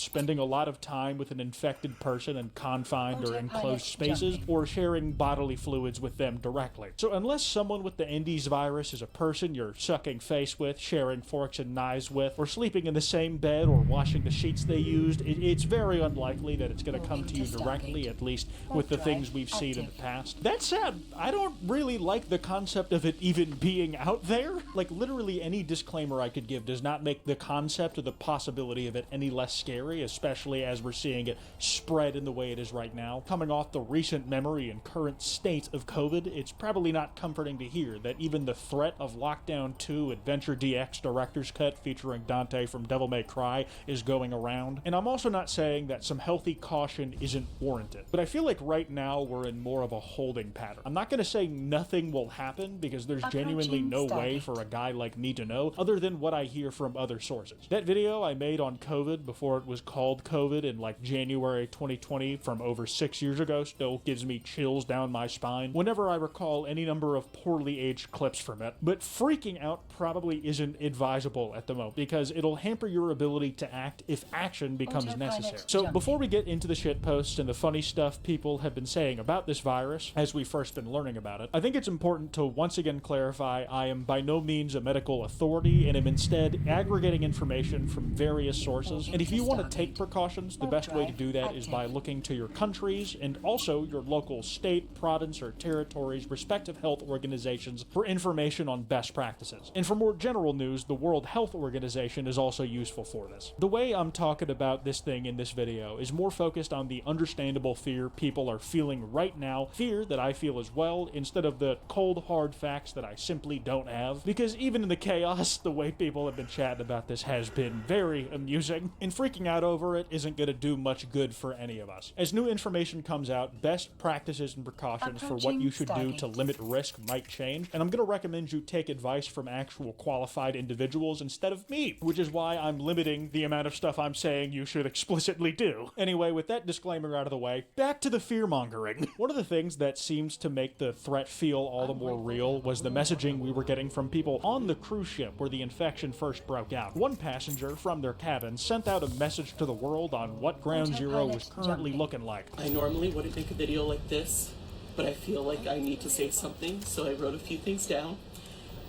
spending a lot of time with an infected person in confined or enclosed spaces, or sharing bodily fluids with them directly. So unless someone with the Indies virus is a person you're sucking face with, sharing forks and knives with, or sleeping in the same bed or washing the sheets they used, it's very unlikely that it's going to come to you directly, at least with the things we've seen in the past. That said, I don't really like the concept of it even being out there. Like, literally any disclaimer I could give does not make the concept or the possibility of it any less scary, especially as we're seeing it spread in the way it is right now. Coming off the recent memory and current state of COVID, it's probably not comforting to hear that even the threat of Lockdown 2 Adventure DX Director's Cut featuring Dante from Devil May Cry is going around. And I'm also not saying that some healthy caution isn't warranted, but I feel like right now we're in more of a holding pattern. I'm not going to say nothing will happen, because there's genuinely no way for a guy like me to know, other than what I hear from other sources. That video I made on COVID before it was called COVID in like January 2020 from over 6 years ago still gives me chills down my spine whenever I recall any number of poorly aged clips from it. But freaking out probably isn't advisable at the moment, because it'll hamper your ability to act if action becomes necessary. So before we get into the shitposts and the funny stuff people have been saying about this virus as we've first been learning about it, I think it's important to once again clarify I am by no means a medical authority, and am instead aggregating information from various sources. And if you want to take precautions, the best way to do that is by looking to your countries and also your local state, province, or territory's respective health organizations for information on best practices. And for more general news, the World Health Organization is also useful for this. The way I'm talking about this thing in this video is more focused on the understandable fear people are feeling right now, fear that I feel as well, instead of the cold hard facts that I simply don't have. Because even in the chaos, the way people have been chatting about this has been very amusing, and freaking out over it isn't going to do much good for any of us. As new information comes out, best practices and precautions for what you should do to limit risk might change, and I'm going to recommend you take advice from actual qualified individuals instead of me, which is why I'm limiting the amount of stuff I'm saying you should explicitly do. Anyway, with that disclaimer out of the way, back to the fear-mongering. One of the things that seems to make the threat feel all the more real was the messaging we were getting from people on the cruise ship where the infection first broke out. One passenger from their cabin sent out a message to the world on what Ground Zero was currently looking like. I normally wouldn't make a video like this, but I feel like I need to say something, so I wrote a few things down.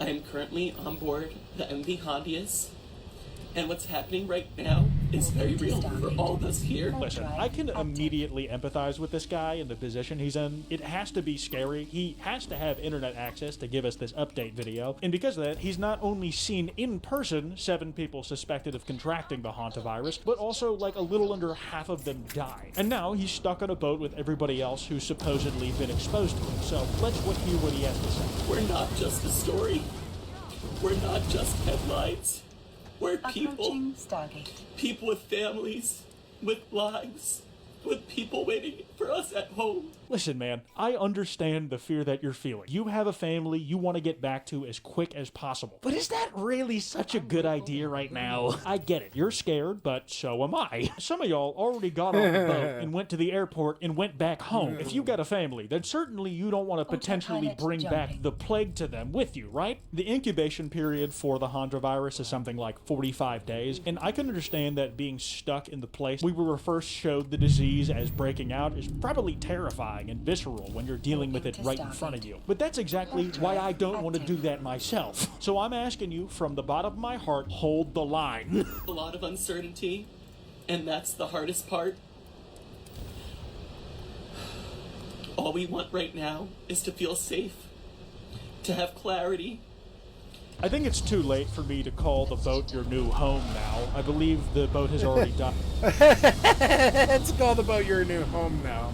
I am currently on board the MV Hondius, and what's happening right now is very real for all of us here. Listen, I can immediately empathize with this guy in the position he's in. It has to be scary. He has to have internet access to give us this update video. And because of that, he's not only seen in person 7 people suspected of contracting the hantavirus, but also like a little under half of them died. And now he's stuck on a boat with everybody else who's supposedly been exposed to it. So let's hear what he has to say. We're not just a story. We're not just headlines. We're people with families, with lives, with people waiting for us at home. Listen, man, I understand the fear that you're feeling. You have a family you want to get back to as quick as possible. But is that really such a good idea right now? I get it. You're scared, but so am I. Some of y'all already got off the boat and went to the airport and went back home. If you got a family, then certainly you don't want to potentially bring back the plague to them with you, right? The incubation period for the hantavirus is something like 45 days, and I can understand that being stuck in the place we were first showed the disease as breaking out is probably terrifying and visceral when you're dealing with it right in front of you. But that's exactly why I don't want to do that myself. So I'm asking you from the bottom of my heart, hold the line. A lot of uncertainty, and that's the hardest part. All we want right now is to feel safe, to have clarity. I think it's too late for me to call the boat your new home now. I believe the boat has already died. Let's call the boat your new home now.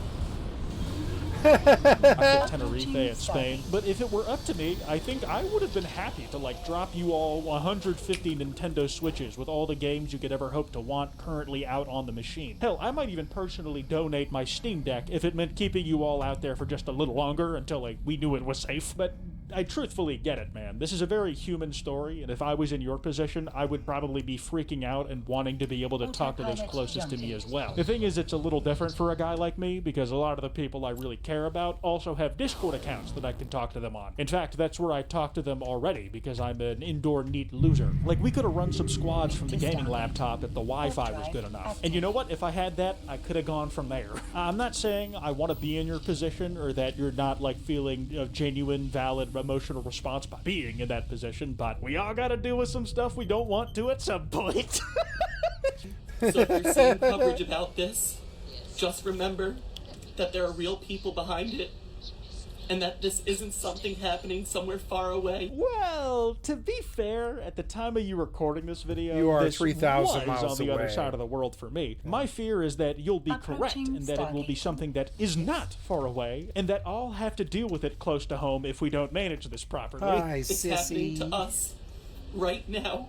I'm at Tenerife in Spain, but if it were up to me, I think I would have been happy to like drop you all 150 Nintendo Switches with all the games you could ever hope to want currently out on the machine. Hell, I might even personally donate my Steam Deck if it meant keeping you all out there for just a little longer until like we knew it was safe. But I truthfully get it, man. This is a very human story, and if I was in your position, I would probably be freaking out and wanting to be able to talk to those closest to me as well. The thing is, it's a little different for a guy like me, because a lot of the people I really care about also have Discord accounts that I can talk to them on. In fact, that's where I talk to them already, because I'm an indoor neat loser. Like, we could have run some squads from the gaming laptop if the Wi-Fi was good enough. And you know what? If I had that, I could have gone from there. I'm not saying I want to be in your position, or that you're not, like, feeling a genuine, valid, emotional response by being in that position, but we all gotta deal with some stuff we don't want to at some point. So if you're seeing coverage about this, just remember that there are real people behind it, and that this isn't something happening somewhere far away. Well, to be fair, at the time of you recording this video, You are this 3,000 was miles on the other away. side of the world for me. My fear is that you'll be correct, and that it will be something that is not far away, and that I'll have to deal with it close to home if we don't manage this properly. Hi, It's happening sissy. to us right now.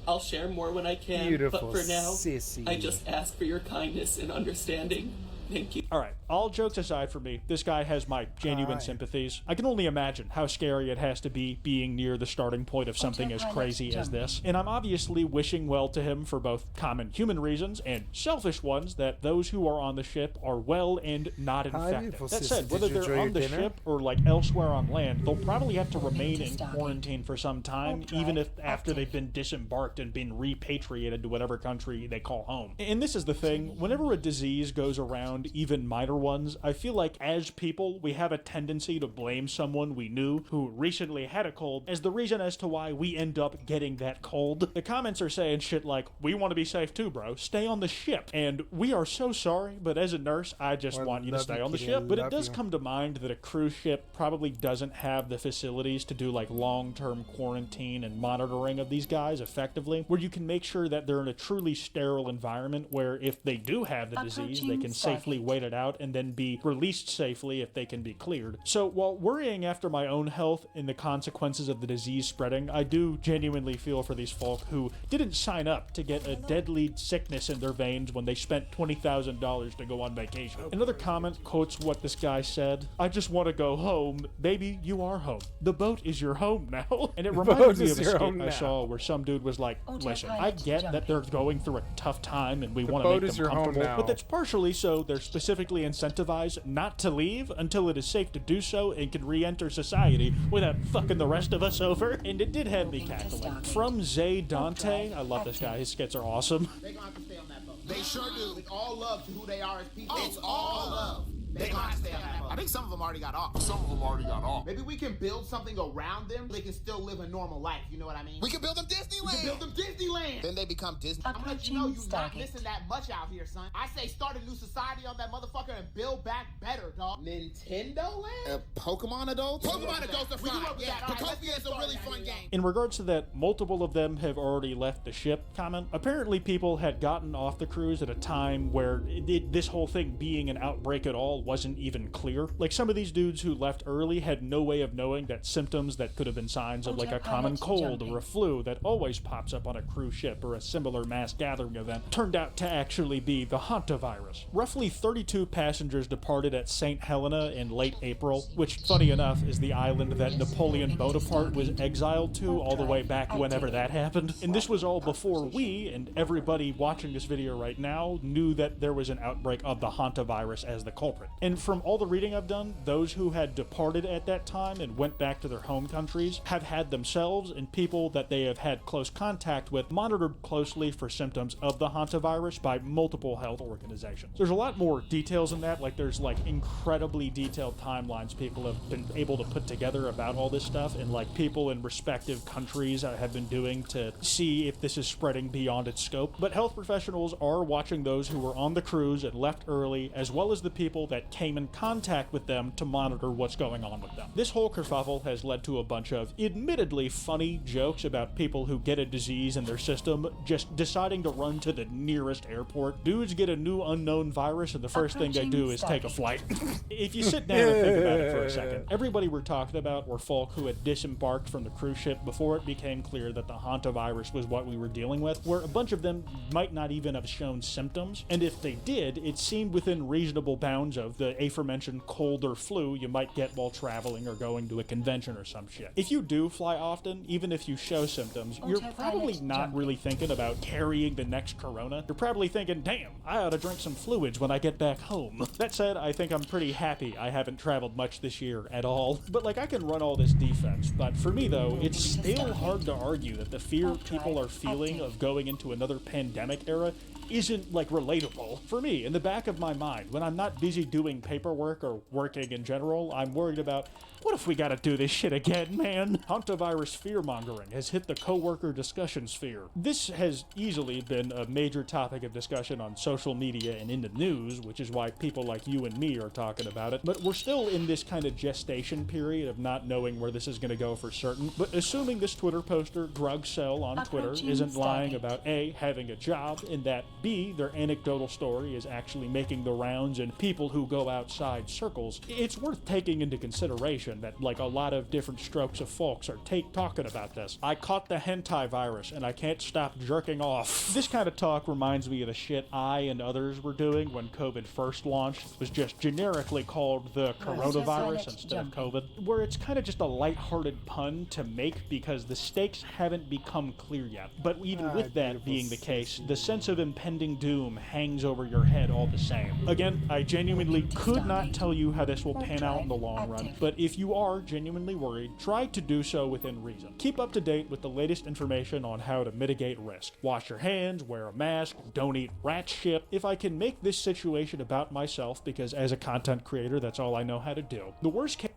I'll share more when I can, Beautiful but for now, sissy. I just ask for your kindness and understanding. Thank you. All right, all jokes aside for me, this guy has my genuine Hi. sympathies. I can only imagine how scary it has to be being near the starting point of something as crazy as this. And I'm obviously wishing well to him for both common human reasons and selfish ones, that those who are on the ship are well and not infected. beautiful That sissy. said, whether Did you they're enjoy on the your dinner? ship or like elsewhere on land, they'll probably have to remain in quarantine for some time, even if after they've been disembarked and been repatriated to whatever country they call home. And this is the thing, whenever a disease goes around, even minor ones, I feel like as people, we have a tendency to blame someone we knew who recently had a cold as the reason as to why we end up getting that cold. The comments are saying shit like, we want to be safe too, bro. Stay on the ship. And we are so sorry, but as a nurse, I just want you to stay on the ship. But it does come to mind that a cruise ship probably doesn't have the facilities to do like long-term quarantine and monitoring of these guys effectively, where you can make sure that they're in a truly sterile environment where if they do have the disease, they can safely wait it out and then be released safely if they can be cleared. So while worrying after my own health and the consequences of the disease spreading, I do genuinely feel for these folk who didn't sign up to get a deadly sickness in their veins when they spent $20,000 to go on vacation. Another comment quotes what this guy said: "I just want to go home. Baby, you are home. The boat is your home now." And it reminded me of a skit I saw where some dude was like, listen, I get that they're going through a tough time and we want to boat make is them your home comfortable, now. but that's partially so they're specifically incentivized not to leave until it is safe to do so and can re-enter society without fucking the rest of us over. And it did have me cackling. From Zay Dante, I love this guy, his skits are awesome. They gonna have to stay on that boat. They sure do. With all love to who they are as people. It's all love. They gonna have to stay on that boat. I think some of them already got off. Maybe we can build something around them. They can still live a normal life. You know what I mean? We can build them Disneyland. Then they become Disney. I'm gonna let you know you're not missing that much out here, son. I say start a new society on that motherfucker and build back better, dog. Nintendo Land? Pokemon adults? Pokemon adults are We can fine. work with Yeah, that. All right, let's Pokemon get is a really started. fun game. In regards to that, multiple of them have already left the ship comment. Apparently people had gotten off the cruise at a time where this whole thing being an outbreak at all wasn't even clear. Like some of these dudes who left early had no way of knowing that symptoms that could have been signs of like a common cold or a flu that always pops up on a cruise ship or a similar mass gathering event turned out to actually be the hantavirus. Roughly 32 passengers departed at St. Helena in late April, which, funny enough, is the island that Napoleon Bonaparte was exiled to all the way back whenever that happened. And this was all before we, and everybody watching this video right now, knew that there was an outbreak of the hantavirus as the culprit. And from all the reading I've done, those who had departed at that time and went back to their home countries have had themselves and people that they have had close contact with monitored closely for symptoms of the hantavirus by multiple health organizations. There's a lot more details in that, like there's like incredibly detailed timelines people have been able to put together about all this stuff, and like people in respective countries have been doing to see if this is spreading beyond its scope. But health professionals are watching those who were on the cruise and left early, as well as the people that came in contact with them to monitor what's going on with them. This whole kerfuffle has led to a bunch of admittedly funny jokes about people who get a disease in their system just deciding to run to the nearest airport. Dudes get a new unknown virus and the first thing they do is take a flight. If you sit down and think about it for a second, everybody we're talking about were folk who had disembarked from the cruise ship before it became clear that the hantavirus was what we were dealing with, where a bunch of them might not even have shown symptoms, and if they did, it seemed within reasonable bounds of the aforementioned cold or flu you might get while traveling or going to a convention or some shit. If you do fly often, even if you show symptoms, you're probably not really thinking about carrying the next corona. You're probably thinking, damn, I ought to drink some fluids when I get back home. That said, I think I'm pretty happy I haven't traveled much this year at all. But like, I can run all this defense, but for me though, it's still hard to argue that the fear people are feeling of going into another pandemic era isn't, like, relatable. For me, in the back of my mind, when I'm not busy doing paperwork or working in general, I'm worried about, what if we gotta do this shit again, man? Hantavirus fear-mongering has hit the coworker discussion sphere. This has easily been a major topic of discussion on social media and in the news, which is why people like you and me are talking about it, but we're still in this kind of gestation period of not knowing where this is gonna go for certain. But assuming this Twitter poster, Grugcell on Twitter, isn't lying about A, having a job, and that B, their anecdotal story is actually making the rounds in people who go outside circles, it's worth taking into consideration that, like, a lot of different strokes of folks are talking about this. I caught the hentai virus and I can't stop jerking off. This kind of talk reminds me of the shit I and others were doing when COVID first launched. It was just generically called the coronavirus instead of COVID, where it's kind of just a lighthearted pun to make because the stakes haven't become clear yet. But even with that being the case, the sense of impending doom hangs over your head all the same. Again, I genuinely could not tell you how this will pan out in the long run, but if you are genuinely worried, try to do so within reason. Keep up to date with the latest information on how to mitigate risk. Wash your hands, wear a mask, don't eat rat shit. If I can make this situation about myself, because as a content creator, that's all I know how to do. The worst case...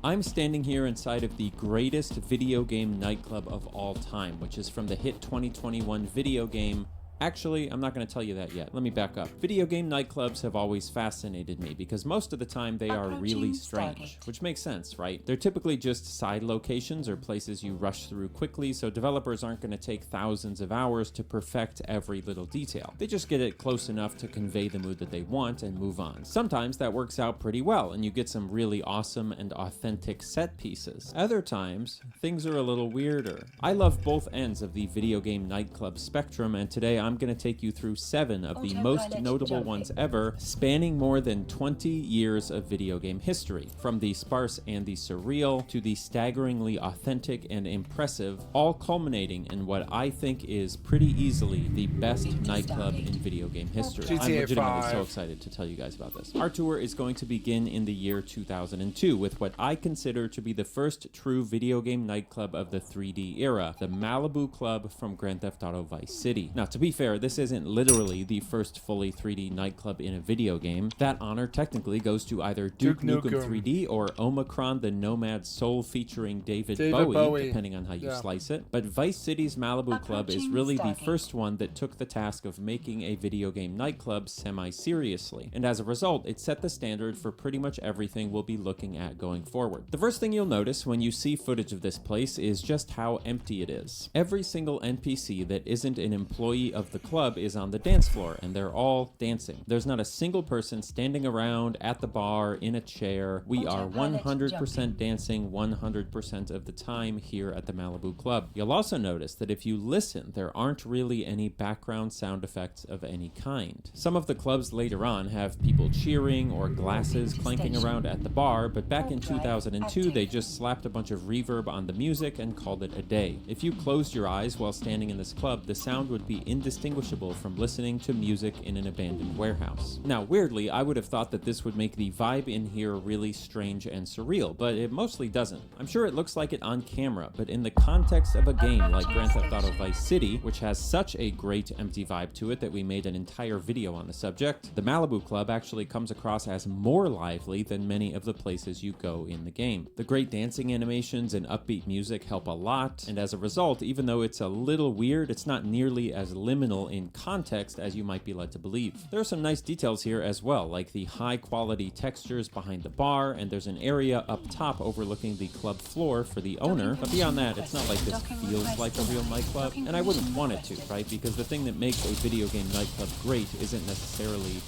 I'm standing here inside of the greatest video game nightclub of all time, which is from the hit 2021 video game. Actually, I'm not going to tell you that yet. Let me back up. Video game nightclubs have always fascinated me because most of the time they are really strange, which makes sense, right? They're typically just side locations or places you rush through quickly, so developers aren't going to take thousands of hours to perfect every little detail. They just get it close enough to convey the mood that they want and move on. Sometimes that works out pretty well and you get some really awesome and authentic set pieces. Other times, things are a little weirder. I love both ends of the video game nightclub spectrum, and today I'm going to take you through 7 of the most notable ones ever, spanning more than 20 years of video game history. From the sparse and the surreal to the staggeringly authentic and impressive, all culminating in what I think is pretty easily the best nightclub in video game history. I'm legitimately so excited to tell you guys about this. Our tour is going to begin in the year 2002 with what I consider to be the first true video game nightclub of the 3D era, the Malibu Club from Grand Theft Auto Vice City. Now, to be fair, this isn't literally the first fully 3D nightclub in a video game. That honor technically goes to either Duke Nukem 3D or Omicron the Nomad Soul featuring David Bowie, depending on how you slice it. But Vice City's Malibu Club is really the first one that took the task of making a video game nightclub semi-seriously. And as a result, it set the standard for pretty much everything we'll be looking at going forward. The first thing you'll notice when you see footage of this place is just how empty it is. Every single NPC that isn't an employee of the club is on the dance floor and they're all dancing. There's not a single person standing around at the bar in a chair. We are 100% dancing 100% of the time here at the Malibu Club. You'll also notice that if you listen, there aren't really any background sound effects of any kind. Some of the clubs later on have people cheering or glasses clanking around at the bar, but back in 2002 they just slapped a bunch of reverb on the music and called it a day. If you closed your eyes while standing in this club, the sound would be indistinguishable from listening to music in an abandoned warehouse. Now, weirdly, I would have thought that this would make the vibe in here really strange and surreal, but it mostly doesn't. I'm sure it looks like it on camera, but in the context of a game like Grand Theft Auto Vice City, which has such a great empty vibe to it that we made an entire video on the subject, the Malibu Club actually comes across as more lively than many of the places you go in the game. The great dancing animations and upbeat music help a lot, and as a result, even though it's a little weird, it's not nearly as liminal in context as you might be led to believe. There are some nice details here as well, like the high quality textures behind the bar, and there's an area up top overlooking the club floor for the owner, but beyond that, it's not like this feels like a real nightclub, and I wouldn't want it to, right? Because the thing that makes a video game nightclub great isn't necessarily,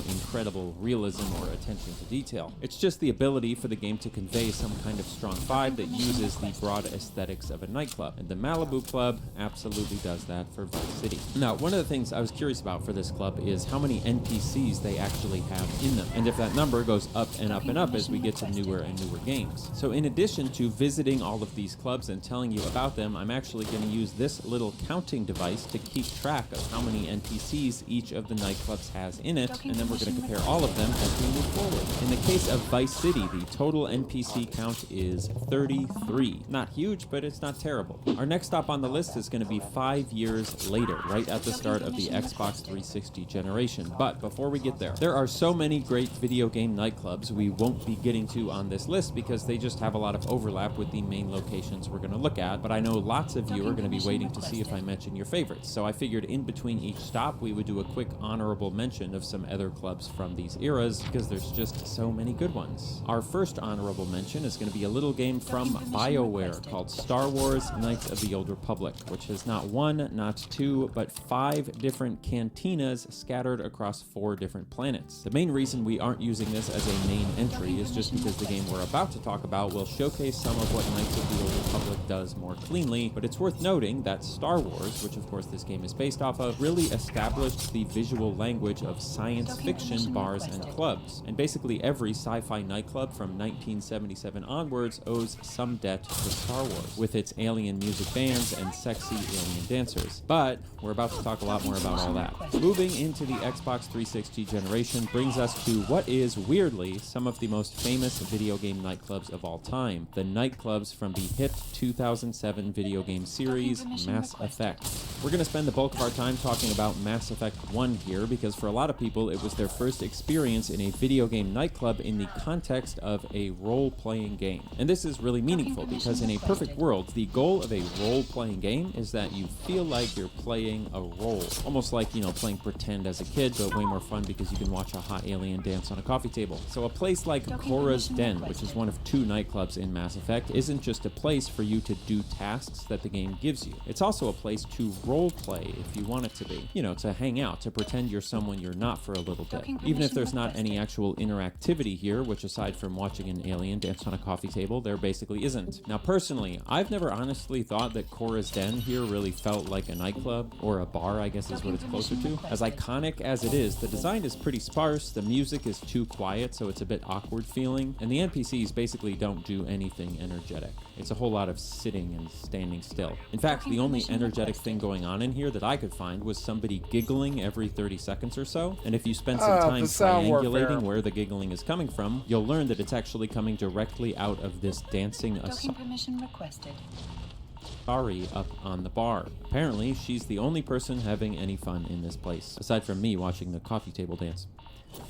incredible realism or attention to detail. It's just the ability for the game to convey some kind of strong vibe that uses the broad aesthetics of a nightclub, and the Malibu Club absolutely does that for Vice City. Now, one of the things I was curious about for this club is how many NPCs they actually have in them, and if that number goes up and up and up as we get to newer and newer games. So in addition to visiting all of these clubs and telling you about them, I'm actually going to use this little counting device to keep track of how many NPCs each of the nightclubs has in it, and then we're going to compare all of them as we move forward. In the case of Vice City, the total NPC count is 33. Not huge, but it's not terrible. Our next stop on the list is going to be 5 years later, right at the start of the Xbox 360 generation. But before we get there are so many great video game nightclubs we won't be getting to on this list because they just have a lot of overlap with the main locations we're going to look at, but I know lots of you are going to be waiting to see if I mention your favorites, so I figured in between each stop we would do a quick honorable mention of some other clubs from these eras because there's just so many good ones. Our first honorable mention is going to be a little game from BioWare called Star Wars Knights of the Old Republic, which has not one, not two, but 5 different cantinas scattered across 4 different planets. The main reason we aren't using this as a main entry is just because the game we're about to talk about will showcase some of what Knights of the Old Republic does more cleanly, but it's worth noting that Star Wars, which of course this game is based off of, really established the visual language of science fiction bars and clubs, and basically every sci-fi nightclub from 1977 onwards owes some debt to Star Wars, with its alien music bands and sexy alien dancers. But we're about to talk a lot more about all that. Moving into the Xbox 360 generation brings us to what is, weirdly, some of the most famous video game nightclubs of all time, the nightclubs from the hit 2007 video game series Mass Effect. We're going to spend the bulk of our time talking about Mass Effect 1 here because for a lot of people it was their first experience in a video game nightclub in the context of a role-playing game. And this is really meaningful because in a perfect world, the goal of a role-playing game is that you feel like you're playing a role. Almost like, playing pretend as a kid, but way more fun because you can watch a hot alien dance on a coffee table. So a place like Cora's Den, which is one of 2 nightclubs in Mass Effect, isn't just a place for you to do tasks that the game gives you. It's also a place to role play if you want it to be. To hang out, to pretend you're someone you're not for a little bit. Even if there's not any actual interactivity here, which aside from watching an alien dance on a coffee table, there basically isn't. Now personally, I've never honestly thought that Cora's Den here really felt like a nightclub, or a bar I guess is what it's closer to. As iconic as it is, the design is pretty sparse, the music is too quiet so it's a bit awkward feeling, and the NPCs basically don't do anything energetic. It's a whole lot of sitting and standing still. In fact, the only energetic thing going on in here that I could find was somebody giggling every 30 seconds or so, and if you spend some time triangulating where the giggling is coming from, you'll learn that it's actually coming directly out of this dancing Ari up on the bar. Apparently, she's the only person having any fun in this place, aside from me watching the coffee table dance.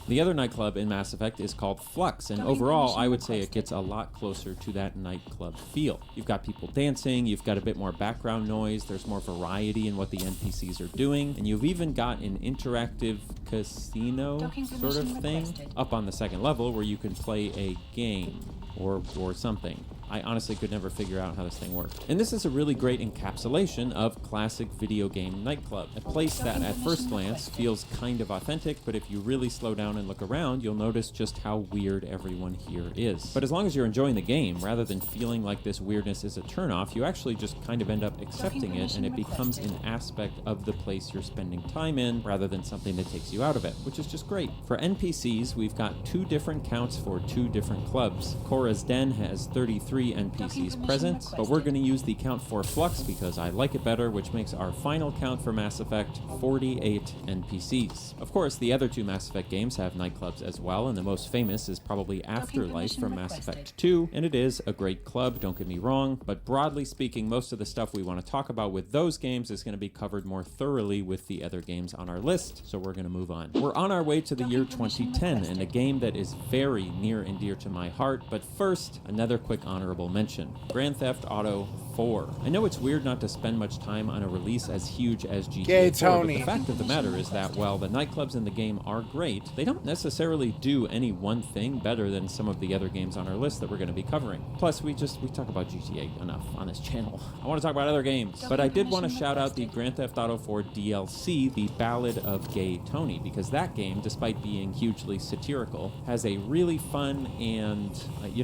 The other nightclub in Mass Effect is called Flux, and overall, I would say it gets a lot closer to that nightclub feel. You've got people dancing, you've got a bit more background noise, there's more variety in what the NPCs are doing, and you've even got an interactive casino sort of thing up on the 2nd level where you can play a game or something. I honestly could never figure out how this thing worked. And this is a really great encapsulation of classic video game nightclub. A place that at first glance feels kind of authentic, but if you really slow down and look around, you'll notice just how weird everyone here is. But as long as you're enjoying the game, rather than feeling like this weirdness is a turnoff, you actually just kind of end up accepting it, and it becomes an aspect of the place you're spending time in, rather than something that takes you out of it, which is just great. For NPCs, we've got 2 different counts for 2 different clubs. Cora's Den has 33 NPCs present, but we're going to use the count for Flux because I like it better, which makes our final count for Mass Effect 48 NPCs. Of course, the other 2 Mass Effect games have nightclubs as well, and the most famous is probably Afterlife from Mass Effect 2, and it is a great club, don't get me wrong, but broadly speaking, most of the stuff we want to talk about with those games is going to be covered more thoroughly with the other games on our list, so we're going to move on. We're on our way to the year 2010, and a game that is very near and dear to my heart, but first, another quick honorable mention. Grand Theft Auto 4. I know it's weird not to spend much time on a release as huge as GTA 4, but the fact of the matter is that while the nightclubs in the game are great, they don't necessarily do any one thing better than some of the other games on our list that we're going to be covering. Plus, we talk about GTA enough on this channel. I want to talk about other games, but I did want to shout out the Grand Theft Auto 4 DLC, The Ballad of Gay Tony, because that game, despite being hugely satirical, has a really fun and,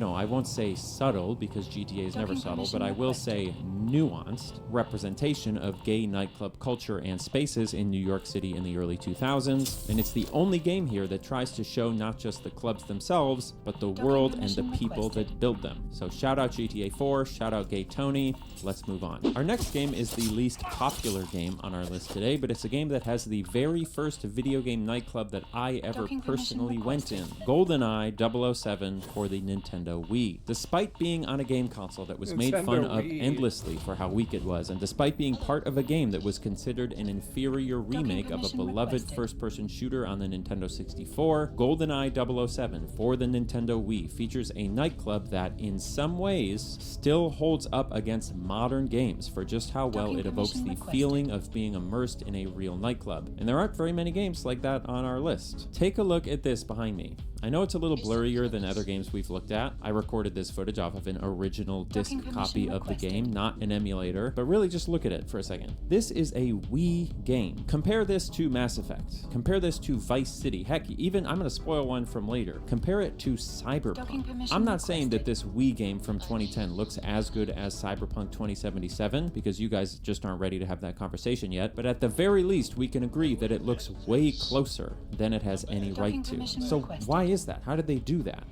I won't say subtle, because GTA is never subtle, but I will say a nuanced representation of gay nightclub culture and spaces in New York City in the early 2000s, and it's the only game here that tries to show not just the clubs themselves, but the world and the people that build them. So shout out GTA 4, shout out Gay Tony, let's move on. Our next game is the least popular game on our list today, but it's a game that has the very first video game nightclub that I ever personally went in. GoldenEye 007 for the Nintendo Wii. Despite being on a game console that was made fun of endlessly for how weak it was, and despite being part of a game that was considered an inferior remake of a beloved first-person shooter on the Nintendo 64, GoldenEye 007 for the Nintendo Wii features a nightclub that, in some ways, still holds up against modern games for just how well it evokes the feeling of being immersed in a real nightclub. And there aren't very many games like that on our list. Take a look at this behind me. I know it's a little blurrier than other games we've looked at. I recorded this footage off of an original disc copy of the game, not an emulator, but really just look at it for a second. This is a Wii game. Compare this to Mass Effect. Compare this to Vice City. Heck, even, I'm going to spoil one from later. Compare it to Cyberpunk. I'm not saying that this Wii game from 2010 looks as good as Cyberpunk 2077, because you guys just aren't ready to have that conversation yet, but at the very least, we can agree that it looks way closer than it has any right to. So why is that? How did they do that?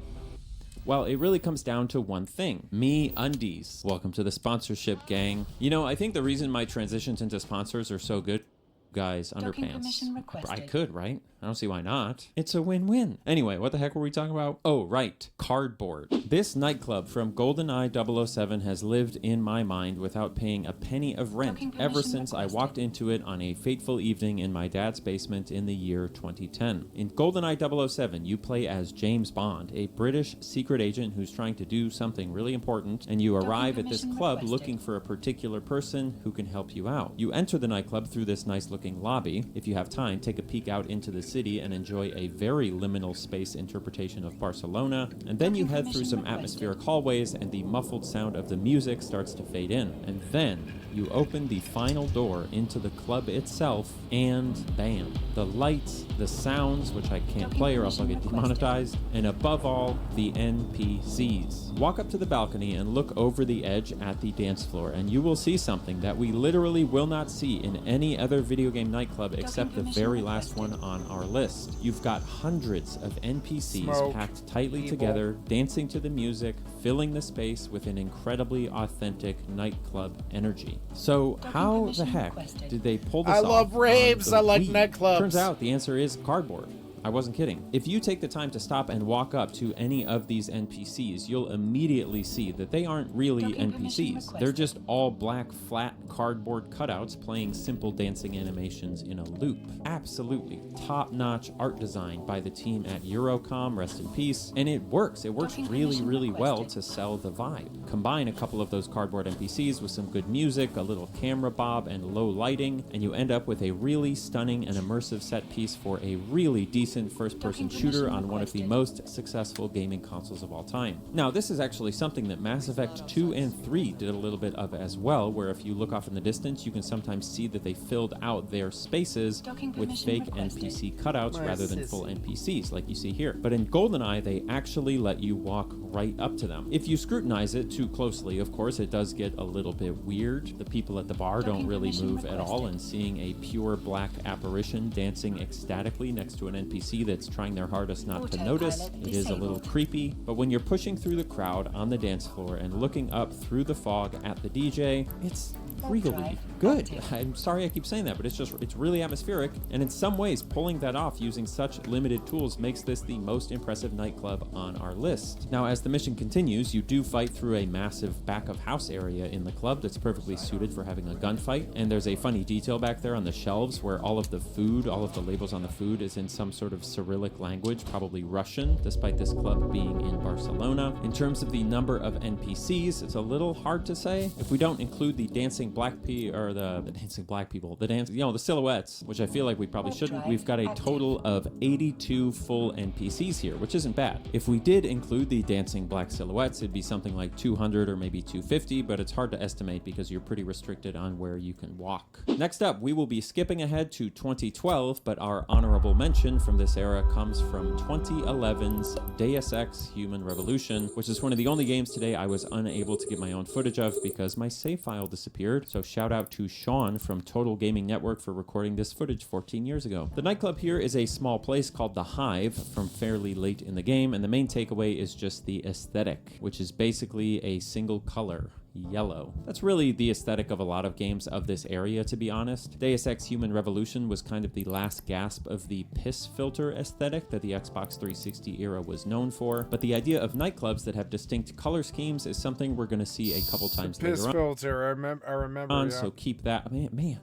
Well, it really comes down to one thing. MeUndies. Welcome to the sponsorship, gang. You know, I think the reason my transitions into sponsors are so good, guys, underpants. I could, right? I don't see why not. It's a win-win. Anyway, what the heck were we talking about? Oh, right. Cardboard. This nightclub from GoldenEye 007 has lived in my mind without paying a penny of rent ever since I walked into it on a fateful evening in my dad's basement in the year 2010. In GoldenEye 007, you play as James Bond, a British secret agent who's trying to do something really important, and you arrive at this club looking for a particular person who can help you out. You enter the nightclub through this nice-looking lobby. If you have time, take a peek out into the city and enjoy a very liminal space interpretation of Barcelona, and then you head through some atmospheric hallways and the muffled sound of the music starts to fade in. And then you open the final door into the club itself, and bam, the lights, the sounds, which I can't play or else I'll get demonetized, and above all, the NPCs. Walk up to the balcony and look over the edge at the dance floor, and you will see something that we literally will not see in any other video game nightclub except the very last one on our list. You've got hundreds of NPCs packed tightly together, dancing to the music, filling the space with an incredibly authentic nightclub energy. So how the heck did they pull this off? I love raves. I like nightclubs. Turns out the answer is cardboard. I wasn't kidding. If you take the time to stop and walk up to any of these NPCs, you'll immediately see that they aren't really NPCs. They're just all black, flat cardboard cutouts playing simple dancing animations in a loop. Absolutely top-notch art design by the team at Eurocom, rest in peace, and it works. It works really, really well to sell the vibe. Combine a couple of those cardboard NPCs with some good music, a little camera bob, and low lighting, and you end up with a really stunning and immersive set piece for a really decent first-person shooter on one of the most successful gaming consoles of all time. Now, this is actually something that Mass Effect 2 and 3 did a little bit of as well, where if you look off in the distance, you can sometimes see that they filled out their spaces with fake NPC cutouts rather than full NPCs, like you see here. But in GoldenEye, they actually let you walk right up to them. If you scrutinize it too closely, of course, it does get a little bit weird. The people at the bar don't really move at all, and seeing a pure black apparition dancing ecstatically next to an NPC that's trying their hardest not to notice, it is a little creepy. But when you're pushing through the crowd on the dance floor and looking up through the fog at the DJ, it's really good. I'm sorry I keep saying that, but it's really atmospheric, and in some ways pulling that off using such limited tools makes this the most impressive nightclub on our list. Now, as the mission continues, you do fight through a massive back of house area in the club that's perfectly suited for having a gunfight, and there's a funny detail back there on the shelves where all of the food, all of the labels on the food is in some sort of Cyrillic language, probably Russian, despite this club being in Barcelona. In terms of the number of NPCs, it's a little hard to say. If we don't include the dancing or the dancing black people, the silhouettes, which I feel like we probably shouldn't. We've got a total of 82 full NPCs here, which isn't bad. If we did include the dancing black silhouettes, it'd be something like 200 or maybe 250, but it's hard to estimate because you're pretty restricted on where you can walk. Next up, we will be skipping ahead to 2012, but our honorable mention from this era comes from 2011's Deus Ex Human Revolution, which is one of the only games today I was unable to get my own footage of because my save file disappeared. So shout out to Sean from Total Gaming Network for recording this footage 14 years ago. The nightclub here is a small place called The Hive from fairly late in the game, and the main takeaway is just the aesthetic, which is basically a single color. Yellow. That's really the aesthetic of a lot of games of this area, to be honest. Deus Ex Human Revolution was kind of the last gasp of the piss filter aesthetic that the Xbox 360 era was known for, but the idea of nightclubs that have distinct color schemes is something we're going to see a couple times later on. Piss filter, I remember, yeah. So keep that. Man,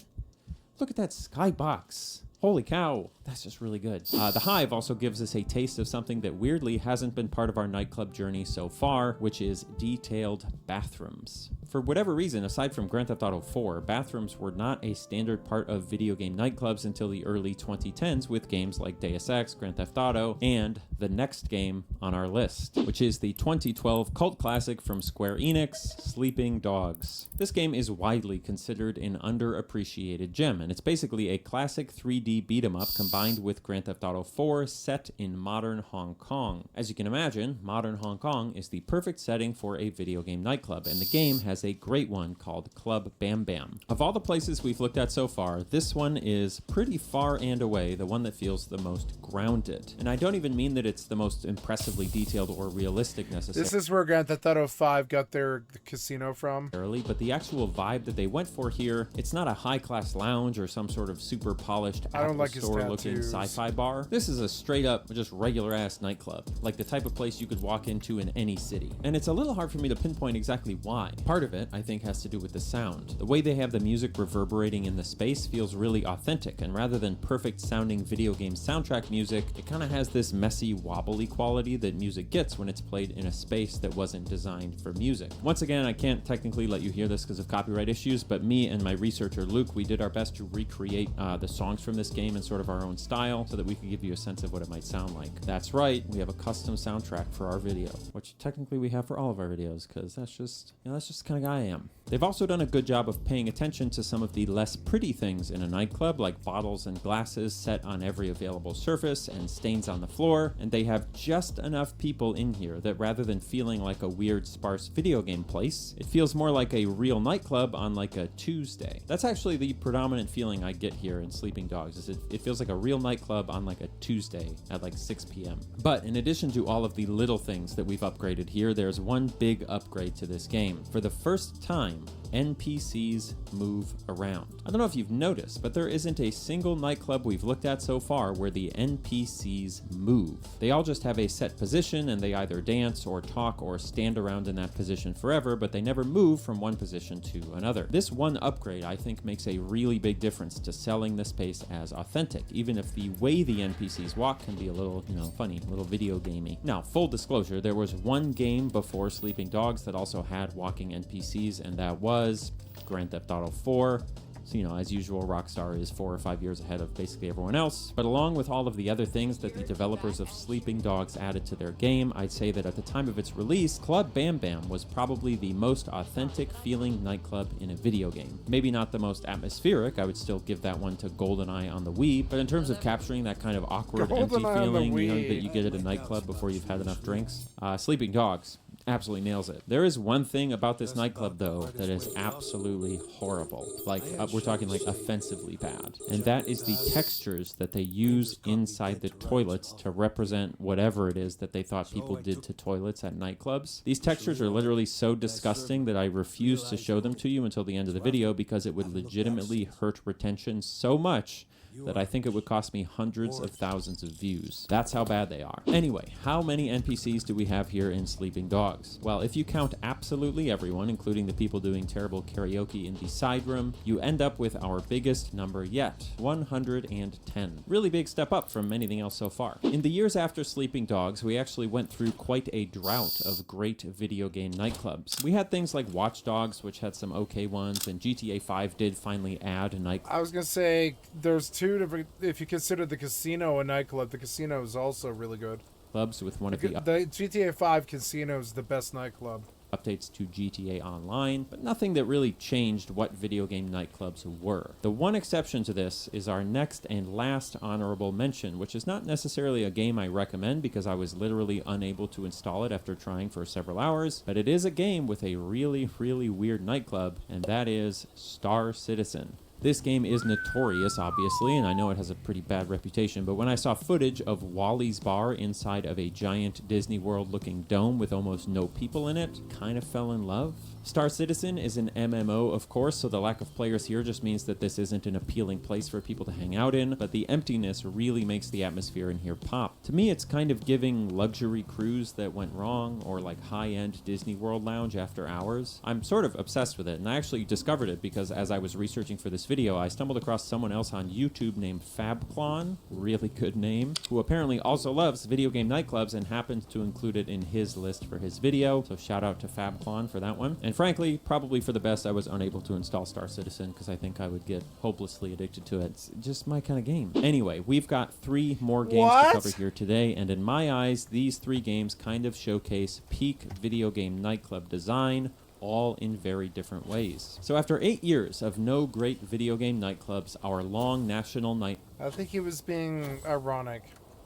look at that skybox. Holy cow, that's just really good. The Hive also gives us a taste of something that weirdly hasn't been part of our nightclub journey so far, which is detailed bathrooms. For whatever reason, aside from Grand Theft Auto 4, bathrooms were not a standard part of video game nightclubs until the early 2010s with games like Deus Ex, Grand Theft Auto, and the next game on our list, which is the 2012 cult classic from Square Enix, Sleeping Dogs. This game is widely considered an underappreciated gem, and it's basically a classic 3D beat-em up combined with Grand Theft Auto 4 set in modern Hong Kong. As you can imagine, modern Hong Kong is the perfect setting for a video game nightclub, and the game has a great one called Club Bam Bam. Of all the places we've looked at so far, this one is pretty far and away the one that feels the most grounded. And I don't even mean that it's the most impressively detailed or realistic necessarily. This is where Grand Theft Auto 5 got their casino from. But the actual vibe that they went for here, it's not a high-class lounge or some sort of super polished Apple Store-looking sci-fi bar. This is a straight-up, just regular-ass nightclub, like the type of place you could walk into in any city. And it's a little hard for me to pinpoint exactly why. Part of it, I think, has to do with the sound. The way they have the music reverberating in the space feels really authentic, and rather than perfect-sounding video game soundtrack music, it kind of has this messy, wobbly quality that music gets when it's played in a space that wasn't designed for music. Once again, I can't technically let you hear this because of copyright issues, but me and my researcher Luke, we did our best to recreate the songs from this game in sort of our own style so that we could give you a sense of what it might sound like. That's right, we have a custom soundtrack for our video, which technically we have for all of our videos because that's just the kind of guy I am. They've also done a good job of paying attention to some of the less pretty things in a nightclub, like bottles and glasses set on every available surface and stains on the floor, and they have just enough people in here that rather than feeling like a weird, sparse video game place, it feels more like a real nightclub on like a Tuesday. That's actually the predominant feeling I get here in Sleeping Dogs, is it feels like a real nightclub on like a Tuesday at like 6 p.m. But in addition to all of the little things that we've upgraded here, there's one big upgrade to this game. For the first time, NPCs move around. I don't know if you've noticed, but there isn't a single nightclub we've looked at so far where the NPCs move. They all just have a set position and they either dance or talk or stand around in that position forever, but they never move from one position to another. This one upgrade, I think, makes a really big difference to selling the space as authentic, even if the way the NPCs walk can be a little, funny, a little video gamey. Now, full disclosure, there was one game before Sleeping Dogs that also had walking NPCs, and that was Grand Theft Auto 4. So, as usual, Rockstar is 4 or 5 years ahead of basically everyone else. But along with all of the other things that the developers of Sleeping Dogs added to their game, I'd say that at the time of its release, Club Bam Bam was probably the most authentic feeling nightclub in a video game. Maybe not the most atmospheric, I would still give that one to GoldenEye on the Wii, but in terms of capturing that kind of awkward, empty feeling that you get at a nightclub before you've had enough drinks, Sleeping Dogs absolutely nails it. There is one thing about this nightclub, though, that is absolutely horrible. We're talking like offensively bad. And that is the textures that they use inside the toilets to represent whatever it is that they thought people did to toilets at nightclubs. These textures are literally so disgusting that I refuse to show them to you until the end of the video because it would legitimately hurt retention so much that I think it would cost me hundreds of thousands of views. That's how bad they are. Anyway, how many NPCs do we have here in Sleeping Dogs? Well, if you count absolutely everyone, including the people doing terrible karaoke in the side room, you end up with our biggest number yet, 110. Really big step up from anything else so far. In the years after Sleeping Dogs, we actually went through quite a drought of great video game nightclubs. We had things like Watch Dogs, which had some okay ones, and GTA 5 did finally add a nightclub. I was gonna say there's two different. If you consider the casino a nightclub, the casino is also really good. Clubs with one of the GTA 5 casino is the best nightclub. Updates to GTA Online, but nothing that really changed what video game nightclubs were. The one exception to this is our next and last honorable mention, which is not necessarily a game I recommend because I was literally unable to install it after trying for several hours, but it is a game with a really, really weird nightclub, and that is Star Citizen. This game is notorious, obviously, and I know it has a pretty bad reputation, but when I saw footage of Wally's Bar inside of a giant Disney World-looking dome with almost no people in it, kind of fell in love. Star Citizen is an MMO, of course, so the lack of players here just means that this isn't an appealing place for people to hang out in, but the emptiness really makes the atmosphere in here pop. To me, it's kind of giving luxury cruise that went wrong, or like high-end Disney World lounge after hours. I'm sort of obsessed with it, and I actually discovered it because as I was researching for this video, I stumbled across someone else on YouTube named Fabclon, really good name, who apparently also loves video game nightclubs and happened to include it in his list for his video, so shout out to Fabclon for that one. And frankly, probably for the best, I was unable to install Star Citizen because I think I would get hopelessly addicted to it. It's just my kind of game. Anyway, we've got 3 more games to cover here today, and in my eyes, these 3 games kind of showcase peak video game nightclub design, all in very different ways. So after 8 years of no great video game nightclubs, our long national night I think he was being ironic.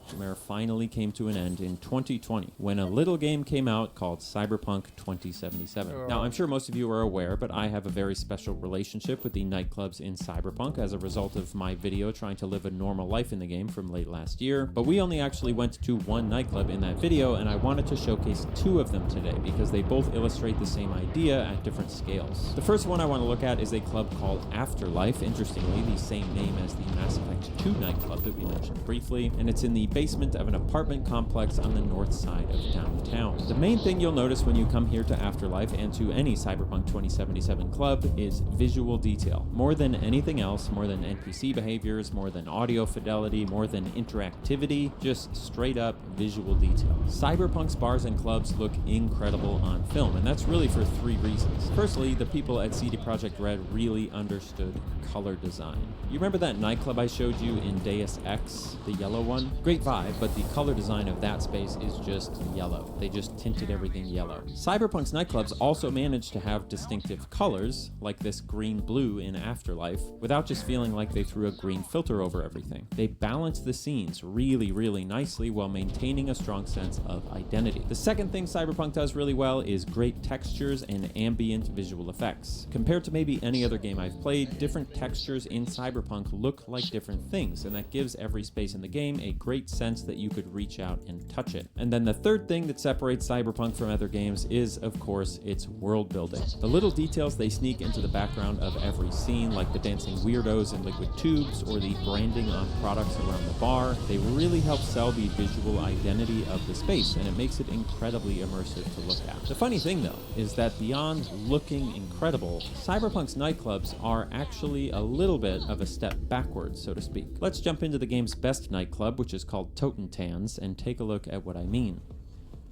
nightmare finally came to an end in 2020 when a little game came out called Cyberpunk 2077. Now, I'm sure most of you are aware, but I have a very special relationship with the nightclubs in Cyberpunk as a result of my video trying to live a normal life in the game from late last year. But we only actually went to one nightclub in that video, and I wanted to showcase 2 of them today because they both illustrate the same idea at different scales. The first one I want to look at is a club called Afterlife, interestingly the same name as the Mass Effect 2 nightclub that we mentioned briefly, and it's in the basement of an apartment complex on the north side of downtown. The main thing you'll notice when you come here to Afterlife and to any Cyberpunk 2077 club is visual detail. More than anything else, more than NPC behaviors, more than audio fidelity, more than interactivity, just straight up visual detail. Cyberpunk's bars and clubs look incredible on film, and that's really for 3 reasons. Firstly, the people at CD Projekt Red really understood color design. You remember that nightclub I showed you in Deus Ex, the yellow one? Great vibe, but the color design of that space is just yellow. They just tinted everything yellow. Cyberpunk's nightclubs also managed to have distinctive colors, like this green-blue in Afterlife, without just feeling like they threw a green filter over everything. They balanced the scenes really, really nicely while maintaining a strong sense of identity. The second thing Cyberpunk does really well is great textures and ambient visual effects. Compared to maybe any other game I've played, different textures in Cyberpunk look like different things, and that gives every space in the game a great sense that you could reach out and touch it. And then the third thing that separates Cyberpunk from other games is, of course, its world building. The little details they sneak into the background of every scene, like the dancing weirdos in liquid tubes or the branding on products around the bar, they really help sell the visual identity of the space, and it makes it incredibly immersive to look at. The funny thing, though, is that beyond looking incredible, Cyberpunk's nightclubs are actually a little bit of a step backwards, so to speak. Let's jump into the game's best nightclub, which is called Totentans, and take a look at what I mean.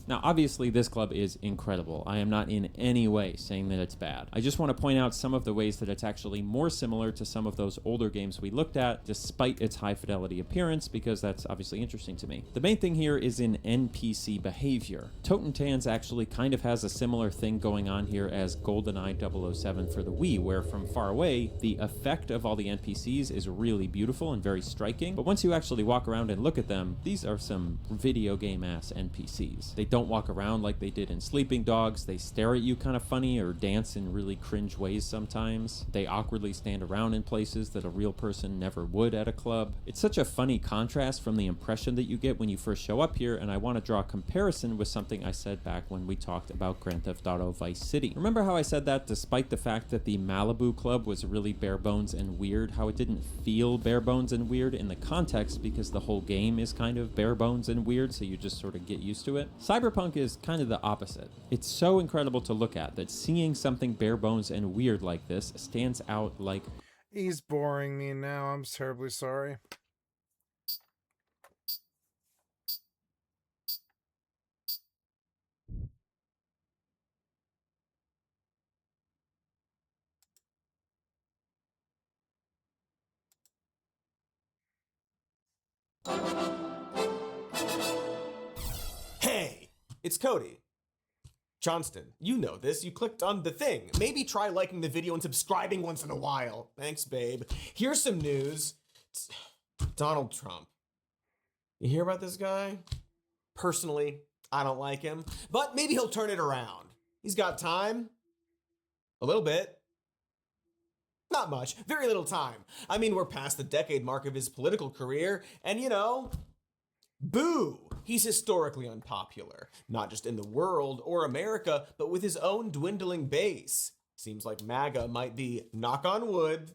Now, obviously, this club is incredible. I am not in any way saying that it's bad. I just want to point out some of the ways that it's actually more similar to some of those older games we looked at, despite its high-fidelity appearance, because that's obviously interesting to me. The main thing here is in NPC behavior. Totentans actually kind of has a similar thing going on here as GoldenEye 007 for the Wii, where from far away, the effect of all the NPCs is really beautiful and very striking, but once you actually walk around and look at them, these are some video game-ass NPCs. They don't don't walk around like they did in Sleeping Dogs. They stare at you kind of funny or dance in really cringe ways sometimes. They awkwardly stand around in places that a real person never would at a club. It's such a funny contrast from the impression that you get when you first show up here, and I want to draw a comparison with something I said back when we talked about Grand Theft Auto Vice City. Remember how I said that despite the fact that the Malibu Club was really bare bones and weird, how it didn't feel bare bones and weird in the context because the whole game is kind of bare bones and weird, so you just sort of get used to it? Cyberpunk is kind of the opposite. It's so incredible to look at that seeing something bare bones and weird like this stands out like... He's boring me now. I'm terribly sorry. Hey, it's Cody. Johnston, you know this. You clicked on the thing. Maybe try liking the video and subscribing once in a while. Thanks, babe. Here's some news. Donald Trump. You hear about this guy? Personally, I don't like him, but maybe he'll turn it around. He's got time. A little bit. Not much. Very little time. I mean, we're past the decade mark of his political career, and you know, boo! He's historically unpopular, not just in the world or America, but with his own dwindling base. Seems like MAGA might be, knock on wood,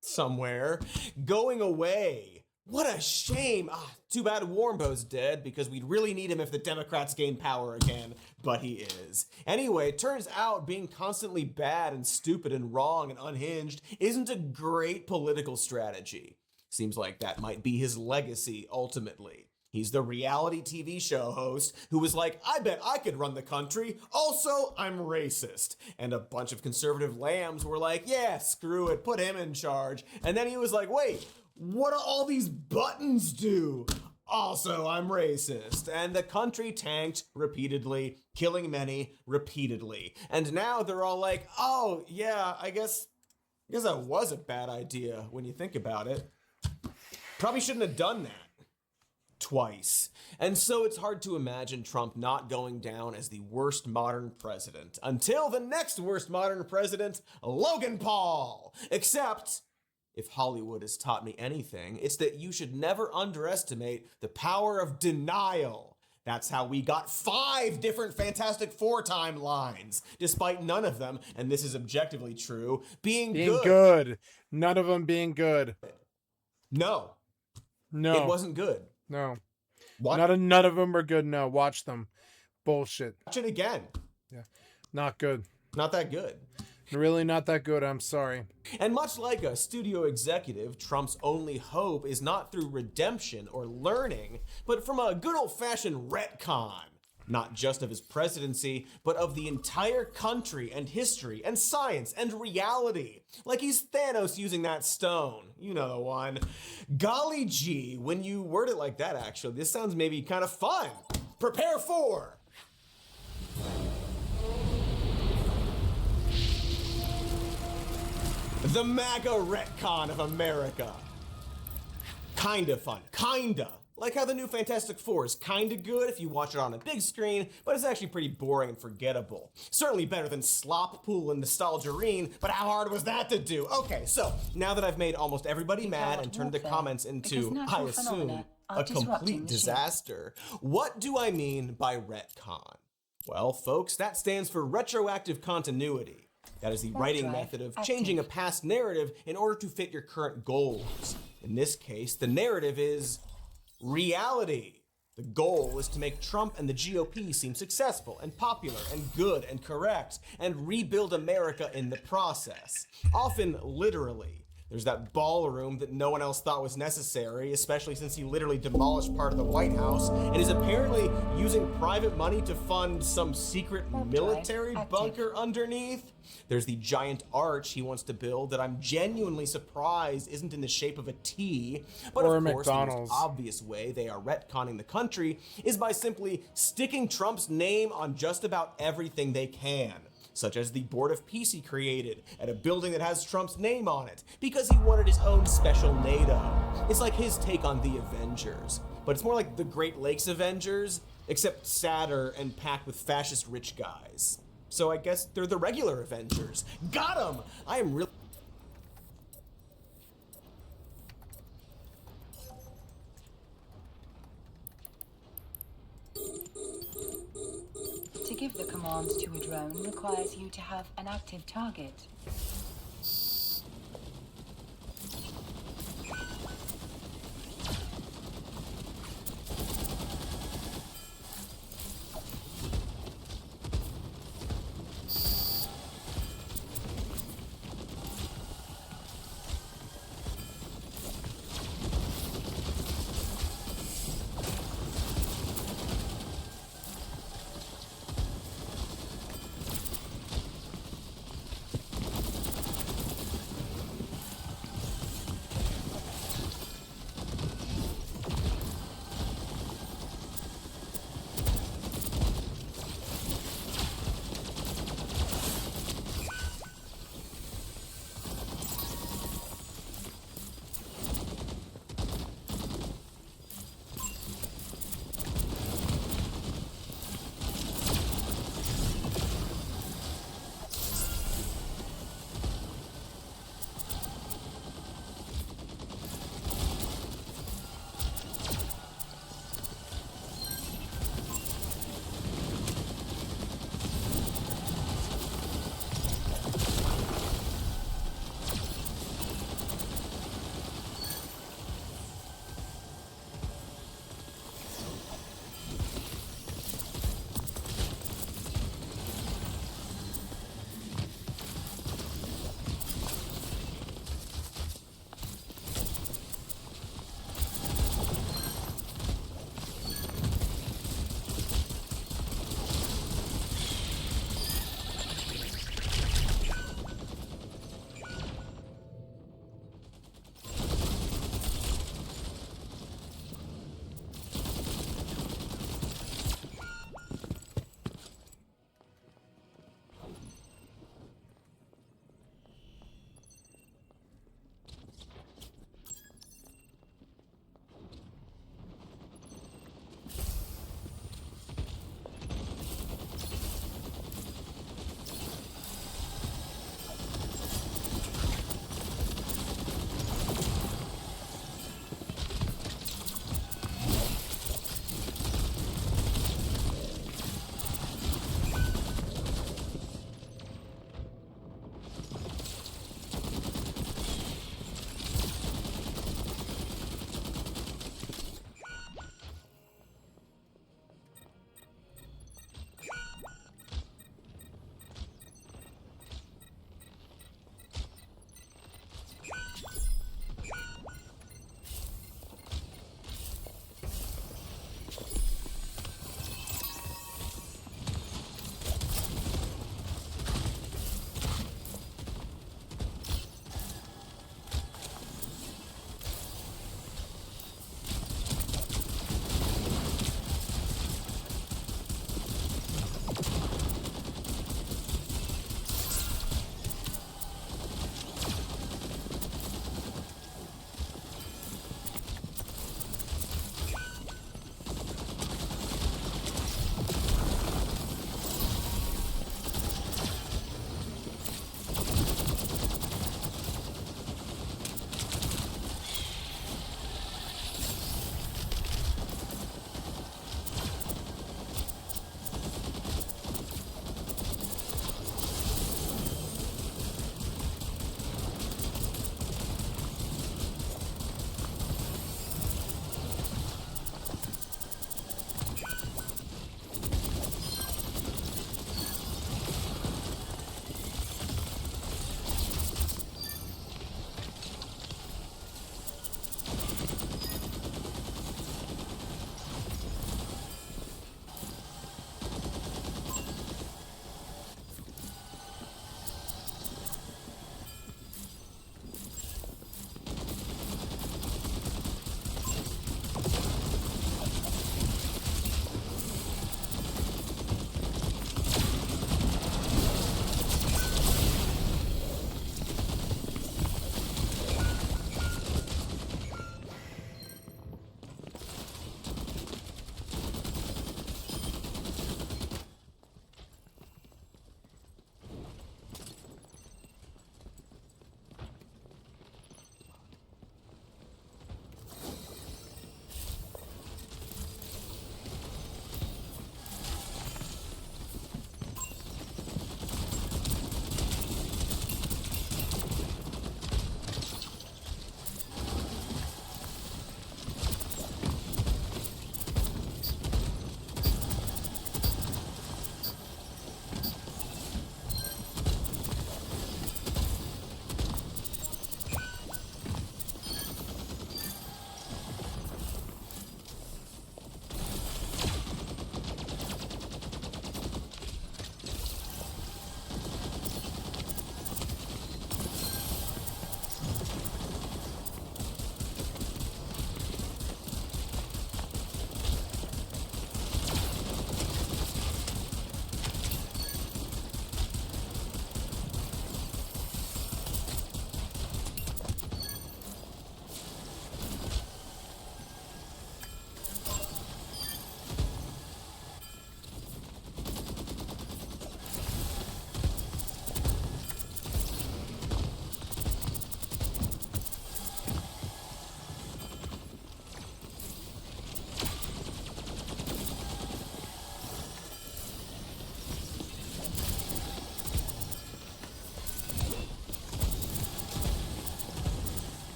somewhere, going away. What a shame. Too bad Warmbow's dead, because we'd really need him if the Democrats gain power again, but he is. Anyway, it turns out being constantly bad and stupid and wrong and unhinged isn't a great political strategy. Seems like that might be his legacy, ultimately. He's the reality TV show host who was like, I bet I could run the country. Also, I'm racist. And a bunch of conservative lambs were like, yeah, screw it, put him in charge. And then he was like, wait, what do all these buttons do? Also, I'm racist. And the country tanked repeatedly, killing many repeatedly. And now they're all like, oh, yeah, I guess that was a bad idea when you think about it. Probably shouldn't have done that. Twice. And so it's hard to imagine Trump not going down as the worst modern president until the next worst modern president, Logan Paul. Except, if Hollywood has taught me anything, it's that you should never underestimate the power of denial. That's how we got 5 different Fantastic Four timelines, despite none of them, and this is objectively true, being good. None of them being good. No. No. It wasn't good. No. What? None of them are good. No, watch them. Bullshit. Watch it again. Yeah. Not good. Not that good. Really not that good. I'm sorry. And much like a studio executive, Trump's only hope is not through redemption or learning, but from a good old-fashioned retcon. Not just of his presidency, but of the entire country and history and science and reality. Like he's Thanos using that stone. You know the one. Golly gee, when you word it like that, actually, this sounds maybe kind of fun. Prepare for the MAGA retcon of America. Kinda fun. Kinda. Like how the new Fantastic Four is kinda good if you watch it on a big screen, but it's actually pretty boring and forgettable. Certainly better than Slop Pool and Nostalgerine, but how hard was that to do? Okay, so now that I've made almost everybody mad and turned the comments into, I assume, a complete disaster, what do I mean by retcon? Well, folks, that stands for retroactive continuity. That is the writing method of changing a past narrative in order to fit your current goals. In this case, the narrative is reality. The goal is to make Trump and the GOP seem successful and popular and good and correct and rebuild America in the process. Often literally. There's that ballroom that no one else thought was necessary, especially since he literally demolished part of the White House and is apparently using private money to fund some secret military bunker underneath. There's the giant arch he wants to build that I'm genuinely surprised isn't in the shape of a T. But or of course, the McDonald's. most obvious way they are retconning the country is by simply sticking Trump's name on just about everything they can. Such as the Board of Peace he created at a building that has Trump's name on it, because he wanted his own special NATO. It's like his take on the Avengers, but it's more like the Great Lakes Avengers, except sadder and packed with fascist rich guys. So I guess they're the regular Avengers. Got 'em! I am really... To give the command to a drone requires you to have an active target.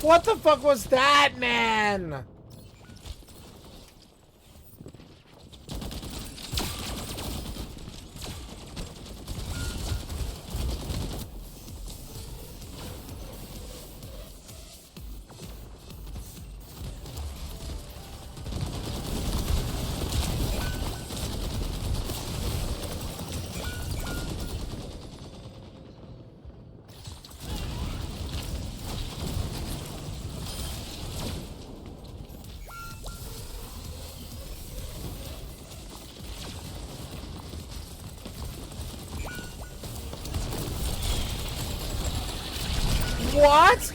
What the fuck was that, man? What?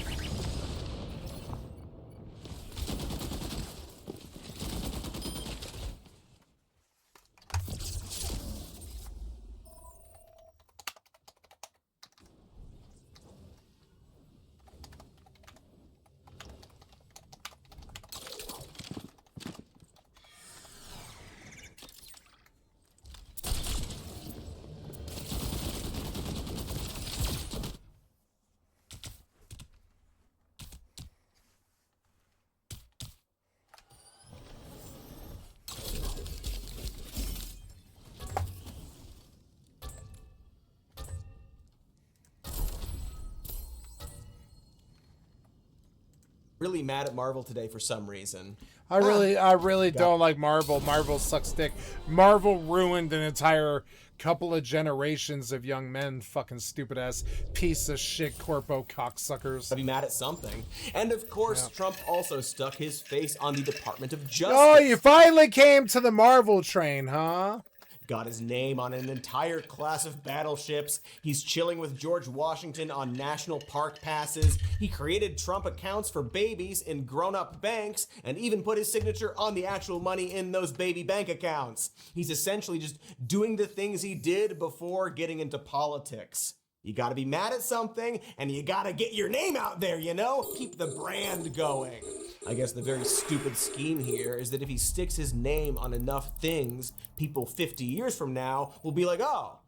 Really mad at Marvel today for some reason. I really don't like Marvel. Marvel sucks dick. Marvel ruined an entire couple of generations of young men. Fucking stupid ass piece of shit corpo cocksuckers. I'd be mad at something. And of course, Trump also stuck his face on the Department of Justice. Oh, you finally came to the Marvel train, huh? Got his name on an entire class of battleships. He's chilling with George Washington on national park passes. He created Trump accounts for babies in grown-up banks and even put his signature on the actual money in those baby bank accounts. He's essentially just doing the things he did before getting into politics. You gotta be mad at something, and you gotta get your name out there, you know? Keep the brand going. I guess the very stupid scheme here is that if he sticks his name on enough things, people 50 years from now will be like, oh,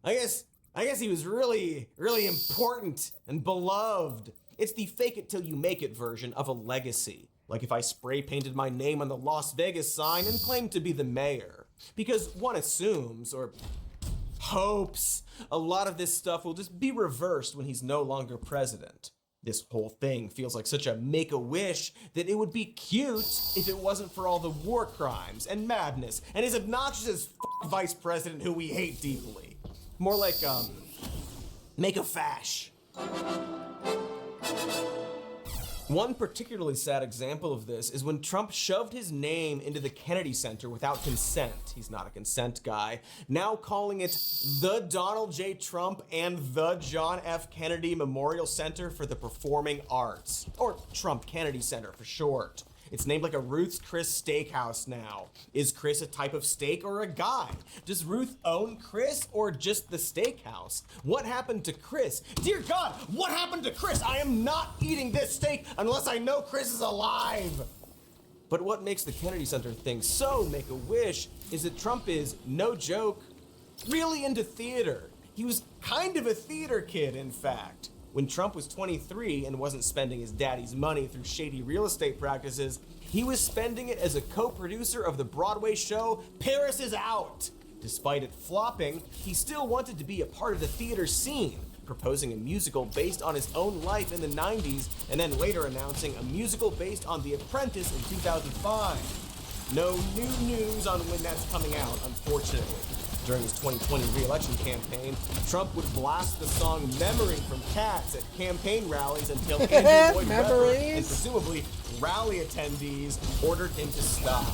I guess he was really, really important and beloved. It's the fake it till you make it version of a legacy. Like if I spray painted my name on the Las Vegas sign and claimed to be the mayor. Because one assumes, or hopes, a lot of this stuff will just be reversed when he's no longer president. This whole thing feels like such a make-a-wish that it would be cute if it wasn't for all the war crimes and madness and his obnoxious as vice president who we hate deeply. More like, make-a-fash. One particularly sad example of this is when Trump shoved his name into the Kennedy Center without consent. He's not a consent guy. Now calling it the Donald J. Trump and the John F. Kennedy Memorial Center for the Performing Arts, or Trump Kennedy Center for short. It's named like a Ruth's Chris steakhouse now. Is Chris a type of steak or a guy? Does Ruth own Chris or just the steakhouse? What happened to Chris? Dear God, what happened to Chris? I am not eating this steak unless I know Chris is alive. But what makes the Kennedy Center thing so make-a-wish is that Trump is, no joke, really into theater. He was kind of a theater kid, in fact. When Trump was 23 and wasn't spending his daddy's money through shady real estate practices, he was spending it as a co-producer of the Broadway show Paris is Out. Despite it flopping, he still wanted to be a part of the theater scene, proposing a musical based on his own life in the 90s, and then later announcing a musical based on The Apprentice in 2005. No new news on when that's coming out, unfortunately. During his 2020 re-election campaign, Trump would blast the song Memory from Cats at campaign rallies until Andrew Lloyd Webber and presumably rally attendees ordered him to stop.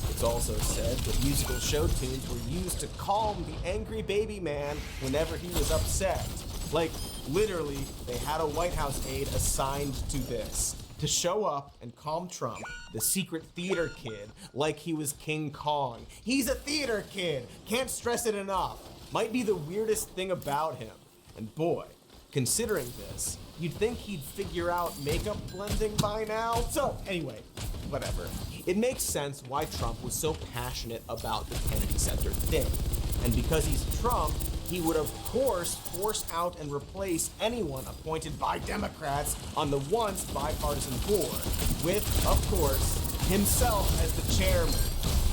It's also said that musical show tunes were used to calm the angry baby man whenever he was upset. Like, literally, they had a White House aide assigned to this. To show up and calm Trump, the secret theater kid, like he was King Kong. He's a theater kid, can't stress it enough. Might be the weirdest thing about him. And boy, considering this, you'd think he'd figure out makeup blending by now. So anyway, whatever. It makes sense why Trump was so passionate about the Kennedy Center thing. And because he's Trump, he would of course force out and replace anyone appointed by Democrats on the once bipartisan board, with, of course, himself as the chairman.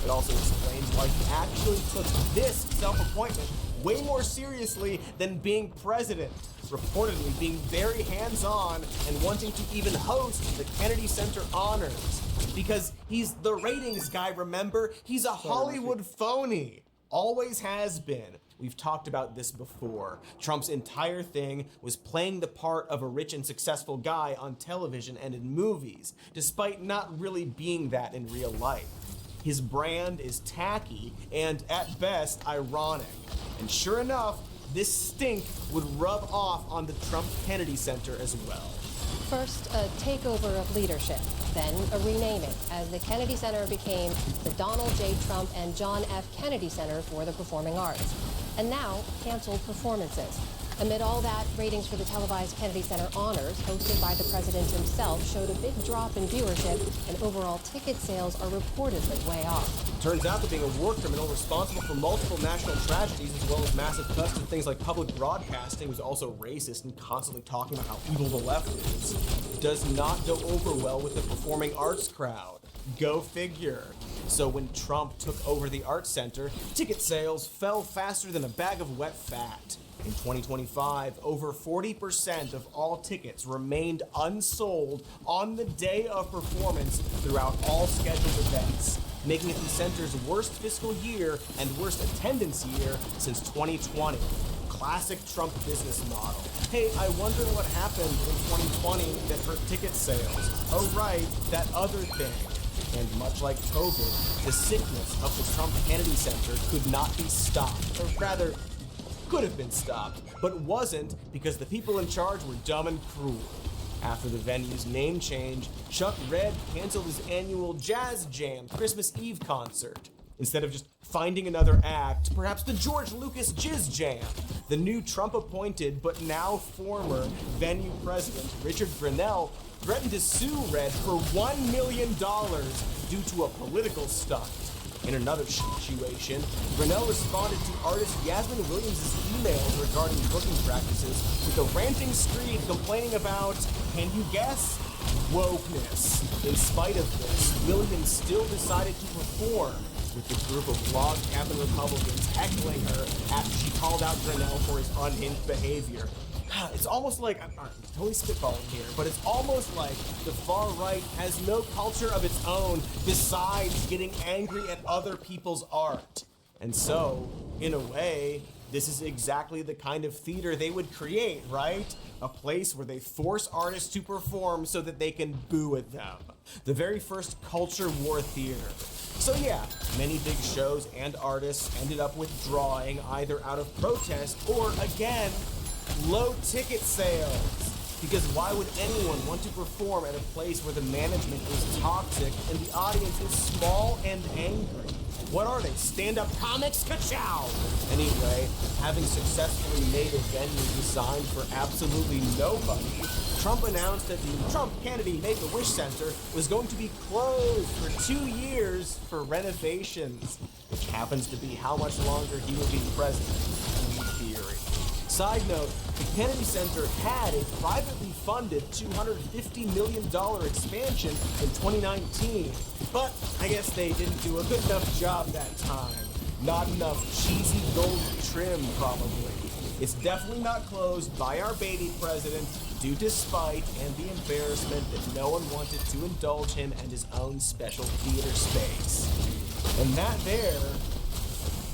It also explains why he actually took this self-appointment way more seriously than being president, reportedly being very hands-on and wanting to even host the Kennedy Center Honors. Because he's the ratings guy, remember? He's a Hollywood phony. Always has been. We've talked about this before. Trump's entire thing was playing the part of a rich and successful guy on television and in movies, despite not really being that in real life. His brand is tacky and, at best, ironic. And sure enough, this stink would rub off on the Trump Kennedy Center as well. First, a takeover of leadership, then a renaming, as the Kennedy Center became the Donald J. Trump and John F. Kennedy Center for the Performing Arts. And now, canceled performances. Amid all that, ratings for the televised Kennedy Center Honors, hosted by the president himself, showed a big drop in viewership, and overall ticket sales are reportedly way off. Turns out that being a war criminal responsible for multiple national tragedies as well as massive cuts to things like public broadcasting, who's also racist and constantly talking about how evil the left is, does not go over well with the performing arts crowd. Go figure. So when Trump took over the Arts Center, ticket sales fell faster than a bag of wet fat. In 2025, over 40% of all tickets remained unsold on the day of performance throughout all scheduled events, making it the center's worst fiscal year and worst attendance year since 2020. Classic Trump business model. Hey, I wonder what happened in 2020 that hurt ticket sales. Oh right, that other thing. And much like COVID, the sickness of the Trump Kennedy Center could not be stopped, or rather, could have been stopped, but wasn't because the people in charge were dumb and cruel. After the venue's name change, Chuck Red canceled his annual Jazz Jam Christmas Eve concert. Instead of just finding another act, perhaps the George Lucas Jizz Jam. The new Trump-appointed, but now former, venue president, Richard Grenell, threatened to sue Red for $1 million due to a political stunt. In another situation, Grenell responded to artist Yasmin Williams' emails regarding booking practices with a ranting screed complaining about, can you guess? Wokeness. In spite of this, Williams still decided to perform, with the group of log cabin Republicans heckling her after she called out Grenell for his unhinged behavior. It's almost like, I'm totally spitballing here, but it's almost like the far right has no culture of its own besides getting angry at other people's art. And so, in a way, this is exactly the kind of theater they would create, right? A place where they force artists to perform so that they can boo at them. The very first culture war theater. So yeah, many big shows and artists ended up withdrawing either out of protest or, again, low ticket sales. Because why would anyone want to perform at a place where the management is toxic and the audience is small and angry? What are they, stand-up comics? Ka-chow! Anyway, having successfully made a venue designed for absolutely nobody, Trump announced that the Trump Kennedy Make-A-Wish Center was going to be closed for 2 years for renovations, which happens to be how much longer he will be president, in theory. Side note, the Kennedy Center had a privately funded $250 million expansion in 2019, but I guess they didn't do a good enough job that time. Not enough cheesy gold trim, probably. It's definitely not closed by our baby president due to spite and the embarrassment that no one wanted to indulge him and his own special theater space. And that there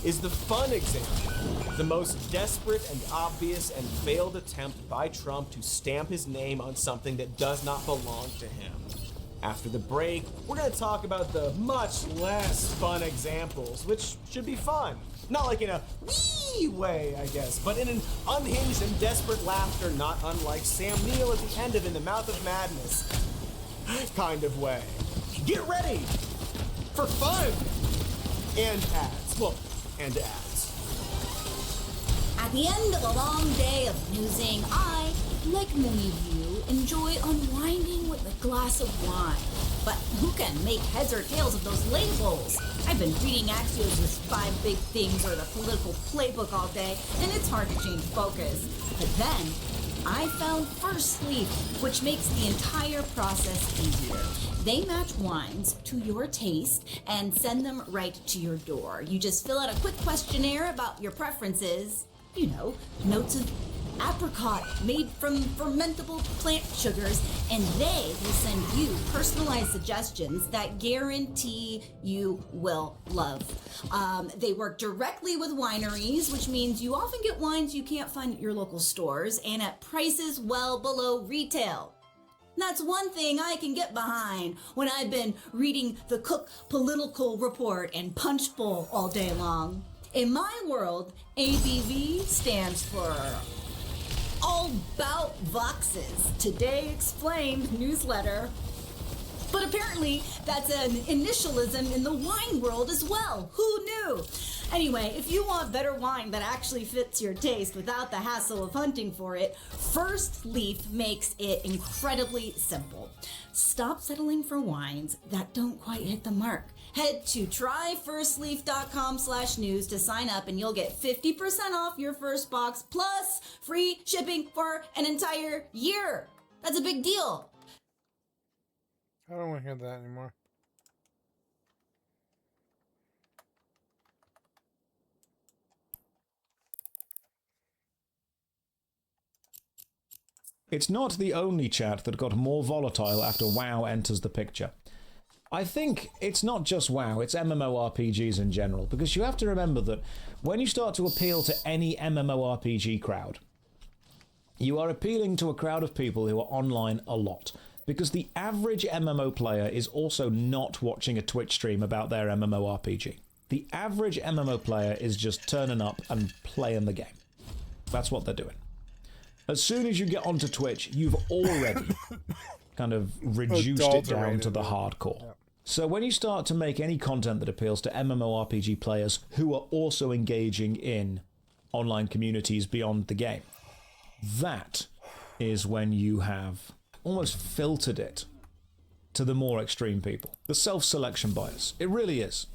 is the fun example, the most desperate and obvious and failed attempt by Trump to stamp his name on something that does not belong to him. After the break, we're going to talk about the much less fun examples, which should be fun. Not like in a wee way, I guess, but in an unhinged and desperate laughter not unlike Sam Neill at the end of In the Mouth of Madness kind of way. Get ready for fun and ads. Well, and ads. At the end of a long day of snoozing, I, like many of you, enjoy unwinding with a glass of wine. but who can make heads or tails of those labels? I've been reading Axios' 5 big things or the political playbook all day, and it's hard to change focus. But then, I found First Leaf, which makes the entire process easier. They match wines to your taste and send them right to your door. You just fill out a quick questionnaire about your preferences. You know, notes of apricot made from fermentable plant sugars, and they will send you personalized suggestions that guarantee you will love. They work directly with wineries, which means you often get wines you can't find at your local stores and at prices well below retail. That's one thing I can get behind when I've been reading the Cook Political Report and Punch Bowl all day long. In my world, ABV stands for All About Voxes, Today Explained newsletter. But apparently, that's an initialism in the wine world as well. Who knew? Anyway, if you want better wine that actually fits your taste without the hassle of hunting for it, First Leaf makes it incredibly simple. Stop settling for wines that don't quite hit the mark. Head to tryfirstleaf.com/news to sign up and you'll get 50% off your first box plus free shipping for an entire year. That's a big deal. I don't want to hear that anymore. It's not the only chat that got more volatile after WoW enters the picture. I think it's not just WoW, it's MMORPGs in general, because you have to remember that when you start to appeal to any MMORPG crowd, you are appealing to a crowd of people who are online a lot. Because the average MMO player is also not watching a Twitch stream about their MMORPG. The average MMO player is just turning up and playing the game. That's what they're doing. As soon as you get onto Twitch, you've already kind of reduced it down to the hardcore. Yeah. So when you start to make any content that appeals to MMORPG players who are also engaging in online communities beyond the game, that is when you have almost filtered it to the more extreme people. The self-selection bias. It really is.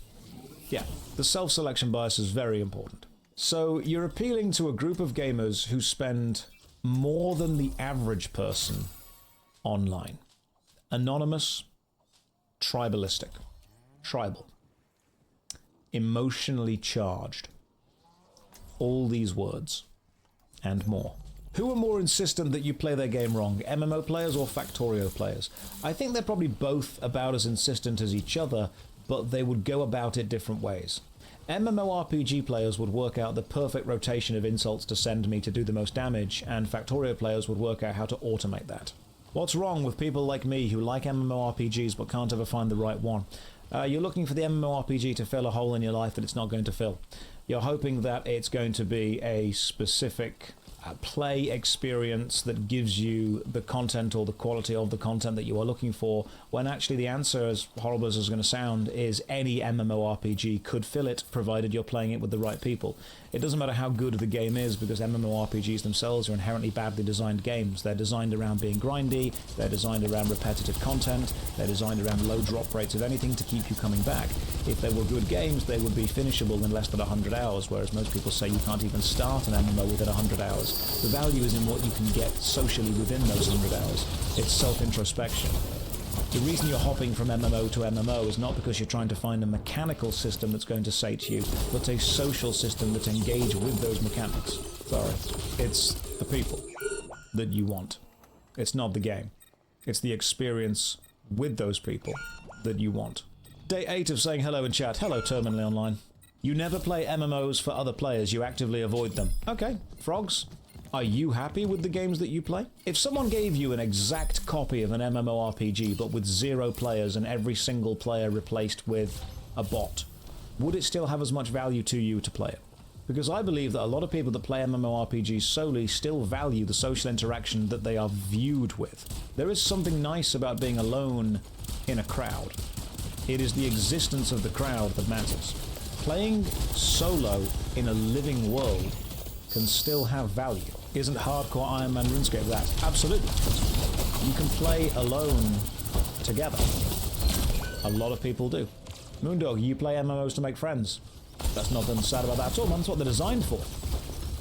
Yeah, the self-selection bias is very important. So you're appealing to a group of gamers who spend more than the average person online. Anonymous, tribalistic, tribal, emotionally charged. All these words and more. Who are more insistent that you play their game wrong, MMO players or Factorio players? I think they're probably both about as insistent as each other, but they would go about it different ways. MMORPG players would work out the perfect rotation of insults to send me to do the most damage, and Factorio players would work out how to automate that. What's wrong with people like me who like MMORPGs but can't ever find the right one? You're looking for the MMORPG to fill a hole in your life that it's not going to fill. You're hoping that it's going to be a specific play experience that gives you the content or the quality of the content that you are looking for, when actually the answer, as horrible as it's going to sound, is any MMORPG could fill it, provided you're playing it with the right people. It doesn't matter how good the game is, because MMORPGs themselves are inherently badly designed games. They're designed around being grindy, they're designed around repetitive content, they're designed around low drop rates of anything to keep you coming back. If they were good games, they would be finishable in less than 100 hours, whereas most people say you can't even start an MMO within 100 hours. The value is in what you can get socially within those 100 hours. It's self-introspection. The reason you're hopping from MMO to MMO is not because you're trying to find a mechanical system that's going to sate you, but a social system that engage with those mechanics. Sorry. It's the people that you want. It's not the game. It's the experience with those people that you want. Day 8 of saying hello in chat. Hello, Terminally Online. You never play MMOs for other players, you actively avoid them. Okay, frogs. Are you happy with the games that you play? If someone gave you an exact copy of an MMORPG but with 0 players and every single player replaced with a bot, would it still have as much value to you to play it? Because I believe that a lot of people that play MMORPGs solely still value the social interaction that they are viewed with. There is something nice about being alone in a crowd. It is the existence of the crowd that matters. Playing solo in a living world can still have value. Isn't hardcore Iron Man RuneScape that? Absolutely. You can play alone together. A lot of people do. Moondog, you play MMOs to make friends. That's nothing sad about that at all, man. That's what they're designed for.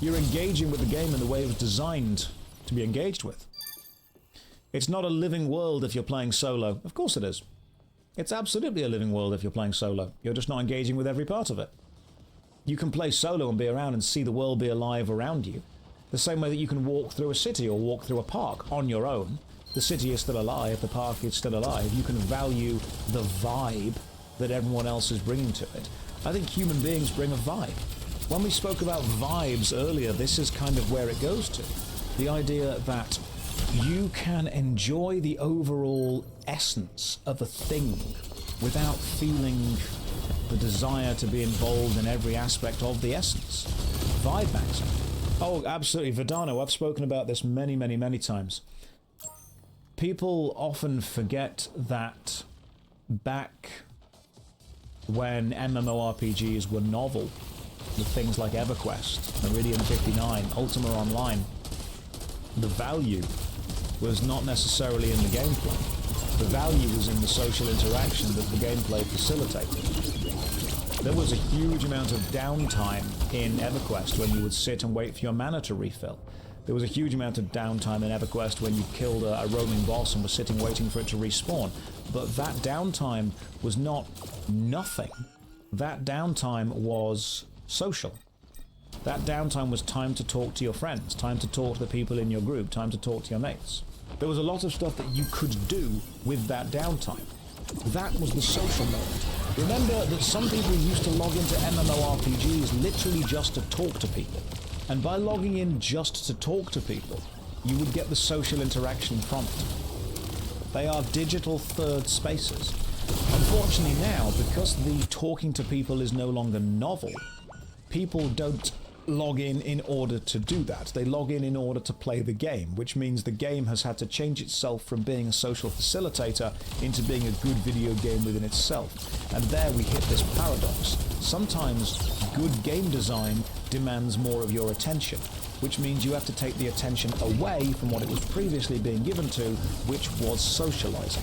You're engaging with the game in the way it was designed to be engaged with. It's not a living world if you're playing solo. Of course it is. It's absolutely a living world if you're playing solo. You're just not engaging with every part of it. You can play solo and be around and see the world be alive around you. The same way that you can walk through a city or walk through a park on your own. The city is still alive, the park is still alive. You can value the vibe that everyone else is bringing to it. I think human beings bring a vibe. When we spoke about vibes earlier, this is kind of where it goes to. The idea that you can enjoy the overall essence of a thing without feeling the desire to be involved in every aspect of the essence. Vibe maxing. Oh, absolutely. Verdano, I've spoken about this many, many, many times. People often forget that back when MMORPGs were novel, with things like EverQuest, Meridian 59, Ultima Online, the value was not necessarily in the gameplay. The value was in the social interaction that the gameplay facilitated. There was a huge amount of downtime in EverQuest when you would sit and wait for your mana to refill. There was a huge amount of downtime in EverQuest when you killed a roaming boss and were sitting waiting for it to respawn. But that downtime was not nothing. That downtime was social. That downtime was time to talk to your friends, time to talk to the people in your group, time to talk to your mates. There was a lot of stuff that you could do with that downtime. That was the social mode. Remember that some people used to log into MMORPGs literally just to talk to people. And by logging in just to talk to people, you would get the social interaction from it. They are digital third spaces. Unfortunately now, because the talking to people is no longer novel, people don't log in order to do that. They log in order to play the game, which means the game has had to change itself from being a social facilitator into being a good video game within itself. And there we hit this paradox. Sometimes good game design demands more of your attention, which means you have to take the attention away from what it was previously being given to, which was socializing.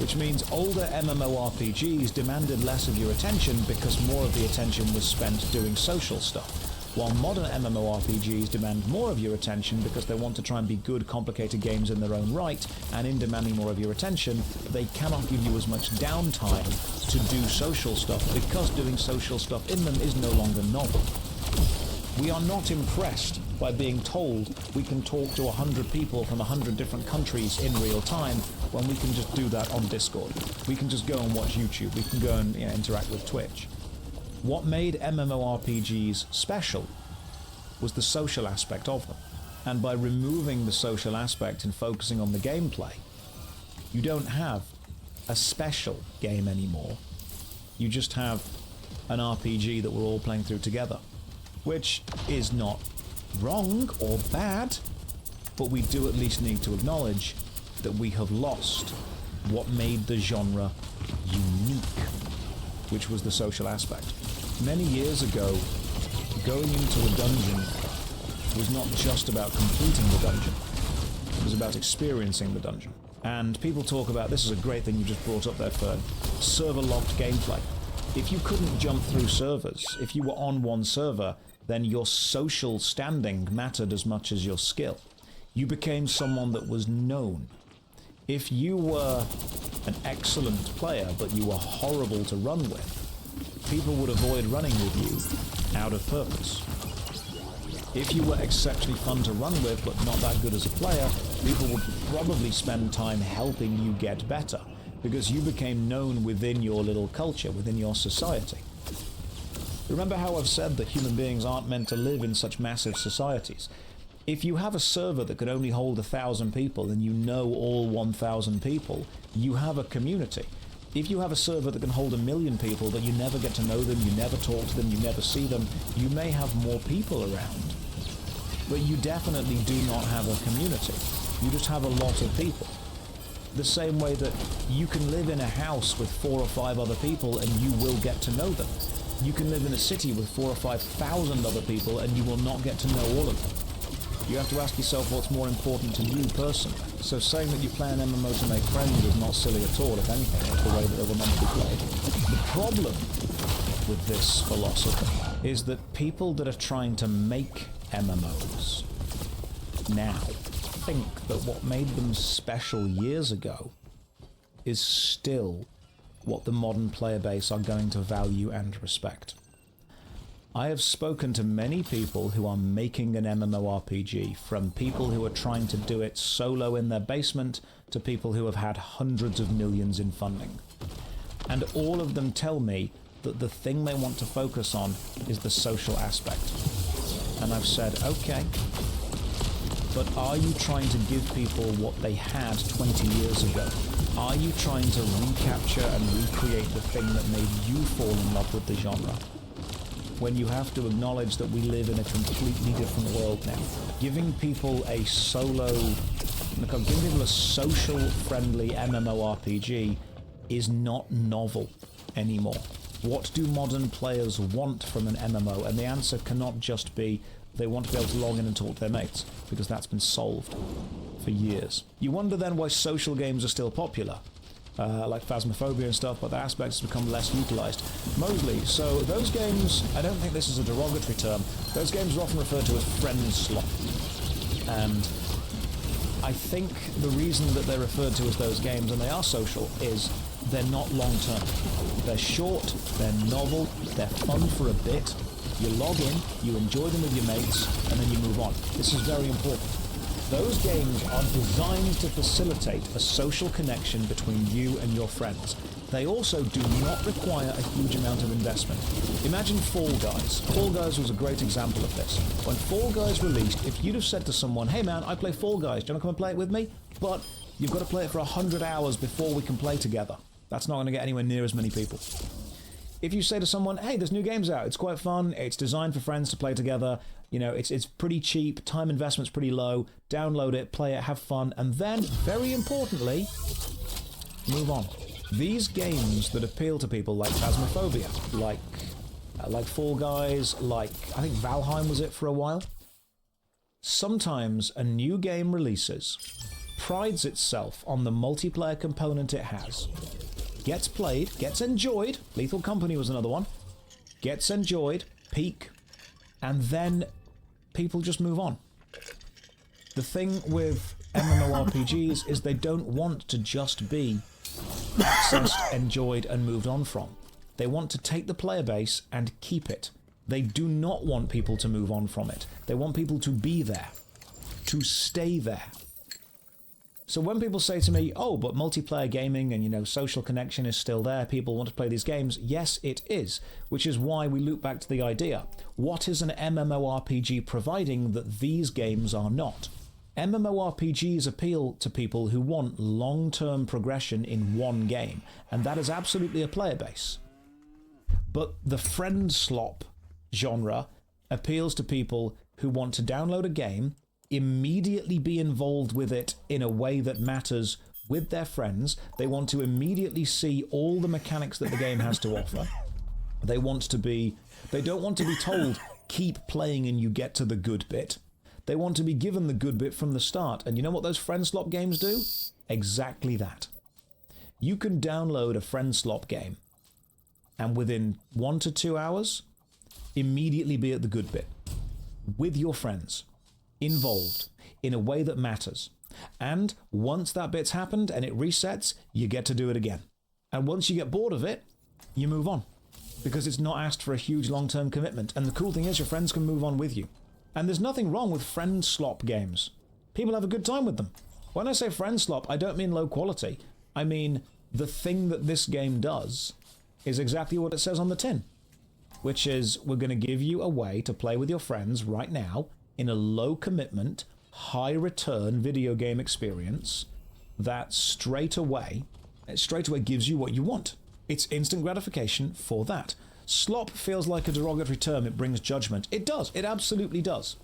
Which means older MMORPGs demanded less of your attention because more of the attention was spent doing social stuff. While modern MMORPGs demand more of your attention because they want to try and be good, complicated games in their own right, and in demanding more of your attention, they cannot give you as much downtime to do social stuff because doing social stuff in them is no longer novel. We are not impressed by being told we can talk to 100 people from 100 different countries in real time when we can just do that on Discord. We can just go and watch YouTube. We can go and interact with Twitch. What made MMORPGs special was the social aspect of them. And by removing the social aspect and focusing on the gameplay, you don't have a special game anymore. You just have an RPG that we're all playing through together. Which is not wrong or bad, but we do at least need to acknowledge that we have lost what made the genre unique, which was the social aspect. Many years ago, going into a dungeon was not just about completing the dungeon, it was about experiencing the dungeon. And people talk about, this is a great thing you just brought up there, Fern, server-locked gameplay. If you couldn't jump through servers, if you were on one server, then your social standing mattered as much as your skill. You became someone that was known. If you were an excellent player, but you were horrible to run with, people would avoid running with you out of purpose. If you were exceptionally fun to run with, but not that good as a player, people would probably spend time helping you get better, because you became known within your little culture, within your society. Remember how I've said that human beings aren't meant to live in such massive societies. If you have a server that could only hold 1,000 people and you know all 1,000 people, you have a community. If you have a server that can hold 1,000,000 people but you never get to know them, you never talk to them, you never see them, you may have more people around. But you definitely do not have a community. You just have a lot of people. The same way that you can live in a house with 4 or 5 other people and you will get to know them. You can live in a city with 4,000 or 5,000 other people and you will not get to know all of them. You have to ask yourself what's more important to you personally. So saying that you play an MMO to make friends is not silly at all. If anything, it's the way that they were meant to be played. The problem with this philosophy is that people that are trying to make MMOs now think that what made them special years ago is still what the modern player base are going to value and respect. I have spoken to many people who are making an MMORPG, from people who are trying to do it solo in their basement to people who have had hundreds of millions in funding. And all of them tell me that the thing they want to focus on is the social aspect. And I've said, okay, but are you trying to give people what they had 20 years ago? Are you trying to recapture and recreate the thing that made you fall in love with the genre? When you have to acknowledge that we live in a completely different world now. Giving people a social friendly MMORPG is not novel anymore. What do modern players want from an MMO? And the answer cannot just be they want to be able to log in and talk to their mates, because that's been solved for years. You wonder then why social games are still popular, like Phasmophobia and stuff, but the aspects have become less utilised. Mosley, so those games, I don't think this is a derogatory term, those games are often referred to as friend slop. And I think the reason that they're referred to as those games, and they are social, is they're not long-term. They're short, they're novel, they're fun for a bit. You log in, you enjoy them with your mates, and then you move on. This is very important. Those games are designed to facilitate a social connection between you and your friends. They also do not require a huge amount of investment. Imagine Fall Guys. Fall Guys was a great example of this. When Fall Guys released, if you'd have said to someone, hey man, I play Fall Guys, do you want to come and play it with me? But you've got to play it for 100 hours before we can play together. That's not going to get anywhere near as many people. If you say to someone, hey, there's new games out, it's quite fun, it's designed for friends to play together, you know, it's pretty cheap, time investment's pretty low, download it, play it, have fun, and then, very importantly, move on. These games that appeal to people like Phasmophobia, like Fall Guys, like, I think Valheim was it for a while, sometimes a new game releases, prides itself on the multiplayer component it has, gets played, gets enjoyed, Lethal Company was another one, gets enjoyed, peak, and then people just move on. The thing with MMORPGs is they don't want to just be accessed, enjoyed, and moved on from. They want to take the player base and keep it. They do not want people to move on from it. They want people to be there, to stay there. So when people say to me, oh, but multiplayer gaming and, you know, social connection is still there, people want to play these games, yes, it is, which is why we loop back to the idea. What is an MMORPG providing that these games are not? MMORPGs appeal to people who want long-term progression in one game, and that is absolutely a player base. But the friend slop genre appeals to people who want to download a game, immediately be involved with it in a way that matters with their friends. They want to immediately see all the mechanics that the game has to offer. They don't want to be told, keep playing and you get to the good bit. They want to be given the good bit from the start. And you know what those friend slop games do? Exactly that. You can download a friend slop game and within 1 to 2 hours, immediately be at the good bit with your friends, involved in a way that matters. And once that bit's happened and it resets, you get to do it again. And once you get bored of it, you move on, because it's not asked for a huge long-term commitment. And the cool thing is your friends can move on with you. And there's nothing wrong with friend slop games. People have a good time with them. When I say friend slop, I don't mean low quality. I mean the thing that this game does is exactly what it says on the tin, which is we're going to give you a way to play with your friends right now in a low commitment, high return video game experience that straight away gives you what you want. It's instant gratification for that. Slop feels like a derogatory term. It brings judgment. It does. It absolutely does.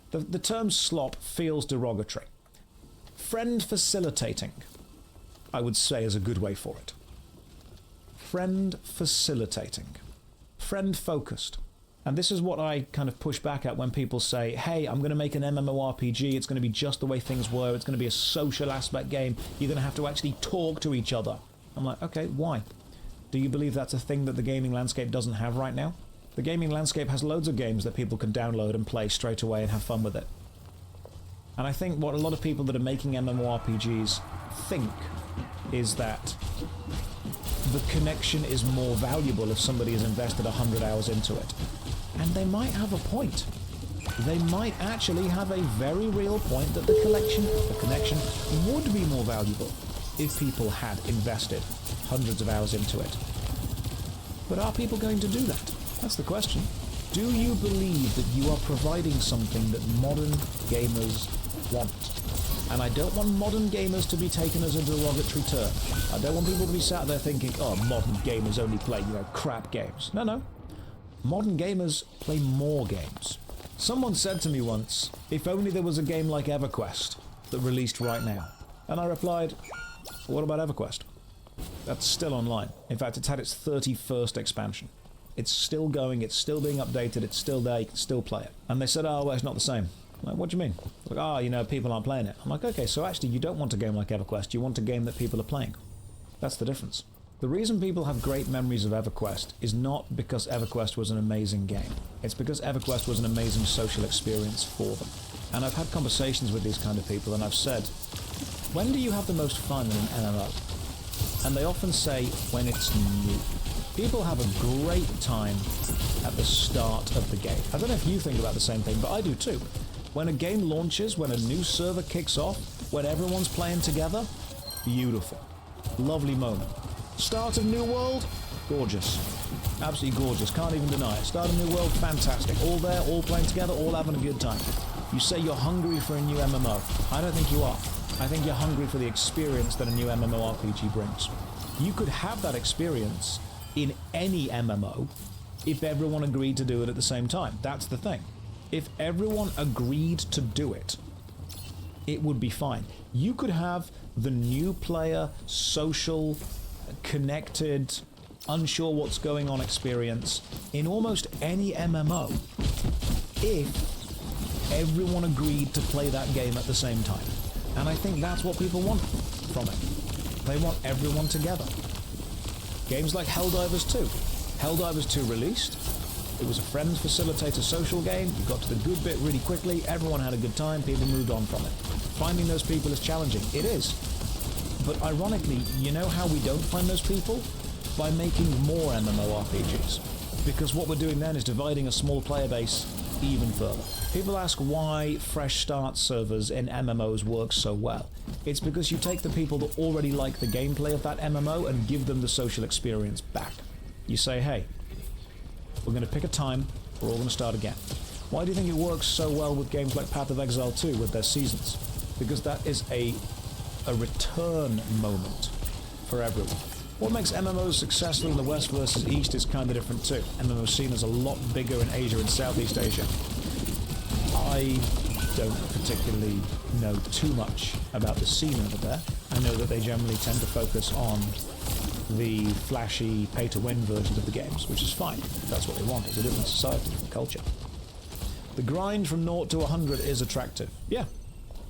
The term slop feels derogatory. Friend facilitating, I would say, is a good way for it. Friend facilitating. Friend focused. And this is what I kind of push back at when people say, hey, I'm going to make an MMORPG, it's going to be just the way things were, it's going to be a social aspect game, you're going to have to actually talk to each other. I'm like, okay, why? Do you believe that's a thing that the gaming landscape doesn't have right now? The gaming landscape has loads of games that people can download and play straight away and have fun with it. And I think what a lot of people that are making MMORPGs think is that the connection is more valuable if somebody has invested 100 hours into it. And they might have a point. They might actually have a very real point that the connection would be more valuable if people had invested hundreds of hours into it. But are people going to do that? That's the question. Do you believe that you are providing something that modern gamers want? And I don't want modern gamers to be taken as a derogatory term. I don't want people to be sat there thinking, oh, modern gamers only play, crap games. No. Modern gamers play more games. Someone said to me once, if only there was a game like EverQuest that released right now. And I replied, what about EverQuest? That's still online. In fact, it's had its 31st expansion. It's still going, it's still being updated, it's still there, you can still play it. And they said, oh, well, it's not the same. I'm like, what do you mean? Like, people aren't playing it. I'm like, okay, so actually you don't want a game like EverQuest, you want a game that people are playing. That's the difference. The reason people have great memories of EverQuest is not because EverQuest was an amazing game. It's because EverQuest was an amazing social experience for them. And I've had conversations with these kind of people and I've said, when do you have the most fun in an MMO? And they often say, when it's new. People have a great time at the start of the game. I don't know if you think about the same thing, but I do too. When a game launches, when a new server kicks off, when everyone's playing together, beautiful. Lovely moment. Start of New World, gorgeous. Absolutely gorgeous, can't even deny it. Start of New World, fantastic. All there, all playing together, all having a good time. You say you're hungry for a new MMO. I don't think you are. I think you're hungry for the experience that a new MMORPG brings. You could have that experience in any MMO if everyone agreed to do it at the same time. That's the thing. If everyone agreed to do it, it would be fine. You could have the new player, social, connected, unsure what's going on experience in almost any MMO if everyone agreed to play that game at the same time. And I think that's what people want from it. They want everyone together. Games like Helldivers 2. Helldivers 2 released. It was a friends facilitator social game. You got to the good bit really quickly. Everyone had a good time. People moved on from it. Finding those people is challenging. It is. But ironically, you know how we don't find those people? By making more MMORPGs. Because what we're doing then is dividing a small player base even further. People ask why fresh start servers in MMOs work so well. It's because you take the people that already like the gameplay of that MMO and give them the social experience back. You say, hey, we're going to pick a time, we're all going to start again. Why do you think it works so well with games like Path of Exile 2 with their seasons? Because that is a return moment for everyone. What makes MMOs successful in the West versus East is kind of different too. MMO scene is a lot bigger in Asia and Southeast Asia. I don't particularly know too much about the scene over there. I know that they generally tend to focus on the flashy pay-to-win versions of the games, which is fine. That's what they want. It's a different society, different culture. The grind from 0 to 100 is attractive. Yeah,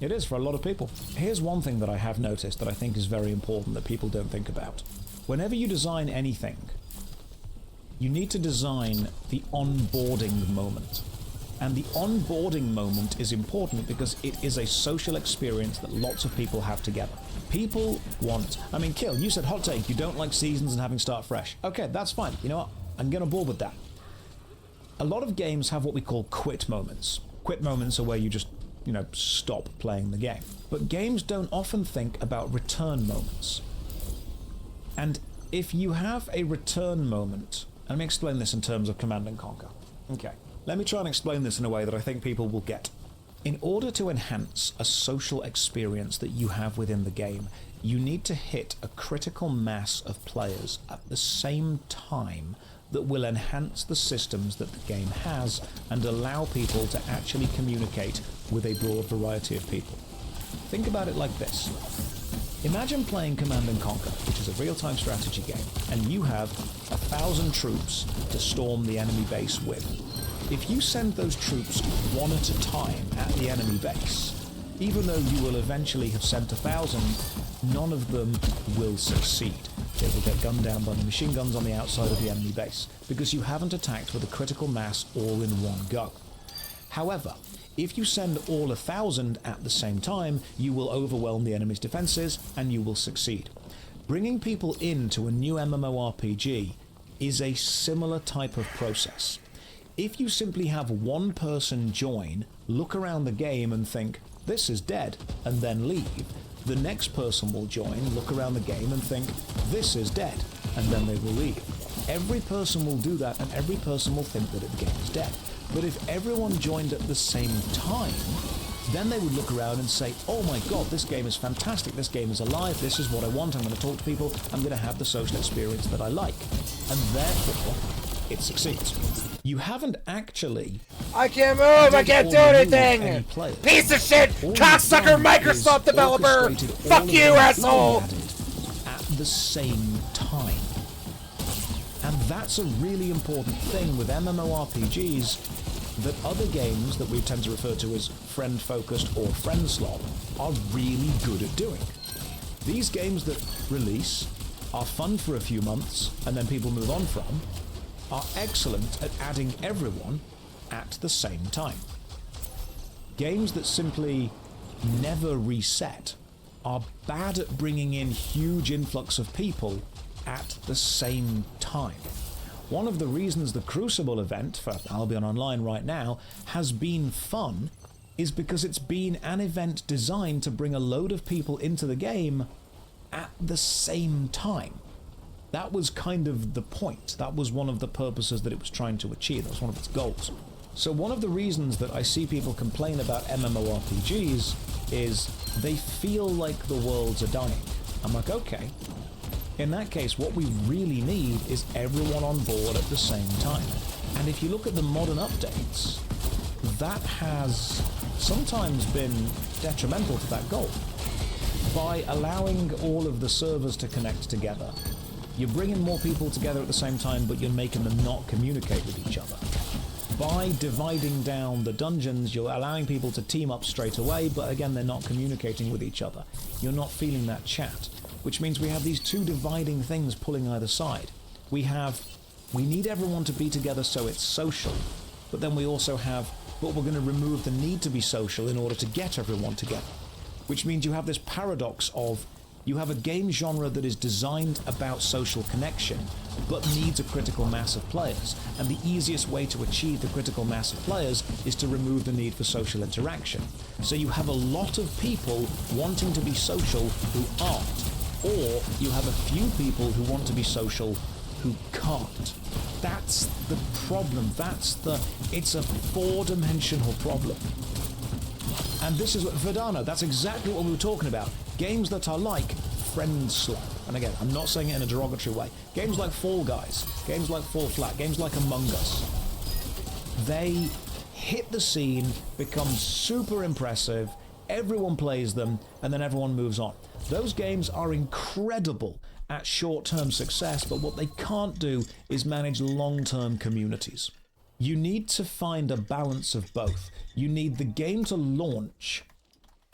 it is for a lot of people. Here's one thing that I have noticed that I think is very important that people don't think about. Whenever you design anything, you need to design the onboarding moment. And the onboarding moment is important because it is a social experience that lots of people have together. People want... Kill, you said hot take, you don't like seasons and having start fresh. Okay, that's fine. You know what? I'm getting on board with that. A lot of games have what we call quit moments. Quit moments are where you just, stop playing the game. But games don't often think about return moments. And if you have a return moment... Let me explain this in terms of Command & Conquer. Okay. Let me try and explain this in a way that I think people will get. In order to enhance a social experience that you have within the game, you need to hit a critical mass of players at the same time that will enhance the systems that the game has and allow people to actually communicate with a broad variety of people. Think about it like this. Imagine playing Command & Conquer, which is a real-time strategy game, and you have 1,000 troops to storm the enemy base with. If you send those troops one at a time at the enemy base, even though you will eventually have sent 1,000, none of them will succeed. They will get gunned down by the machine guns on the outside of the enemy base, because you haven't attacked with a critical mass all in one go. However, if you send all 1,000 at the same time, you will overwhelm the enemy's defenses and you will succeed. Bringing people into a new MMORPG is a similar type of process. If you simply have one person join, look around the game and think, this is dead, and then leave, the next person will join, look around the game and think, this is dead, and then they will leave. Every person will do that, and every person will think that the game is dead. But if everyone joined at the same time, then they would look around and say, oh my god, this game is fantastic, this game is alive, this is what I want, I'm going to talk to people, I'm going to have the social experience that I like. And therefore, it succeeds. You haven't actually... I can't move, I can't do anything! Piece of shit! Cocksucker Microsoft developer! Fuck you, asshole! At the same time. And that's a really important thing with MMORPGs, that other games that we tend to refer to as friend-focused or friend slot are really good at doing. These games that release, are fun for a few months, and then people move on from, are excellent at adding everyone at the same time. Games that simply never reset are bad at bringing in huge influx of people at the same time. One of the reasons the Crucible event for Albion Online right now has been fun is because it's been an event designed to bring a load of people into the game at the same time. That was kind of the point. That was one of the purposes that it was trying to achieve. That was one of its goals. So one of the reasons that I see people complain about MMORPGs is they feel like the worlds are dying. I'm like, okay. In that case, what we really need is everyone on board at the same time. And if you look at the modern updates, that has sometimes been detrimental to that goal. By allowing all of the servers to connect together, you're bringing more people together at the same time, but you're making them not communicate with each other. By dividing down the dungeons, you're allowing people to team up straight away, but again, they're not communicating with each other. You're not feeling that chat. Which means we have these two dividing things pulling either side. We need everyone to be together so it's social, but then we also have, but we're going to remove the need to be social in order to get everyone together. Which means you have this paradox of, you have a game genre that is designed about social connection, but needs a critical mass of players, and the easiest way to achieve the critical mass of players is to remove the need for social interaction. So you have a lot of people wanting to be social who aren't. Or you have a few people who want to be social who can't. That's the problem. It's a four-dimensional problem. And this is what Verdana, that's exactly what we were talking about. Games that are like friend slot. And again, I'm not saying it in a derogatory way. Games like Fall Guys, games like Fall Flat, games like Among Us. They hit the scene, become super impressive, everyone plays them, and then everyone moves on. Those games are incredible at short-term success, but what they can't do is manage long-term communities. You need to find a balance of both. You need the game to launch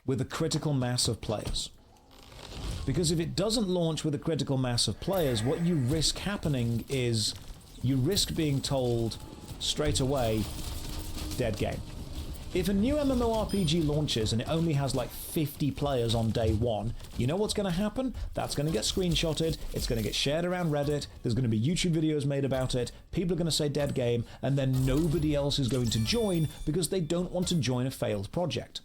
with a critical mass of players. Because if it doesn't launch with a critical mass of players, what you risk happening is you risk being told straight away, dead game. If a new MMORPG launches and it only has like 50 players on day one, you know what's going to happen? That's going to get screenshotted, it's going to get shared around Reddit, there's going to be YouTube videos made about it, people are going to say dead game, and then nobody else is going to join because they don't want to join a failed project.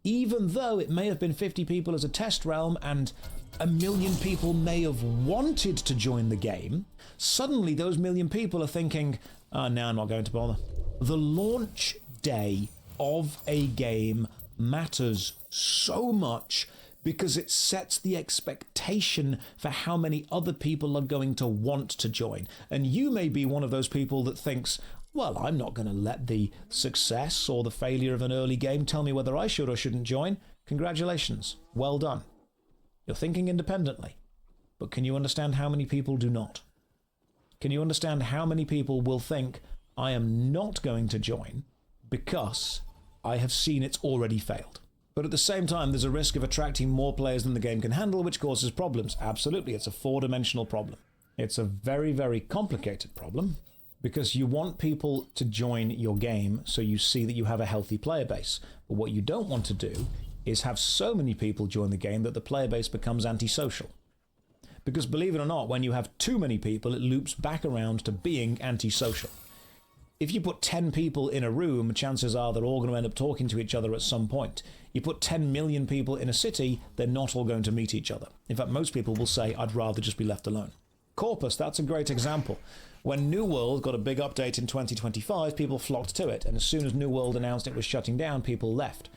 Even though it may have been 50 people as a test realm and 1 million people may have wanted to join the game, suddenly those 1 million people are thinking, oh, no, I'm not going to bother. The launch day of a game matters so much because it sets the expectation for how many other people are going to want to join. And you may be one of those people that thinks, well, I'm not going to let the success or the failure of an early game tell me whether I should or shouldn't join. Congratulations. Well done. You're thinking independently. But can you understand how many people do not? Can you understand how many people will think, I am not going to join because I have seen it's already failed. But at the same time, there's a risk of attracting more players than the game can handle, which causes problems. Absolutely, it's a four-dimensional problem. It's a very, very complicated problem because you want people to join your game so you see that you have a healthy player base. But what you don't want to do is have so many people join the game that the player base becomes antisocial. Because believe it or not, when you have too many people, it loops back around to being antisocial. If you put 10 people in a room, chances are they're all going to end up talking to each other at some point. You put 10 million people in a city, they're not all going to meet each other. In fact, most people will say, I'd rather just be left alone. Corpus, that's a great example. When New World got a big update in 2025, people flocked to it, and as soon as New World announced it was shutting down, people left.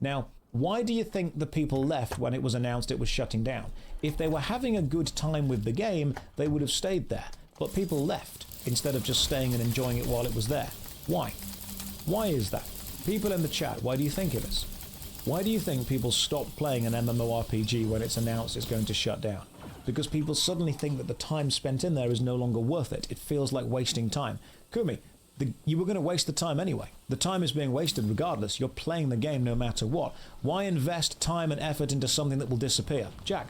Now, why do you think the people left when it was announced it was shutting down? If they were having a good time with the game, they would have stayed there. But people left instead of just staying and enjoying it while it was there. Why? Why is that? People in the chat, why do you think it is? Why do you think people stop playing an MMORPG when it's announced it's going to shut down? Because people suddenly think that the time spent in there is no longer worth it. It feels like wasting time. Kumi, you were going to waste the time anyway. The time is being wasted regardless. You're playing the game no matter what. Why invest time and effort into something that will disappear? Jack,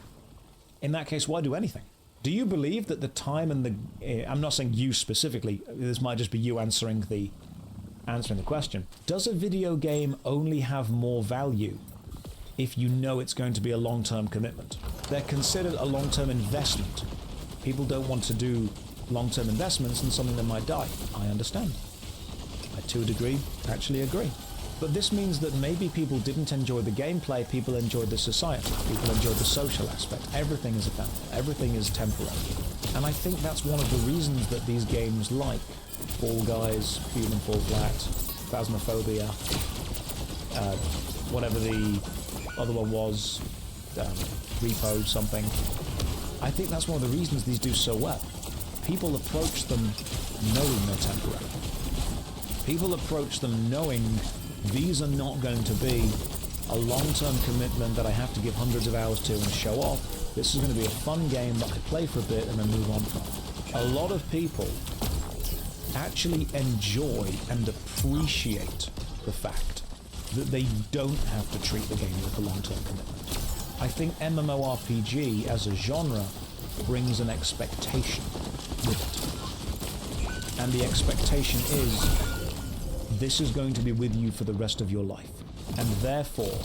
in that case, why do anything? Do you believe that the time and the... I'm not saying you specifically. This might just be you answering the question. Does a video game only have more value if you know it's going to be a long-term commitment? They're considered a long-term investment. People don't want to do long-term investments in something that might die. I understand. I, to a degree, actually agree. But this means that maybe people didn't enjoy the gameplay, people enjoyed the society, people enjoyed the social aspect. Everything is ephemeral, everything is temporary. And I think that's one of the reasons that these games like Fall Guys, Human Fall Flat, Phasmophobia, whatever the other one was, Repo something. I think that's one of the reasons these do so well. People approach them knowing they're temporary. People approach them knowing these are not going to be a long-term commitment that I have to give hundreds of hours to and show off. This is going to be a fun game that I play for a bit and then move on from. A lot of people actually enjoy and appreciate the fact that they don't have to treat the game with a long-term commitment. I think MMORPG as a genre brings an expectation with it. And the expectation is this is going to be with you for the rest of your life. And therefore,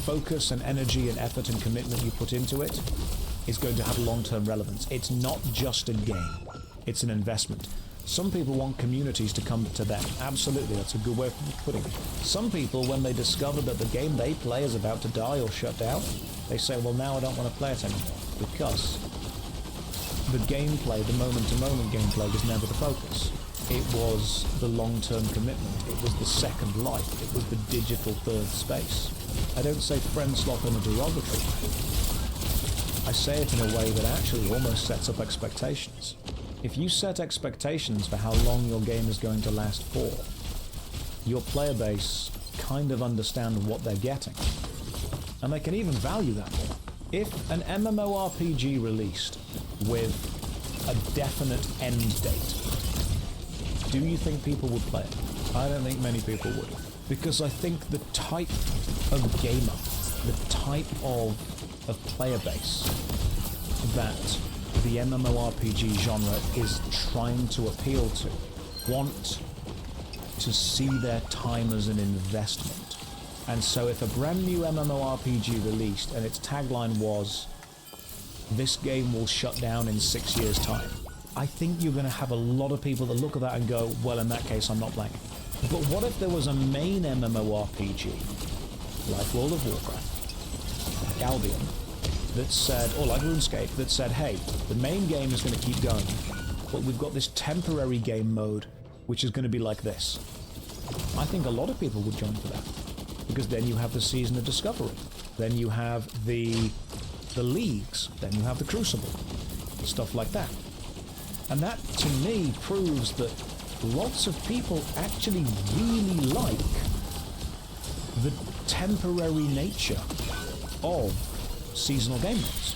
focus and energy and effort and commitment you put into it is going to have long-term relevance. It's not just a game. It's an investment. Some people want communities to come to them. Absolutely, that's a good way of putting it. Some people, when they discover that the game they play is about to die or shut down, they say, well, now I don't want to play it anymore. Because the gameplay, the moment-to-moment gameplay was never the focus. It was the long-term commitment. It was the second life. It was the digital third space. I don't say friend slop in a derogatory way. I say it in a way that actually almost sets up expectations. If you set expectations for how long your game is going to last for, your player base kind of understand what they're getting. And they can even value that more. If an MMORPG released with a definite end date, do you think people would play it? I don't think many people would. Because I think the type of gamer, the type of player base that the MMORPG genre is trying to appeal to want to see their time as an investment. And so if a brand new MMORPG released and its tagline was, this game will shut down in 6 years' time, I think you're going to have a lot of people that look at that and go, well, in that case, I'm not playing. But what if there was a main MMORPG, like World of Warcraft, like Albion, that said, or like RuneScape, that said, hey, the main game is going to keep going, but we've got this temporary game mode, which is going to be like this. I think a lot of people would jump for that, because then you have the Season of Discovery, then you have the Leagues, then you have the Crucible, stuff like that. And that, to me, proves that lots of people actually really like the temporary nature of seasonal game modes.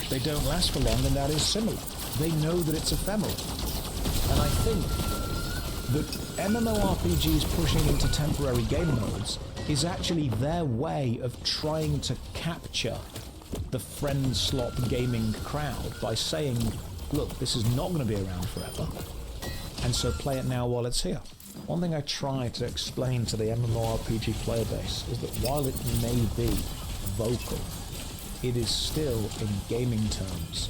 They don't last for long, and that is similar. They know that it's ephemeral. And I think that MMORPGs pushing into temporary game modes is actually their way of trying to capture the friend slot gaming crowd by saying, look, this is not going to be around forever, and so play it now while it's here. One thing I try to explain to the MMORPG player base is that while it may be vocal, it is still, in gaming terms,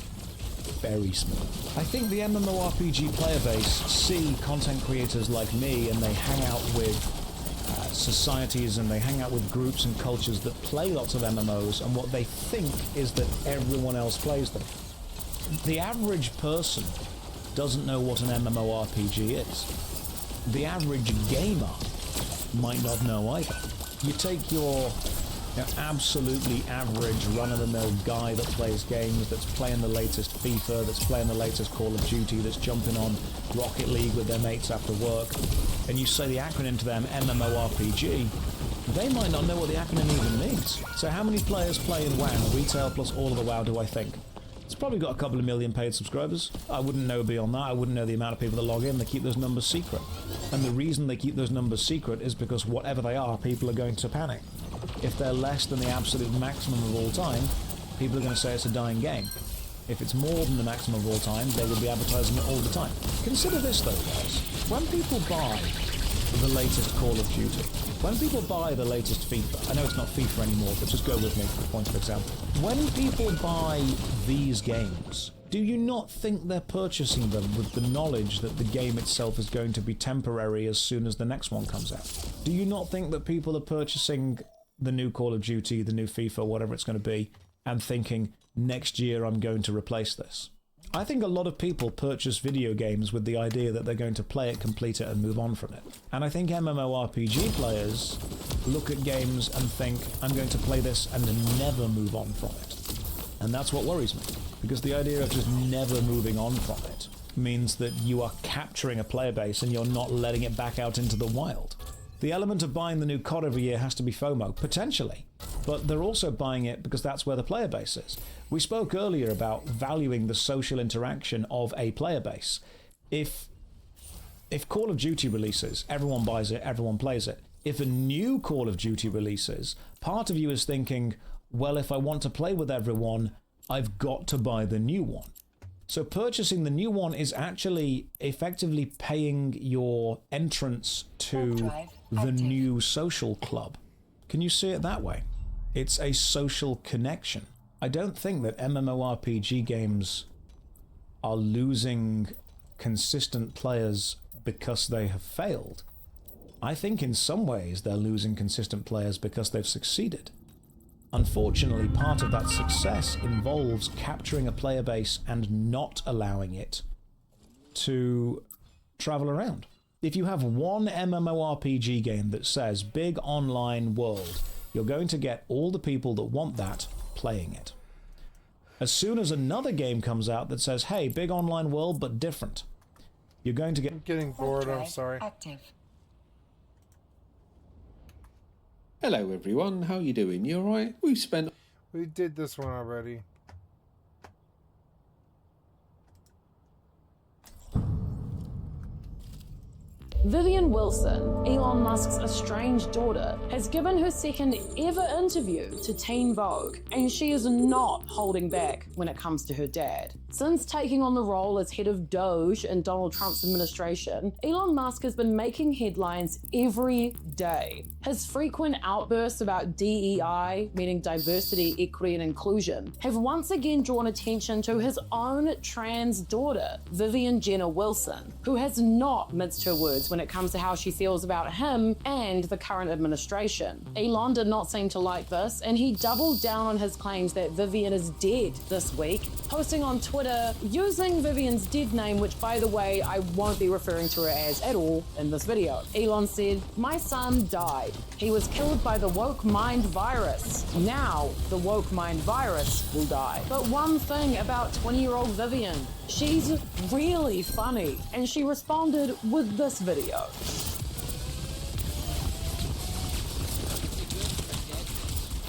very small. I think the MMORPG player base see content creators like me, and they hang out with societies, and they hang out with groups and cultures that play lots of MMOs, and what they think is that everyone else plays them. The average person doesn't know what an MMORPG is. The average gamer might not know either. You take your absolutely average run-of-the-mill guy that plays games, that's playing the latest FIFA, that's playing the latest Call of Duty, that's jumping on Rocket League with their mates after work, and you say the acronym to them, MMORPG, they might not know what the acronym even means. So how many players play in WoW, retail plus all of the WoW, do I think? It's probably got a couple of million paid subscribers. I wouldn't know beyond that. I wouldn't know the amount of people that log in. They keep those numbers secret. And the reason they keep those numbers secret is because whatever they are, people are going to panic. If they're less than the absolute maximum of all time, people are going to say it's a dying game. If it's more than the maximum of all time, they will be advertising it all the time. Consider this though, guys. When people buy the latest Call of Duty, when people buy the latest FIFA, I know it's not FIFA anymore, but just go with me for the point of example. When people buy these games, do you not think they're purchasing them with the knowledge that the game itself is going to be temporary as soon as the next one comes out? Do you not think that people are purchasing the new Call of Duty, the new FIFA, whatever it's going to be, and thinking, next year I'm going to replace this? I think a lot of people purchase video games with the idea that they're going to play it, complete it, and move on from it. And I think MMORPG players look at games and think, I'm going to play this and never move on from it. And that's what worries me, because the idea of just never moving on from it means that you are capturing a player base and you're not letting it back out into the wild. The element of buying the new COD every year has to be FOMO, potentially, but they're also buying it because that's where the player base is. We spoke earlier about valuing the social interaction of a player base. If Call of Duty releases, everyone buys it, everyone plays it. If a new Call of Duty releases, part of you is thinking, well, if I want to play with everyone, I've got to buy the new one. So purchasing the new one is actually effectively paying your entrance to the new social club. Can you see it that way? It's a social connection. I don't think that MMORPG games are losing consistent players because they have failed. I think in some ways they're losing consistent players because they've succeeded. Unfortunately, part of that success involves capturing a player base and not allowing it to travel around. If you have one MMORPG game that says big online world, you're going to get all the people that want that playing it. As soon as another game comes out that says, hey, big online world but different, you're going to get... I'm getting bored, I'm sorry. Hello everyone, how you doing? You alright? We did this one already. Vivian Wilson, Elon Musk's estranged daughter, has given her second ever interview to Teen Vogue, and she is not holding back when it comes to her dad. Since taking on the role as head of Doge in Donald Trump's administration, Elon Musk has been making headlines every day. His frequent outbursts about DEI, meaning diversity, equity, and inclusion, have once again drawn attention to his own trans daughter, Vivian Jenner Wilson, who has not minced her words when it comes to how she feels about him and the current administration. Elon did not seem to like this, and he doubled down on his claims that Vivian is dead this week, posting on Twitter using Vivian's dead name, which by the way, I won't be referring to her as at all in this video. Elon said, "My son died. He was killed by the woke mind virus. Now the woke mind virus will die." But one thing about 20-year-old Vivian, she's really funny, and she responded with this video.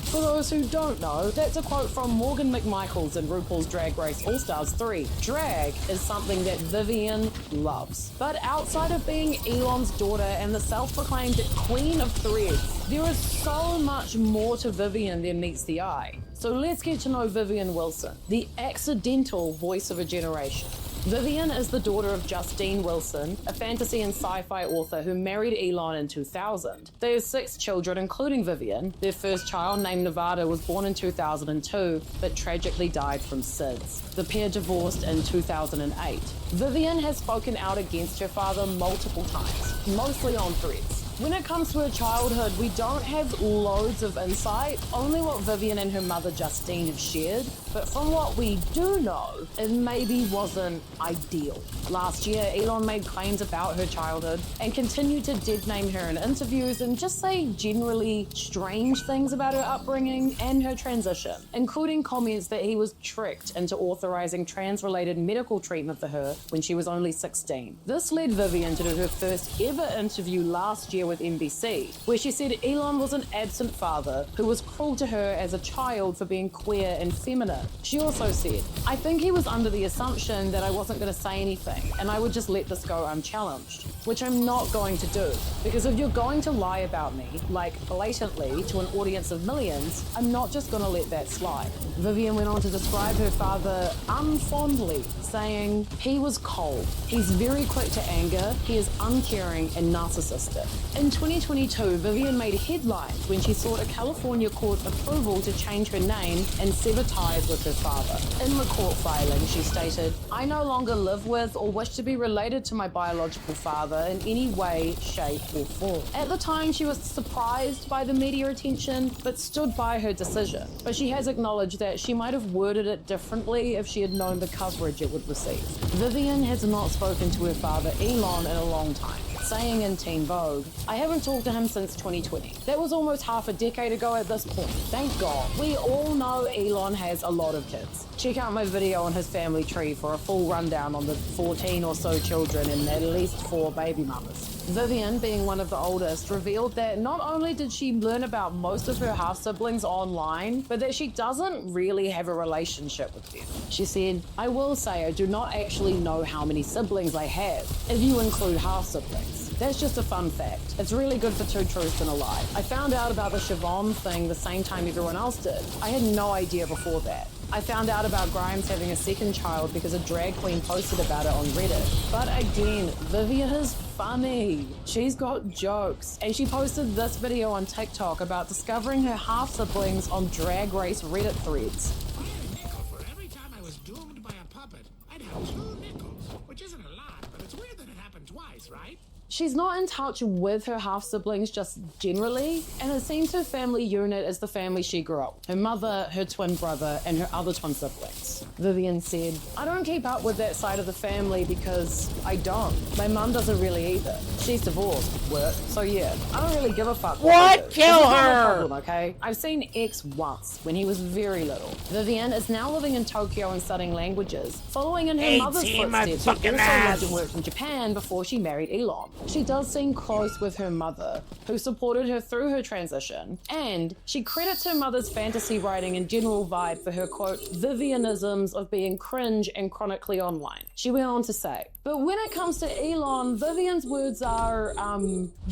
For those who don't know, that's a quote from Morgan McMichaels in RuPaul's Drag Race All-Stars 3. Drag is something that Vivian loves. But outside of being Elon's daughter and the self-proclaimed queen of threads, there is so much more to Vivian than meets the eye. So let's get to know Vivian Wilson, the accidental voice of a generation. Vivian is the daughter of Justine Wilson, a fantasy and sci-fi author who married Elon in 2000. They have 6 children, including Vivian. Their first child, named Nevada, was born in 2002, but tragically died from SIDS. The pair divorced in 2008. Vivian has spoken out against her father multiple times, mostly on Threads. When it comes to her childhood, we don't have loads of insight, only what Vivian and her mother Justine have shared. But from what we do know, it maybe wasn't ideal. Last year, Elon made claims about her childhood and continued to dead-name her in interviews and just say generally strange things about her upbringing and her transition, including comments that he was tricked into authorizing trans-related medical treatment for her when she was only 16. This led Vivian to do her first ever interview last year with NBC, where she said Elon was an absent father who was cruel to her as a child for being queer and feminine. She also said, "I think he was under the assumption that I wasn't going to say anything and I would just let this go unchallenged," which I'm not going to do, because if you're going to lie about me, like blatantly, to an audience of millions, I'm not just going to let that slide. Vivian went on to describe her father unfondly, saying, "He was cold. He's very quick to anger. He is uncaring and narcissistic." In 2022, Vivian made headlines when she sought a California court approval to change her name and sever ties with her father. In the court filing, she stated, "I no longer live with or wish to be related to my biological father in any way, shape, or form." At the time, she was surprised by the media attention, but stood by her decision. But she has acknowledged that she might have worded it differently if she had known the coverage it would receive. Vivian has not spoken to her father, Elon, in a long time, saying in Teen Vogue, "I haven't talked to him since 2020. That was almost half a decade ago at this point. Thank God. We all know Elon has a lot of kids. Check out my video on his family tree for a full rundown on the 14 or so children and at least 4 baby mamas." Vivian, being one of the oldest, revealed that not only did she learn about most of her half-siblings online, but that she doesn't really have a relationship with them. She said, "I will say I do not actually know how many siblings I have, if you include half-siblings. That's just a fun fact. It's really good for 2 truths and a lie. I found out about the Siobhan thing the same time everyone else did. I had no idea before that. I found out about Grimes having a second child because a drag queen posted about it on Reddit. But again, Vivian is funny. She's got jokes. And she posted this video on TikTok about discovering her half-siblings on Drag Race Reddit threads. I had a nickel for every time I was doomed by a puppet. I'd have 2 nickels, which isn't a lot, but it's weird that it happened twice, right? She's not in touch with her half-siblings just generally, and it seems her family unit is the family she grew up with. Her mother, her twin brother, and her other twin siblings. Vivian said, "I don't keep up with that side of the family because I don't. My mum doesn't really either. She's divorced, work, so yeah, I don't really give a fuck What? Kill This is not her! my problem, okay? I've seen X once when he was very little." Vivian is now living in Tokyo and studying languages, following in her mother's 18, my footsteps, who also fucking lived ass. and worked in Japan before she married Elon. She does seem close with her mother, who supported her through her transition, and she credits her mother's fantasy writing and general vibe for her, quote, Vivianisms of being cringe and chronically online. She went on to say, "But when it comes to Elon, Vivian's words are,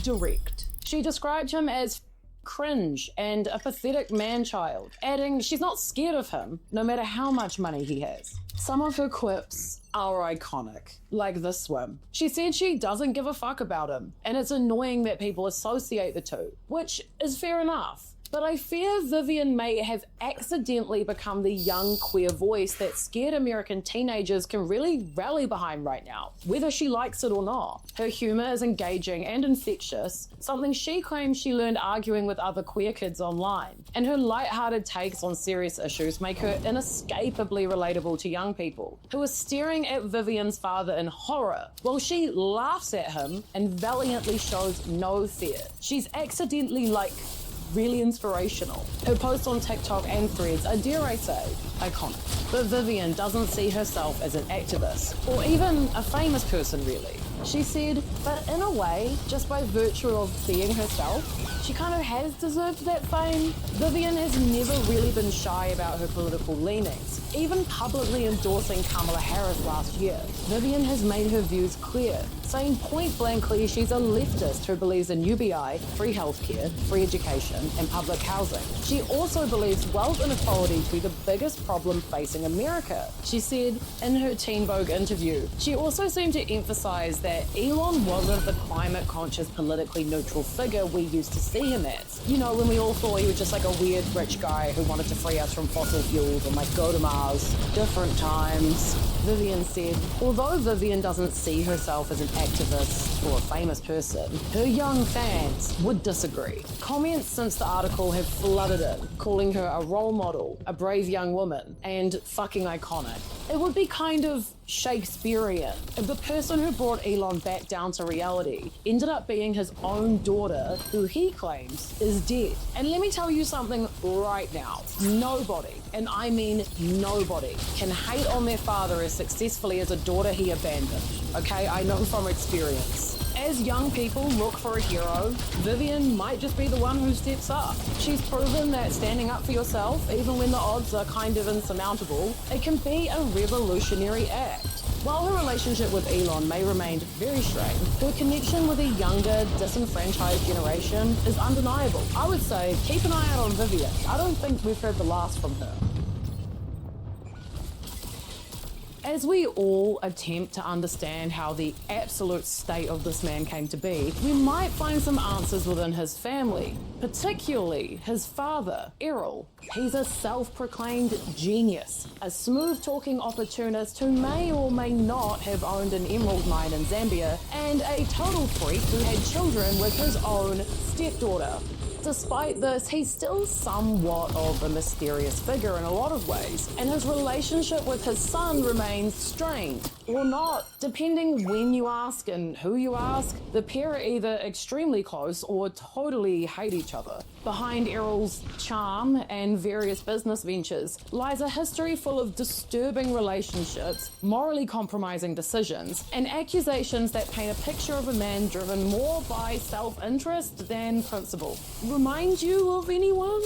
direct. She described him as cringe and a pathetic man-child, adding she's not scared of him, no matter how much money he has." Some of her quips are iconic, like this one. She said she doesn't give a fuck about him, and it's annoying that people associate the two, which is fair enough. But I fear Vivian may have accidentally become the young queer voice that scared American teenagers can really rally behind right now, whether she likes it or not. Her humor is engaging and infectious, something she claims she learned arguing with other queer kids online. And her lighthearted takes on serious issues make her inescapably relatable to young people, who are staring at Vivian's father in horror, while she laughs at him and valiantly shows no fear. She's accidentally, really inspirational. Her posts on TikTok and Threads are, dare I say, iconic. But Vivian doesn't see herself as an activist, or even a famous person really. She said, but in a way, just by virtue of being herself, she kind of has deserved that fame. Vivian has never really been shy about her political leanings, even publicly endorsing Kamala Harris last year. Vivian has made her views clear, saying point-blankly she's a leftist who believes in UBI, free healthcare, free education, and public housing. She also believes wealth inequality to be the biggest problem facing America. She said in her Teen Vogue interview, she also seemed to emphasize that Elon wasn't the climate-conscious, politically neutral figure we used to see him as. You know, when we all thought he was just like a weird rich guy who wanted to free us from fossil fuels and like go to Mars. Different times. Vivian said, although Vivian doesn't see herself as an activist or a famous person, her young fans would disagree. Comments since the article have flooded in, calling her a role model, a brave young woman, and fucking iconic. It would be kind of Shakespearean if the person who brought Elon back down to reality ended up being his own daughter, who he claims is dead. And let me tell you something right now. Nobody, and I mean nobody, can hate on their father as successfully as a daughter he abandoned. Okay, I know from experience. As young people look for a hero, Vivian might just be the one who steps up. She's proven that standing up for yourself, even when the odds are kind of insurmountable, it can be a revolutionary act. While her relationship with Elon may remain very strained, her connection with a younger, disenfranchised generation is undeniable. I would say keep an eye out on Vivian. I don't think we've heard the last from her. As we all attempt to understand how the absolute state of this man came to be, we might find some answers within his family, particularly his father, Errol. He's a self-proclaimed genius, a smooth-talking opportunist who may or may not have owned an emerald mine in Zambia, and a total freak who had children with his own stepdaughter. Despite this, he's still somewhat of a mysterious figure in a lot of ways, and his relationship with his son remains strained, or not, depending when you ask and who you ask. The pair are either extremely close or totally hate each other. Behind Errol's charm and various business ventures lies a history full of disturbing relationships, morally compromising decisions, and accusations that paint a picture of a man driven more by self-interest than principle. Remind you of anyone?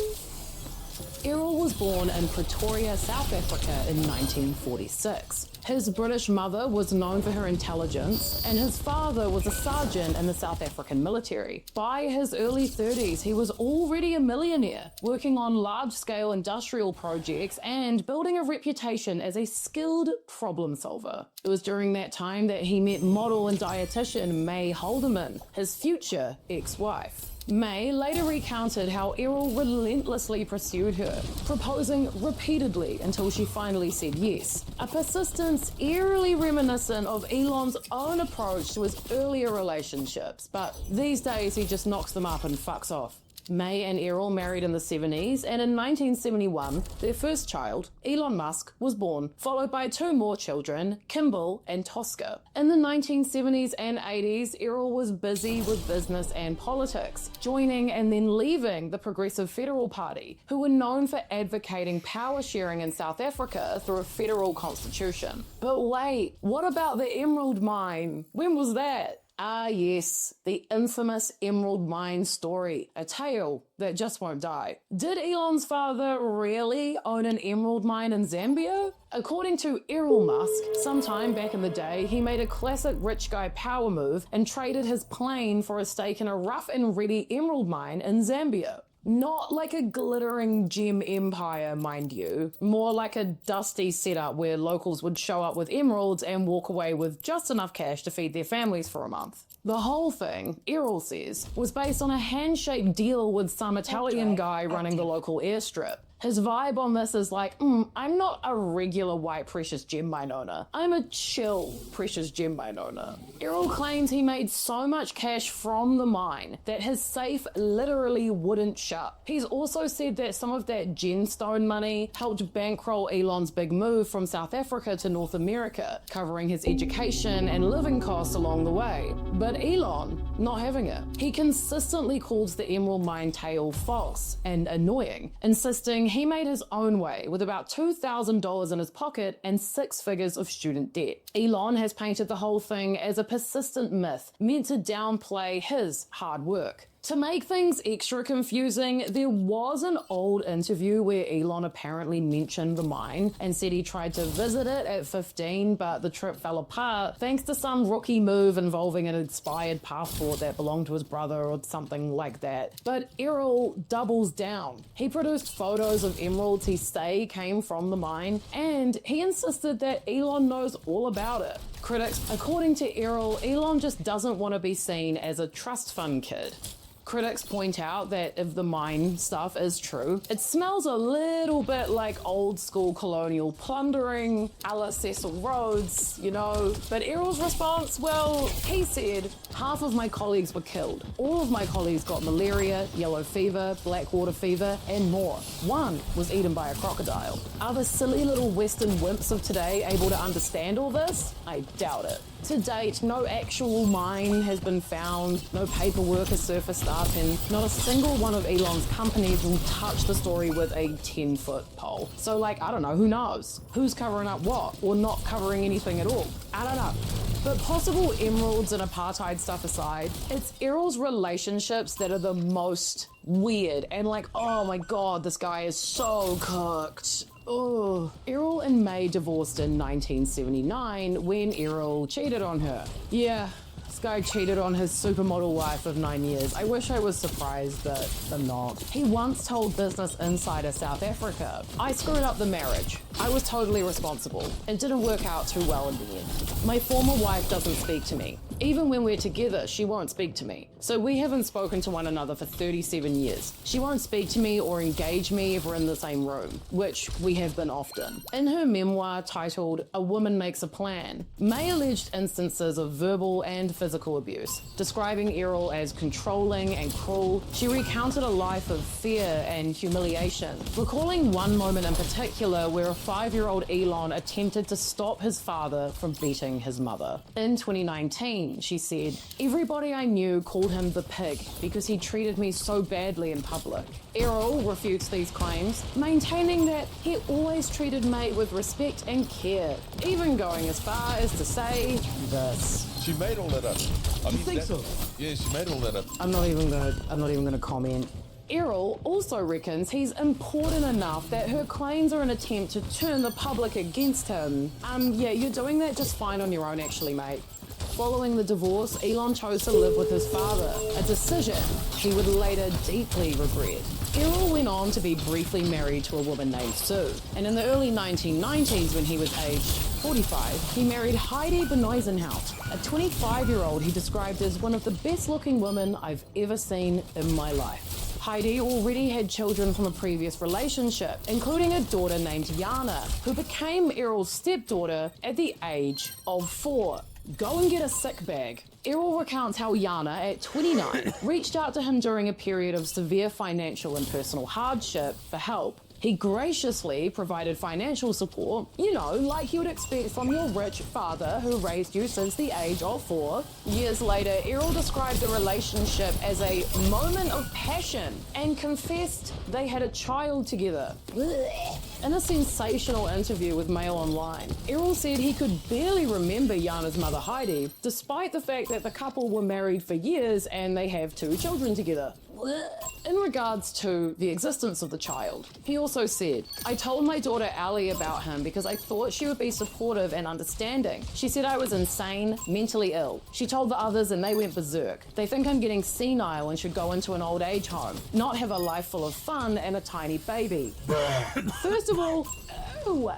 Errol was born in Pretoria, South Africa in 1946. His British mother was known for her intelligence, and his father was a sergeant in the South African military. By his early 30s, he was already a millionaire, working on large-scale industrial projects and building a reputation as a skilled problem solver. It was during that time that he met model and dietitian May Haldeman, his future ex-wife. May later recounted how Errol relentlessly pursued her, proposing repeatedly until she finally said yes. A persistence eerily reminiscent of Elon's own approach to his earlier relationships, but these days he just knocks them up and fucks off. May and Errol married in the 70s, and in 1971, their first child, Elon Musk, was born, followed by two more children, Kimball and Tosca. In the 1970s and 80s, Errol was busy with business and politics, joining and then leaving the Progressive Federal Party, who were known for advocating power sharing in South Africa through a federal constitution. But wait, what about the Emerald Mine? When was that? Ah yes, the infamous Emerald Mine story, a tale that just won't die. Did Elon's father really own an emerald mine in Zambia? According to Errol Musk, sometime back in the day, he made a classic rich guy power move and traded his plane for a stake in a rough and ready emerald mine in Zambia. Not like a glittering gem empire, mind you. More like a dusty setup where locals would show up with emeralds and walk away with just enough cash to feed their families for a month. The whole thing, Errol says, was based on a handshake deal with some Italian guy running the local airstrip. His vibe on this is like, I'm not a regular white precious gem mine owner. I'm a chill precious gem mine owner. Errol claims he made so much cash from the mine that his safe literally wouldn't shut. He's also said that some of that gemstone money helped bankroll Elon's big move from South Africa to North America, covering his education and living costs along the way. But Elon, not having it. He consistently calls the emerald mine tale false and annoying, insisting he made his own way with about $2,000 in his pocket and 6 figures of student debt. Elon has painted the whole thing as a persistent myth meant to downplay his hard work. To make things extra confusing, there was an old interview where Elon apparently mentioned the mine and said he tried to visit it at 15, but the trip fell apart thanks to some rookie move involving an expired passport that belonged to his brother or something like that. But Errol doubles down. He produced photos of emeralds he say came from the mine, and he insisted that Elon knows all about it. Critics, according to Errol, Elon just doesn't want to be seen as a trust fund kid. Critics point out that if the mine stuff is true, it smells a little bit like old school colonial plundering, a la Cecil Rhodes, you know. But Errol's response, well, he said, half of my colleagues were killed. All of my colleagues got malaria, yellow fever, black water fever, and more. One was eaten by a crocodile. Are the silly little Western wimps of today able to understand all this? I doubt it. To date, no actual mine has been found, no paperwork has surfaced up, and not a single one of Elon's companies will touch the story with a 10-foot pole. So, like, I don't know, who knows? Who's covering up what? Or not covering anything at all? I don't know. But possible emeralds and apartheid stuff aside, it's Errol's relationships that are the most weird and like, oh my god, this guy is so cooked. Oh. Errol and May divorced in 1979 when Errol cheated on her. Yeah, this guy cheated on his supermodel wife of 9 years. I wish I was surprised, but I'm not. He once told Business Insider South Africa, I screwed up the marriage. I was totally responsible. It didn't work out too well in the end. My former wife doesn't speak to me. Even when we're together, she won't speak to me. So we haven't spoken to one another for 37 years. She won't speak to me or engage me if we're in the same room, which we have been often. In her memoir titled A Woman Makes a Plan, May alleged instances of verbal and physical abuse. Describing Errol as controlling and cruel, she recounted a life of fear and humiliation, recalling one moment in particular where a 5-year-old Elon attempted to stop his father from beating his mother. In 2019, she said, everybody I knew called him the pig because he treated me so badly in public. Errol refutes these claims, maintaining that he always treated May with respect and care, even going as far as to say this. She made all that up. You think so? Yeah, she made all that up. I'm not even gonna comment. Errol also reckons he's important enough that her claims are an attempt to turn the public against him. Yeah, you're doing that just fine on your own actually, mate. Following the divorce, Elon chose to live with his father, a decision he would later deeply regret. Errol went on to be briefly married to a woman named Sue, and in the early 1990s, when he was aged 45, he married Heidi Benoisenhout, a 25-year-old he described as one of the best-looking women I've ever seen in my life. Heidi already had children from a previous relationship, including a daughter named Yana, who became Errol's stepdaughter at the age of 4. Go and get a sick bag. Errol recounts how Yana, at 29, reached out to him during a period of severe financial and personal hardship for help. He graciously provided financial support, you know, like you would expect from your rich father who raised you since the age of 4. Years later, Errol described the relationship as a moment of passion and confessed they had a child together. In a sensational interview with Mail Online, Errol said he could barely remember Yana's mother Heidi, despite the fact that the couple were married for years and they have 2 children together. In regards to the existence of the child, he also said, I told my daughter Allie about him because I thought she would be supportive and understanding. She said I was insane, mentally ill. She told the others and they went berserk. They think I'm getting senile and should go into an old age home, not have a life full of fun and a tiny baby. First of all, ooh.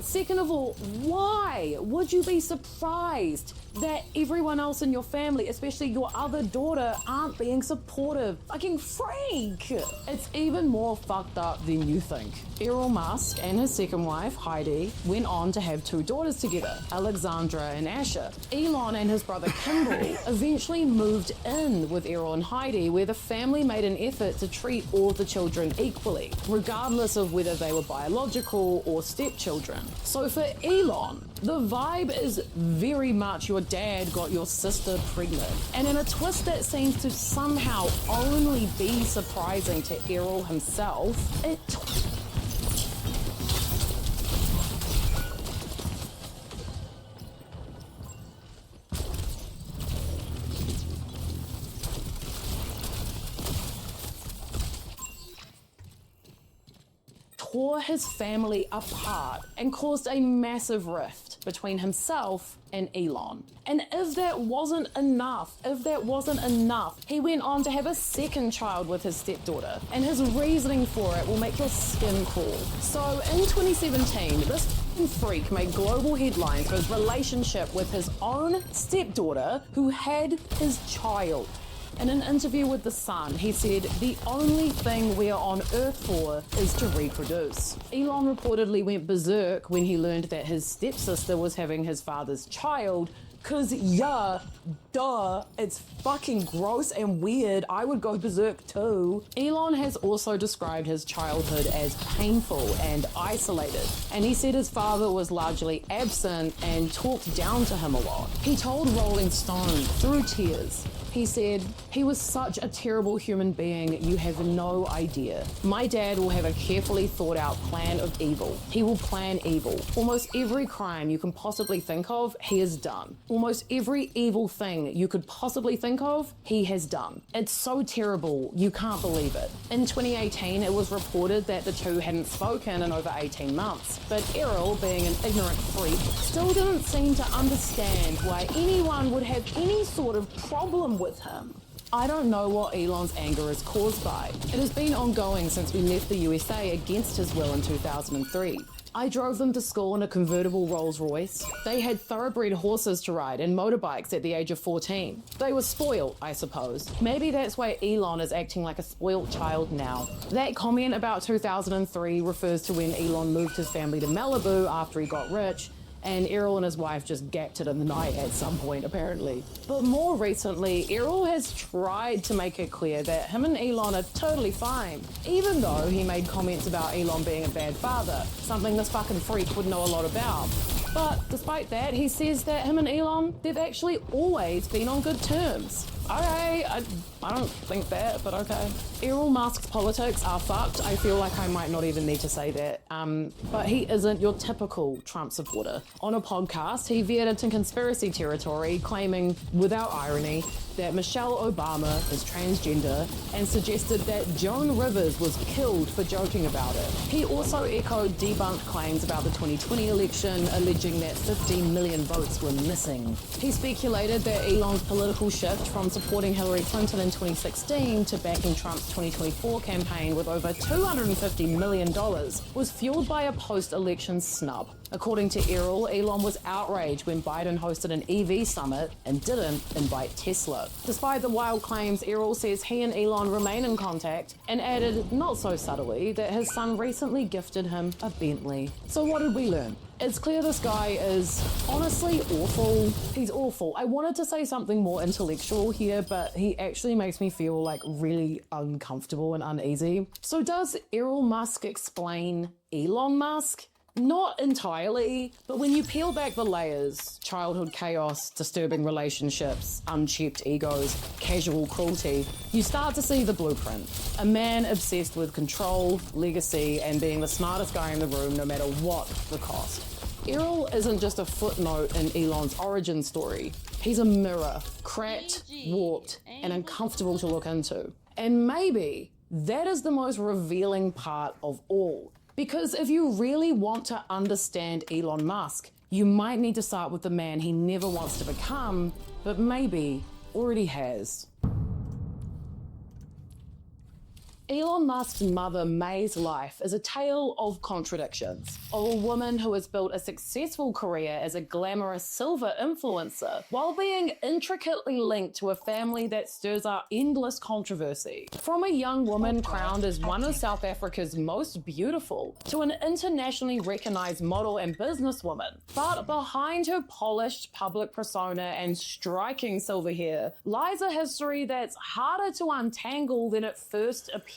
Second of all, why would you be surprised that everyone else in your family, especially your other daughter, aren't being supportive? Fucking freak! It's even more fucked up than you think. Errol Musk and his second wife, Heidi, went on to have 2 daughters together, Alexandra and Asher. Elon and his brother Kimball eventually moved in with Errol and Heidi, where the family made an effort to treat all the children equally, regardless of whether they were biological or 4 stepchildren. So for Elon, the vibe is very much your dad got your sister pregnant. And in a twist that seems to somehow only be surprising to Errol himself, it tore his family apart and caused a massive rift between himself and Elon. And if that wasn't enough, he went on to have a second child with his stepdaughter, and his reasoning for it will make your skin crawl. So in 2017, this freak made global headlines for his relationship with his own stepdaughter who had his child. In an interview with The Sun, he said, "The only thing we're on Earth for is to reproduce." Elon reportedly went berserk when he learned that his stepsister was having his father's child, cause it's fucking gross and weird. I would go berserk too. Elon has also described his childhood as painful and isolated, and he said his father was largely absent and talked down to him a lot. He told Rolling Stone through tears, he said, "He was such a terrible human being, you have no idea. My dad will have a carefully thought out plan of evil. He will plan evil. Almost every crime you can possibly think of, he has done. Almost every evil thing you could possibly think of, he has done. It's so terrible, you can't believe it." In 2018, it was reported that the two hadn't spoken in over 18 months, but Errol, being an ignorant freak, still didn't seem to understand why anyone would have any sort of problem with him. I don't know what Elon's anger is caused by. It has been ongoing since we left the USA against his will in 2003. I drove them to school in a convertible Rolls Royce. They had thoroughbred horses to ride and motorbikes at the age of 14. They were spoiled, I suppose. Maybe that's why Elon is acting like a spoiled child now. That comment about 2003 refers to when Elon moved his family to Malibu after he got rich, and Errol and his wife just gacked it in the night at some point, apparently. But more recently, Errol has tried to make it clear that him and Elon are totally fine, even though he made comments about Elon being a bad father, something this fucking freak would know a lot about. But despite that, he says that him and Elon, they've actually always been on good terms. Okay, I don't think that, but okay. Errol Musk's politics are fucked. I feel like I might not even need to say that. But he isn't your typical Trump supporter. On a podcast, he veered into conspiracy territory, claiming, without irony, that Michelle Obama is transgender and suggested that Joan Rivers was killed for joking about it. He also echoed debunked claims about the 2020 election, alleging that 15 million votes were missing. He speculated that Elon's political shift from supporting Hillary Clinton in 2016 to backing Trump's 2024 campaign with over $250 million was fueled by a post-election snub. According to Errol, Elon was outraged when Biden hosted an EV summit and didn't invite Tesla. Despite the wild claims, Errol says he and Elon remain in contact and added, not so subtly, that his son recently gifted him a Bentley. So what did we learn? It's clear this guy is honestly awful. He's awful. I wanted to say something more intellectual here, but he actually makes me feel like really uncomfortable and uneasy. So does Errol Musk explain Elon Musk? Not entirely, but when you peel back the layers, childhood chaos, disturbing relationships, unchecked egos, casual cruelty, you start to see the blueprint. A man obsessed with control, legacy, and being the smartest guy in the room no matter what the cost. Errol isn't just a footnote in Elon's origin story. He's a mirror, cracked, warped, and uncomfortable to look into. And maybe that is the most revealing part of all. Because if you really want to understand Elon Musk, you might need to start with the man he never wants to become, but maybe already has. Elon Musk's mother May's life is a tale of contradictions, of a woman who has built a successful career as a glamorous silver influencer while being intricately linked to a family that stirs up endless controversy. From a young woman crowned as one of South Africa's most beautiful to an internationally recognized model and businesswoman. But behind her polished public persona and striking silver hair lies a history that's harder to untangle than it first appears.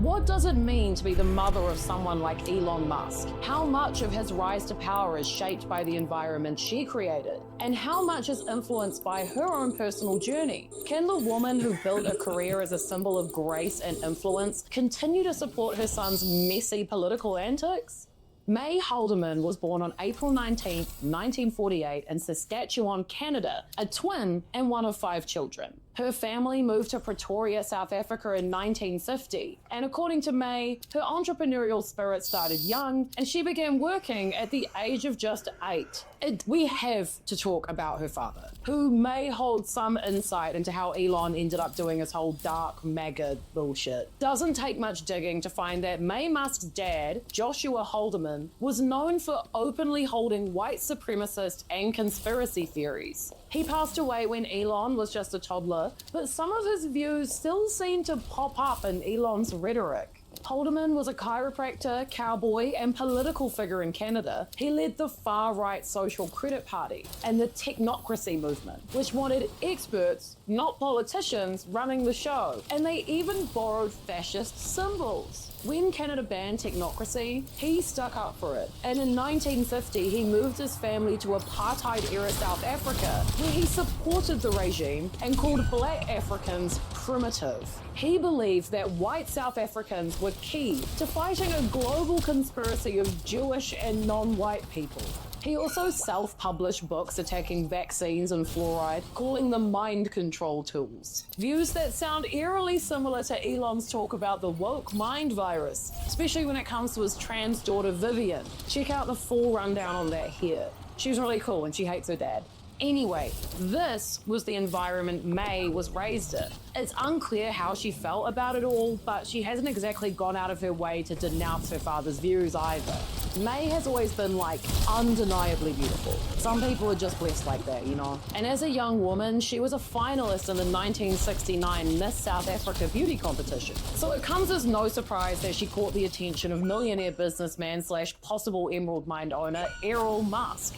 What does it mean to be the mother of someone like Elon Musk? How much of his rise to power is shaped by the environment she created? And how much is influenced by her own personal journey? Can the woman who built a career as a symbol of grace and influence continue to support her son's messy political antics? May Haldeman was born on April 19, 1948 in Saskatchewan, Canada, a twin and one of 5 children. Her family moved to Pretoria, South Africa in 1950, and according to May, her entrepreneurial spirit started young, and she began working at the age of just 8. We have to talk about her father, who may hold some insight into how Elon ended up doing his whole dark MAGA bullshit. Doesn't take much digging to find that May Musk's dad, Joshua Haldeman, was known for openly holding white supremacist and conspiracy theories. He passed away when Elon was just a toddler, but some of his views still seem to pop up in Elon's rhetoric. Haldeman was a chiropractor, cowboy, and political figure in Canada. He led the far-right Social Credit Party and the technocracy movement, which wanted experts, not politicians, running the show. And they even borrowed fascist symbols. When Canada banned technocracy, he stuck up for it. And in 1950, he moved his family to apartheid-era South Africa, where he supported the regime and called black Africans primitive. He believed that white South Africans were key to fighting a global conspiracy of Jewish and non-white people. He also self-published books attacking vaccines and fluoride, calling them mind control tools. Views that sound eerily similar to Elon's talk about the woke mind virus, especially when it comes to his trans daughter Vivian. Check out the full rundown on that here. She's really cool and she hates her dad. Anyway, this was the environment May was raised in. It's unclear how she felt about it all, but she hasn't exactly gone out of her way to denounce her father's views either. May has always been, like, undeniably beautiful. Some people are just blessed like that, you know? And as a young woman, she was a finalist in the 1969 Miss South Africa beauty competition. So it comes as no surprise that she caught the attention of millionaire businessman / possible Emerald Mine owner Elon Musk.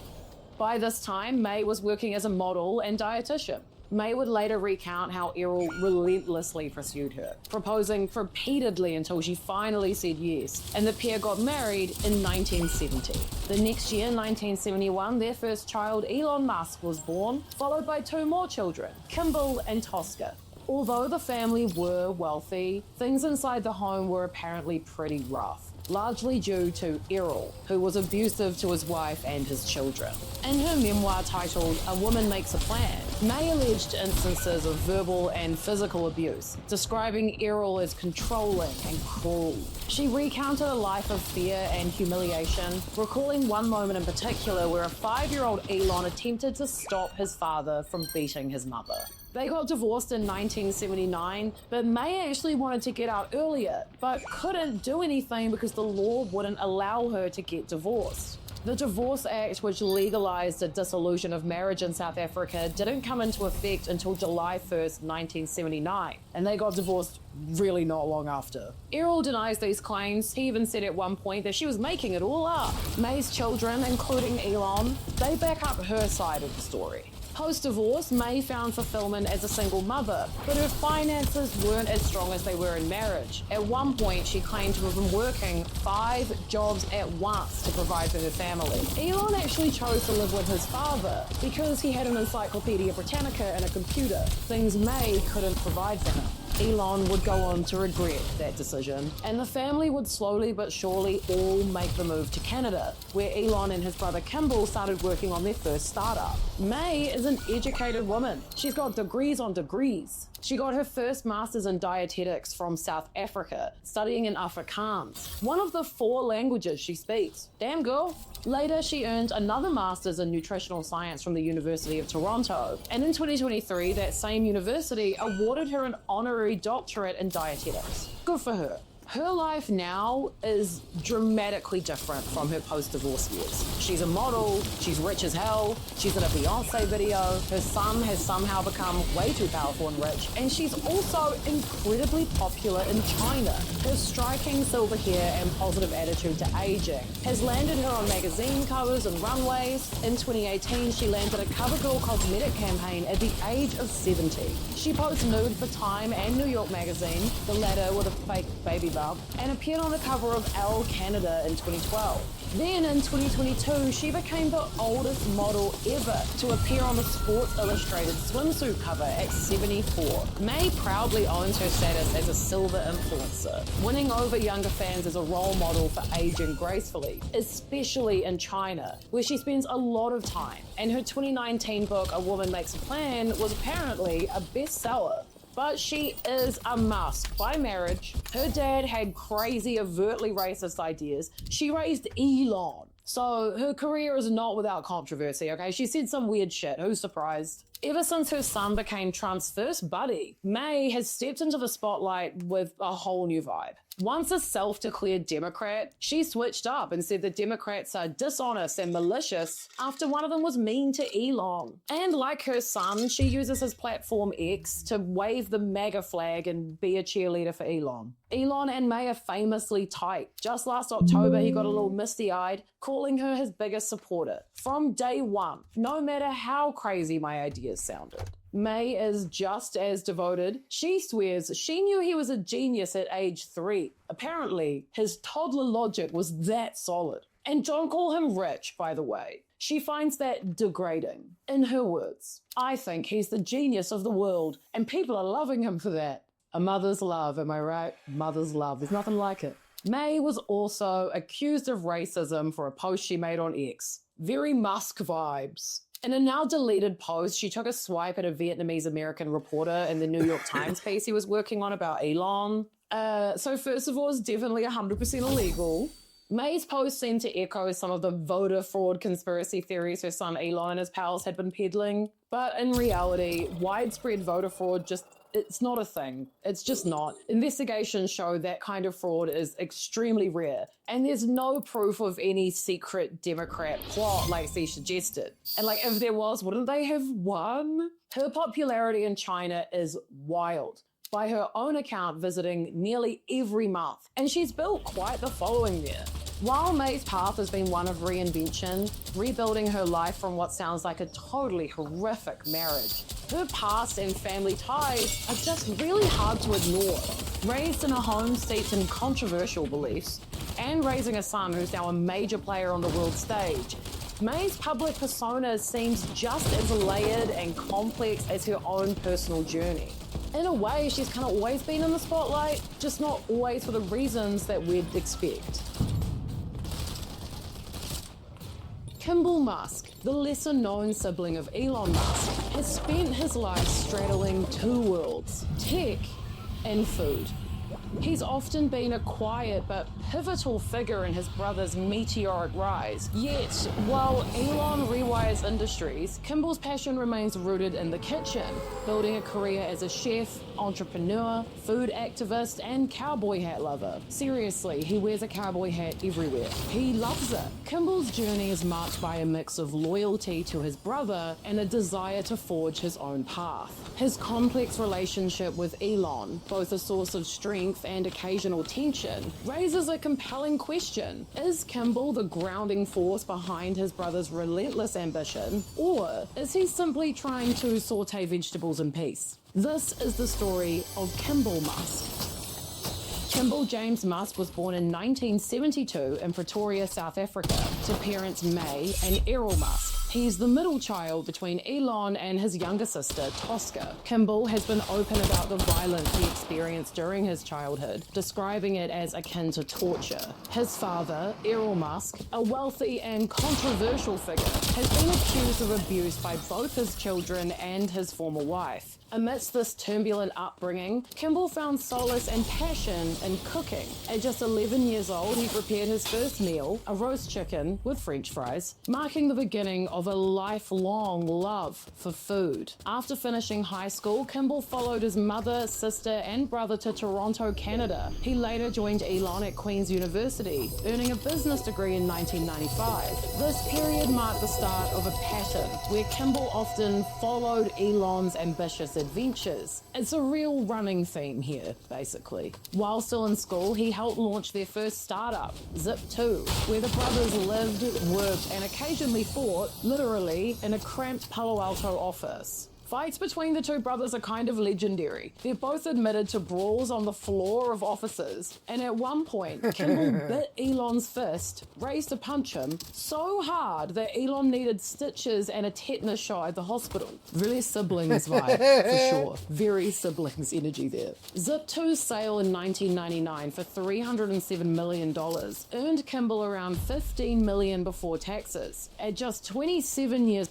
By this time, May was working as a model and dietitian. May would later recount how Errol relentlessly pursued her, proposing repeatedly until she finally said yes, and the pair got married in 1970. The next year, 1971, their first child, Elon Musk, was born, followed by 2 more children, Kimball and Tosca. Although the family were wealthy, things inside the home were apparently pretty rough, largely due to Errol, who was abusive to his wife and his children. In her memoir titled A Woman Makes a Plan, May alleged instances of verbal and physical abuse, describing Errol as controlling and cruel. She recounted a life of fear and humiliation, recalling one moment in particular where a 5-year-old Elon attempted to stop his father from beating his mother. They got divorced in 1979, but May actually wanted to get out earlier, but couldn't do anything because the law wouldn't allow her to get divorced. The Divorce Act, which legalized a dissolution of marriage in South Africa, didn't come into effect until July 1st, 1979, and they got divorced really not long after. Errol denies these claims. He even said at one point that she was making it all up. May's children, including Elon, they back up her side of the story. Post-divorce, May found fulfillment as a single mother, but her finances weren't as strong as they were in marriage. At one point, she claimed to have been working 5 jobs at once to provide for her family. Elon actually chose to live with his father because he had an Encyclopedia Britannica and a computer, things May couldn't provide for him. Elon would go on to regret that decision, and the family would slowly but surely all make the move to Canada, where Elon and his brother Kimball started working on their first startup. May is an educated woman. She's got degrees on degrees. She got her first master's in dietetics from South Africa, studying in Afrikaans, one of the 4 languages she speaks. Damn girl. Later, she earned another master's in nutritional science from the University of Toronto, and in 2023, that same university awarded her an honorary doctorate in dietetics. Good for her. Her life now is dramatically different from her post-divorce years. She's a model, she's rich as hell, she's in a Beyonce video, her son has somehow become way too powerful and rich, and she's also incredibly popular in China. Her striking silver hair and positive attitude to aging has landed her on magazine covers and runways. In 2018, she landed a CoverGirl cosmetic campaign at the age of 70. She posed nude for Time and New York magazine, the latter with a fake baby about, and appeared on the cover of Elle Canada in 2012. Then in 2022, she became the oldest model ever to appear on the Sports Illustrated swimsuit cover at 74. May proudly owns her status as a silver influencer, winning over younger fans as a role model for aging gracefully, especially in China, where she spends a lot of time. And her 2019 book, A Woman Makes a Plan, was apparently a bestseller. But she is a Musk by marriage. Her dad had crazy, overtly racist ideas. She raised Elon. So her career is not without controversy, okay? She said some weird shit. Who's surprised? Ever since her son became Trump's first buddy, May has stepped into the spotlight with a whole new vibe. Once a self-declared Democrat, she switched up and said the Democrats are dishonest and malicious after one of them was mean to Elon. And like her son, she uses his platform X to wave the MAGA flag and be a cheerleader for Elon. Elon and May are famously tight. Just last October, he got a little misty-eyed, calling her his biggest supporter. From day one, no matter how crazy my ideas sounded. May is just as devoted. She swears she knew he was a genius at age 3. Apparently, his toddler logic was that solid. And don't call him rich, by the way. She finds that degrading. In her words, I think he's the genius of the world, and people are loving him for that. A mother's love, am I right? Mother's love. There's nothing like it. May was also accused of racism for a post she made on X. Very Musk vibes. In a now deleted post, she took a swipe at a Vietnamese-American reporter in the New York Times piece he was working on about Elon. So first of all, it's definitely 100% illegal. May's post seemed to echo some of the voter fraud conspiracy theories her son Elon and his pals had been peddling. But in reality, widespread voter fraud it's not a thing. It's just not. Investigations show that kind of fraud is extremely rare, and there's no proof of any secret Democrat plot like she suggested. And like, if there was, wouldn't they have won? Her popularity in China is wild. By her own account, visiting nearly every month, and she's built quite the following there. While May's path has been one of reinvention, rebuilding her life from what sounds like a totally horrific marriage, her past and family ties are just really hard to ignore. Raised in a home steeped in controversial beliefs, and raising a son who's now a major player on the world stage, May's public persona seems just as layered and complex as her own personal journey. In a way, she's kind of always been in the spotlight, just not always for the reasons that we'd expect. Kimball Musk, the lesser-known sibling of Elon Musk, has spent his life straddling two worlds, tech and food. He's often been a quiet but pivotal figure in his brother's meteoric rise. Yet, while Elon rewires industries, Kimball's passion remains rooted in the kitchen, building a career as a chef, entrepreneur, food activist, and cowboy hat lover. Seriously, he wears a cowboy hat everywhere. He loves it. Kimball's journey is marked by a mix of loyalty to his brother and a desire to forge his own path. His complex relationship with Elon, both a source of strength and occasional tension, raises a compelling question. Is Kimball the grounding force behind his brother's relentless ambition, or is he simply trying to saute vegetables in peace? This is the story of Kimball Musk. Kimball James Musk was born in 1972 in Pretoria, South Africa, to parents May and Errol Musk. He's the middle child between Elon and his younger sister, Tosca. Kimball has been open about the violence he experienced during his childhood, describing it as akin to torture. His father, Errol Musk, a wealthy and controversial figure, has been accused of abuse by both his children and his former wife. Amidst this turbulent upbringing, Kimball found solace and passion in cooking. At just 11 years old, he prepared his first meal, a roast chicken with French fries, marking the beginning of a lifelong love for food. After finishing high school, Kimball followed his mother, sister, and brother to Toronto, Canada. He later joined Elon at Queen's University, earning a business degree in 1995. This period marked the start of a pattern where Kimball often followed Elon's ambitious adventures. It's a real running theme here, basically. While still in school, he helped launch their first startup, Zip2, where the brothers lived, worked, and occasionally fought, literally, in a cramped Palo Alto office. Fights between the two brothers are kind of legendary. They're both admitted to brawls on the floor of offices, and at one point, Kimball bit Elon's fist, raised to punch him so hard that Elon needed stitches and a tetanus shot at the hospital. Really siblings vibe, for sure. Very siblings energy there. Zip2's sale in 1999 for $307 million earned Kimball around $15 million before taxes. At just 27 years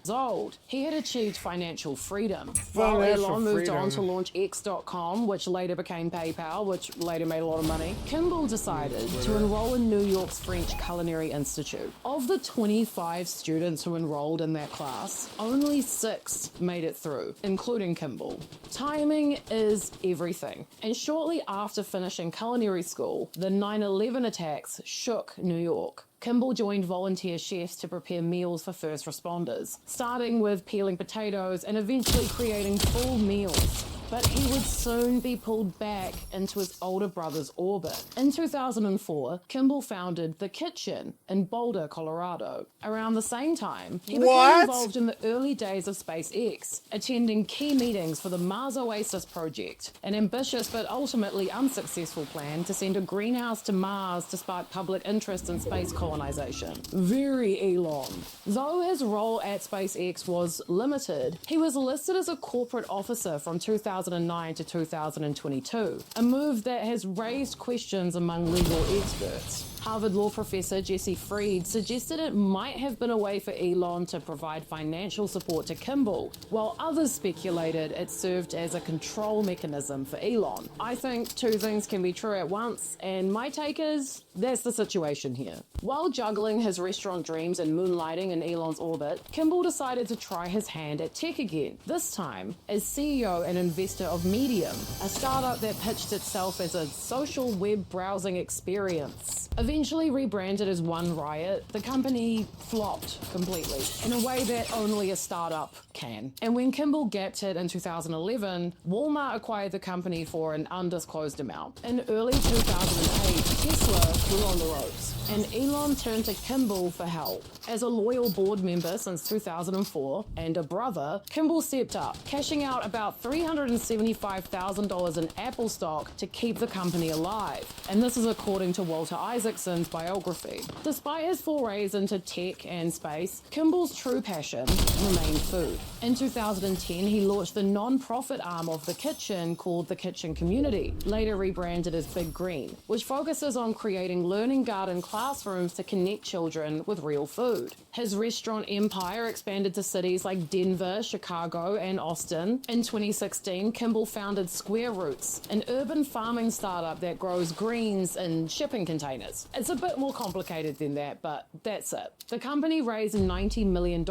old, he had achieved financial freedom. While Elon moved on to launch X.com, which later became PayPal, which later made a lot of money, Kimball decided to enroll in New York's French Culinary Institute. Of the 25 students who enrolled in that class, only 6 made it through, including Kimball. Timing is everything. And shortly after finishing culinary school, the 9/11 attacks shook New York. Kimball joined volunteer chefs to prepare meals for first responders, starting with peeling potatoes and eventually creating full meals. But he would soon be pulled back into his older brother's orbit. In 2004, Kimball founded The Kitchen in Boulder, Colorado. Around the same time, he became involved in the early days of SpaceX, attending key meetings for the Mars Oasis project, an ambitious but ultimately unsuccessful plan to send a greenhouse to Mars to spark public interest in space colonization. Very Elon. Though his role at SpaceX was limited, he was listed as a corporate officer from 2009 to 2022, a move that has raised questions among legal experts. Harvard law professor Jesse Fried suggested it might have been a way for Elon to provide financial support to Kimball, while others speculated it served as a control mechanism for Elon. I think two things can be true at once, and my take is that's the situation here. While juggling his restaurant dreams and moonlighting in Elon's orbit, Kimball decided to try his hand at tech again, this time as CEO and investor of Medium, a startup that pitched itself as a social web browsing experience. Eventually rebranded as One Riot, the company flopped completely in a way that only a startup can. And when Kimball gapped it in 2011, Walmart acquired the company for an undisclosed amount. In early 2008, Tesla were on the ropes, and Elon turned to Kimball for help. As a loyal board member since 2004 and a brother, Kimball stepped up, cashing out about $375,000 in Apple stock to keep the company alive. And this is according to Walter Isaacson's biography. Despite his forays into tech and space, Kimball's true passion remained food. In 2010, he launched the non-profit arm of The Kitchen called The Kitchen Community, later rebranded as Big Green, which focuses on creating learning garden classrooms to connect children with real food. His restaurant empire expanded to cities like Denver, Chicago, and Austin. In 2016, Kimball founded Square Roots, an urban farming startup that grows greens in shipping containers. It's a bit more complicated than that, but that's it. The company raised $90 million,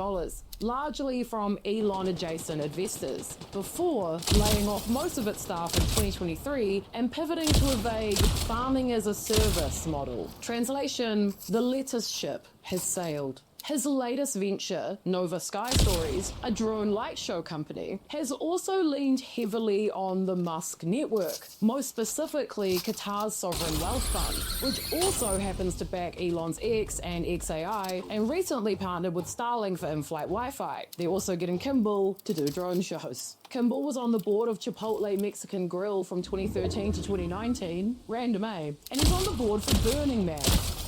largely from Elon-adjacent investors, before laying off most of its staff in 2023 and pivoting to a vague farming-as-a-service model. Translation, the lettuce ship has sailed. His latest venture, Nova Sky Stories, a drone light show company, has also leaned heavily on the Musk network, most specifically Qatar's Sovereign Wealth Fund, which also happens to back Elon's X and XAI, and recently partnered with Starlink for in-flight Wi-Fi. They're also getting Kimball to do drone shows. Kimball was on the board of Chipotle Mexican Grill from 2013 to 2019, random and he's on the board for Burning Man.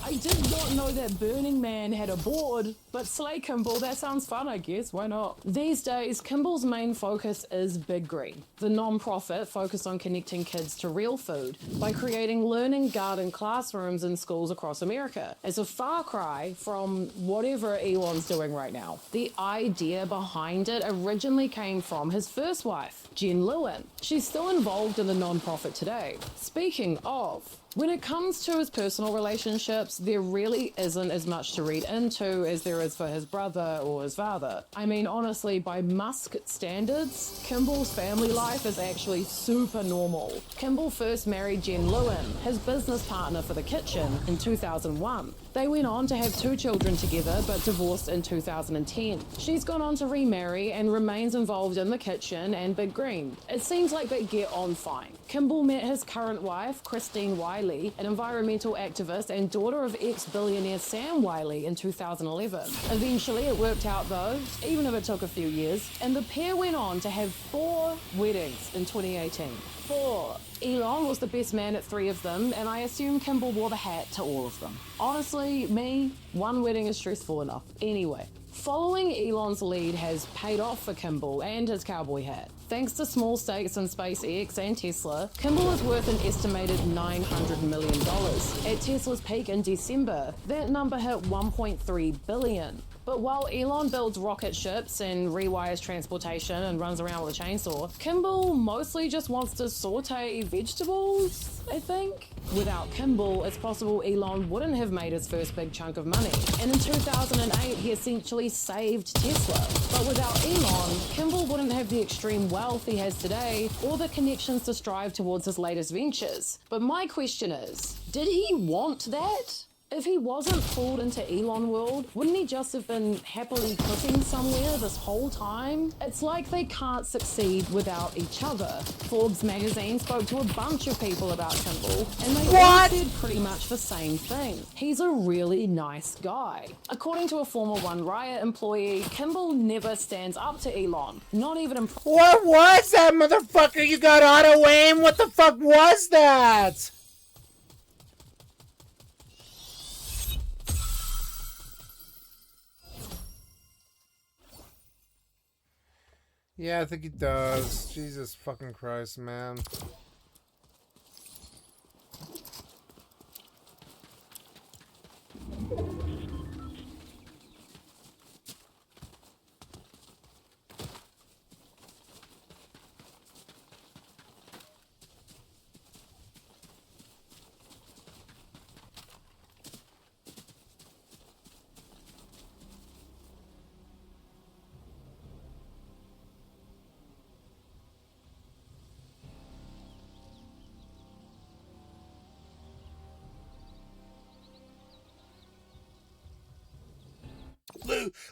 I did not know that Burning Man had a board, but slay Kimball, that sounds fun, I guess, why not? These days, Kimball's main focus is Big Green, the non-profit focused on connecting kids to real food by creating learning garden classrooms in schools across America. It's a far cry from whatever Elon's doing right now. The idea behind it originally came from his first wife, Jen Lewin. She's still involved in the non-profit today. Speaking of, when it comes to his personal relationships, there really isn't as much to read into as there is for his brother or his father. I mean, honestly, by Musk standards, Kimball's family life is actually super normal. Kimball first married Jen Lewin, his business partner for The Kitchen, in 2001. They went on to have 2 children together, but divorced in 2010. She's gone on to remarry and remains involved in The Kitchen and Big Green. It seems like they get on fine. Kimball met his current wife, Christine Wiley, an environmental activist and daughter of ex-billionaire Sam Wiley, in 2011. Eventually, it worked out though, even if it took a few years, and the pair went on to have 4 weddings in 2018. 4. Elon was the best man at 3 of them, and I assume Kimball wore the hat to all of them. Honestly, me, 1 wedding is stressful enough. Anyway, following Elon's lead has paid off for Kimball and his cowboy hat. Thanks to small stakes in SpaceX and Tesla, Kimball is worth an estimated $900 million. At Tesla's peak in December, that number hit $1.3 billion. But while Elon builds rocket ships and rewires transportation and runs around with a chainsaw, Kimball mostly just wants to saute vegetables, I think. Without Kimball, it's possible Elon wouldn't have made his first big chunk of money. And in 2008, he essentially saved Tesla. But without Elon, Kimball wouldn't have the extreme wealth he has today or the connections to strive towards his latest ventures. But my question is, did he want that? If he wasn't pulled into Elon world, wouldn't he just have been happily cooking somewhere this whole time? It's like they can't succeed without each other. Forbes magazine spoke to a bunch of people about Kimball, and they all said pretty much the same thing. He's a really nice guy. According to a former One Riot employee, Kimball never stands up to Elon, not even in... What was that, motherfucker? You got auto-aim? What the fuck was that? Yeah, I think he does. Jesus fucking Christ, man.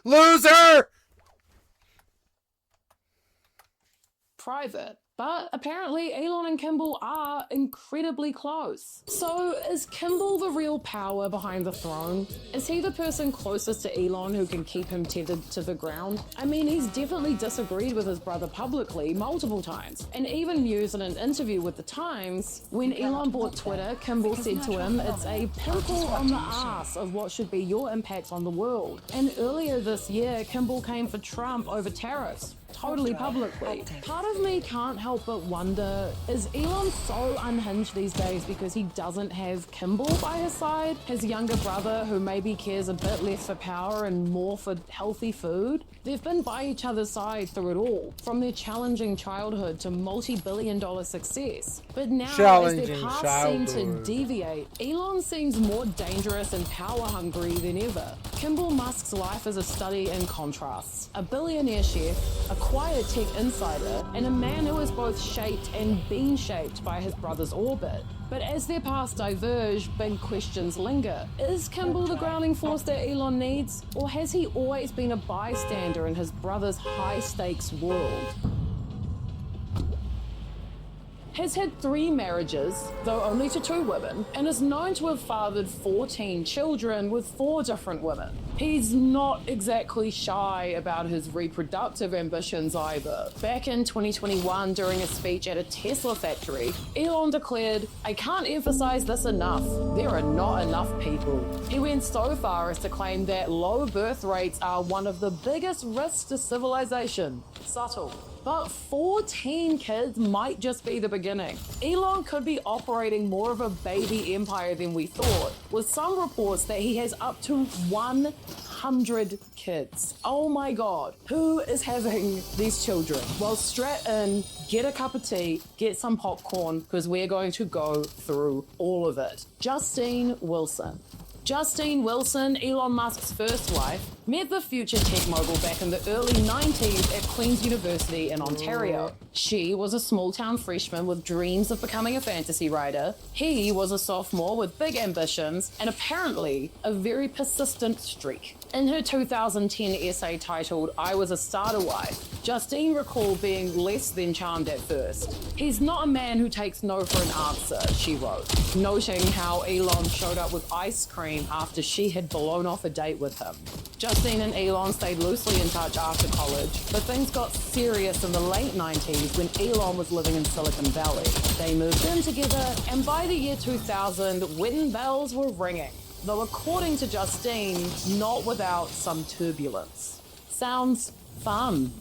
Loser! Private. But apparently Elon and Kimball are incredibly close. So is Kimball the real power behind the throne? Is he the person closest to Elon who can keep him tethered to the ground? I mean, he's definitely disagreed with his brother publicly multiple times, and even mused in an interview with The Times. When Elon bought Twitter, Kimball said to him, "It's a pimple on the ass of what should be your impact on the world." And earlier this year, Kimball came for Trump over tariffs. Totally publicly. Part of me can't help but wonder, is Elon so unhinged these days because he doesn't have Kimball by his side? His younger brother, who maybe cares a bit less for power and more for healthy food? They've been by each other's side through it all, from their challenging childhood to multi-billion-dollar success. But now, as their paths seem to deviate, Elon seems more dangerous and power-hungry than ever. Kimball Musk's life is a study in contrasts. A billionaire chef, a quiet tech insider, and a man who is both shaped and been shaped by his brother's orbit. But as their paths diverge, big questions linger. Is Kimball the grounding force that Elon needs? Or has he always been a bystander in his brother's high-stakes world? Has had 3 marriages, though only to 2 women, and is known to have fathered 14 children with 4 different women. He's not exactly shy about his reproductive ambitions either. Back in 2021, during a speech at a Tesla factory, Elon declared, "I can't emphasize this enough. There are not enough people." He went so far as to claim that low birth rates are one of the biggest risks to civilization. Subtle. But 14 kids might just be the beginning. Elon could be operating more of a baby empire than we thought, with some reports that he has up to 100 kids. Oh my god, who is having these children? Well, strap in, get a cup of tea, get some popcorn, because we're going to go through all of it. Justine Wilson. Justine Wilson, Elon Musk's first wife, met the future tech mogul back in the early 90s at Queen's University in Ontario. She was a small-town freshman with dreams of becoming a fantasy writer. He was a sophomore with big ambitions and apparently a very persistent streak. In her 2010 essay titled "I Was a Starter Wife," Justine recalled being less than charmed at first. "He's not a man who takes no for an answer," she wrote, noting how Elon showed up with ice cream after she had blown off a date with him. Justine and Elon stayed loosely in touch after college, but things got serious in the late 90s when Elon was living in Silicon Valley. They moved in together, and by the year 2000, wedding bells were ringing. Though according to Justine, not without some turbulence. Sounds fun.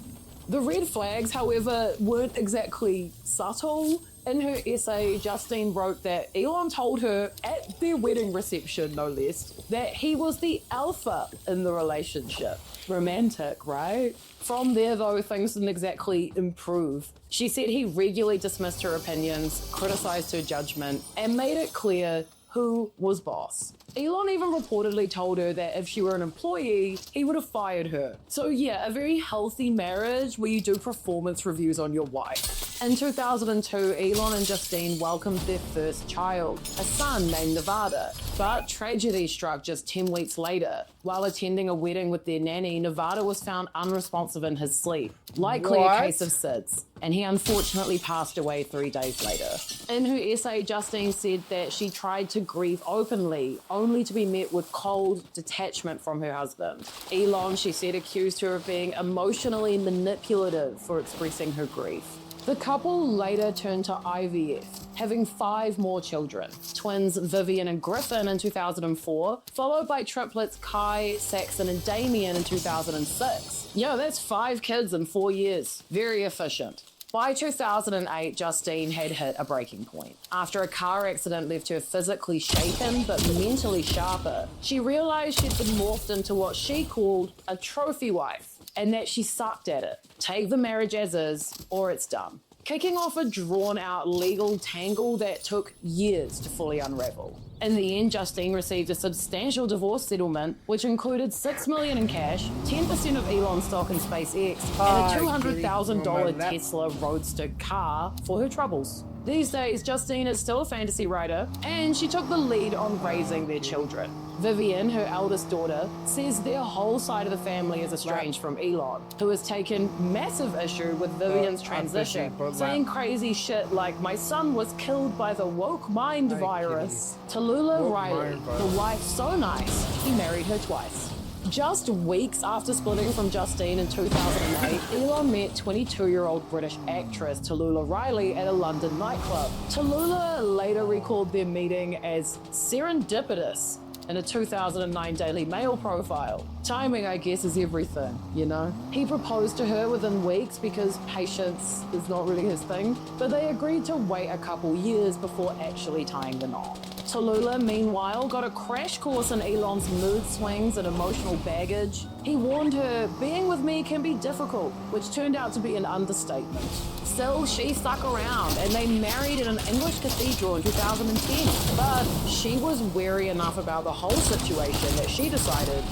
The red flags, however, weren't exactly subtle. In her essay, Justine wrote that Elon told her, at their wedding reception no less, that he was the alpha in the relationship. Romantic, right? From there, though, things didn't exactly improve. She said he regularly dismissed her opinions, criticized her judgment, and made it clear who was boss. Elon even reportedly told her that if she were an employee, he would have fired her. So yeah, a very healthy marriage where you do performance reviews on your wife. In 2002, Elon and Justine welcomed their first child, a son named Nevada. But tragedy struck just 10 weeks later. While attending a wedding with their nanny, Nevada was found unresponsive in his sleep, likely a case of SIDS, and he unfortunately passed away 3 days later. In her essay, Justine said that she tried to grieve openly, only to be met with cold detachment from her husband. Elon, she said, accused her of being emotionally manipulative for expressing her grief. The couple later turned to IVF, having 5 more children. Twins Vivian and Griffin in 2004, followed by triplets Kai, Saxon, and Damien in 2006. Yeah, that's 5 kids in 4 years. Very efficient. By 2008, Justine had hit a breaking point. After a car accident left her physically shaken but mentally sharper, she realized she'd been morphed into what she called a trophy wife, and that she sucked at it. Take the marriage as is, or it's done. Kicking off a drawn-out legal tangle that took years to fully unravel. In the end, Justine received a substantial divorce settlement, which included $6 million in cash, 10% of Elon stock in SpaceX, and a $200,000 Tesla Roadster car for her troubles. These days, Justine is still a fantasy writer, and she took the lead on raising their children. Vivian, her eldest daughter, says their whole side of the family is estranged from Elon, who has taken massive issue with Vivian's transition, saying crazy shit like, "My son was killed by the woke mind virus." Tallulah Riley, the wife so nice, he married her twice. Just weeks after splitting from Justine in 2008, Elon met 22-year-old British actress Tallulah Riley at a London nightclub. Tallulah later recalled their meeting as serendipitous in a 2009 Daily Mail profile. Timing, I guess, is everything, you know? He proposed to her within weeks because patience is not really his thing, but they agreed to wait a couple years before actually tying the knot. Tallulah, meanwhile, got a crash course in Elon's mood swings and emotional baggage. He warned her, "Being with me can be difficult," which turned out to be an understatement. Still, she stuck around, and they married in an English cathedral in 2010. But she was wary enough about the whole situation that she decided,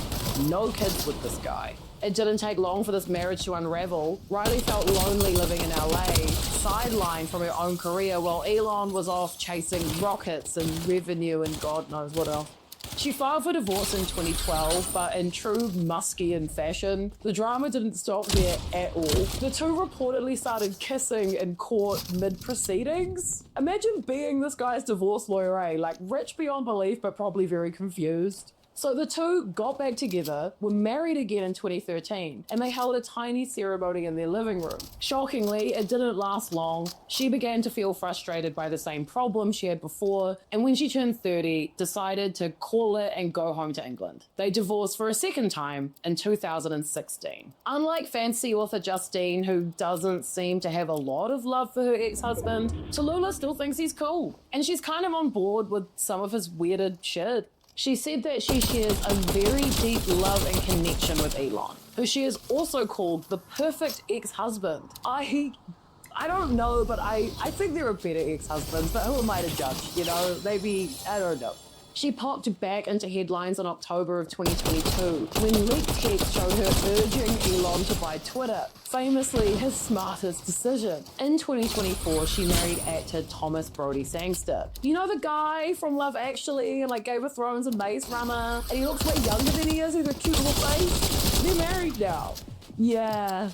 no kids with this guy. It didn't take long for this marriage to unravel. Riley felt lonely living in LA, sidelined from her own career, while Elon was off chasing rockets and revenue and God knows what else. She filed for divorce in 2012, but in true Muskian fashion, the drama didn't stop there at all. The two reportedly started kissing in court mid-proceedings. Imagine being this guy's divorce lawyer, eh? Like, rich beyond belief, but probably very confused. So the two got back together, were married again in 2013, and they held a tiny ceremony in their living room. Shockingly, it didn't last long. She began to feel frustrated by the same problem she had before, and when she turned 30, decided to call it and go home to England. They divorced for a second time in 2016. Unlike fantasy author Justine, who doesn't seem to have a lot of love for her ex-husband, Tallulah still thinks he's cool, and she's kind of on board with some of his weirded shit. She said that she shares a very deep love and connection with Elon, who she has also called the perfect ex-husband. I don't know, but I think there are better ex-husbands, but who am I to judge, you know? Maybe, I don't know. She popped back into headlines in October of 2022 when leaked text showed her urging Elon to buy Twitter, famously his smartest decision. In 2024, she married actor Thomas Brodie Sangster. You know the guy from Love Actually and like Game of Thrones and Maze Runner? And he looks way younger than he is, he's a cute little face. They're married now. Yeah.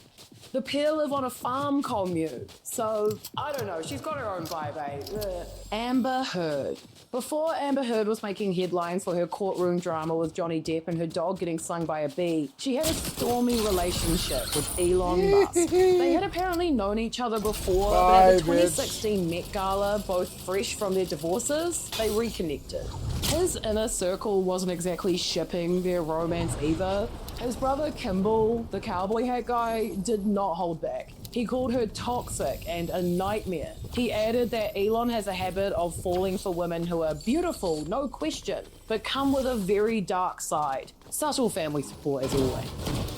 The pair live on a farm commune, so I don't know, she's got her own vibe, eh? Amber Heard. Before Amber Heard was making headlines for her courtroom drama with Johnny Depp and her dog getting stung by a bee, she had a stormy relationship with Elon Musk. They had apparently known each other before, but at the 2016 Met Gala, both fresh from their divorces, they reconnected. His inner circle wasn't exactly shipping their romance either. His brother Kimball, the cowboy hat guy, did not hold back. He called her toxic and a nightmare. He added that Elon has a habit of falling for women who are beautiful, no question, but come with a very dark side. Subtle family support as always.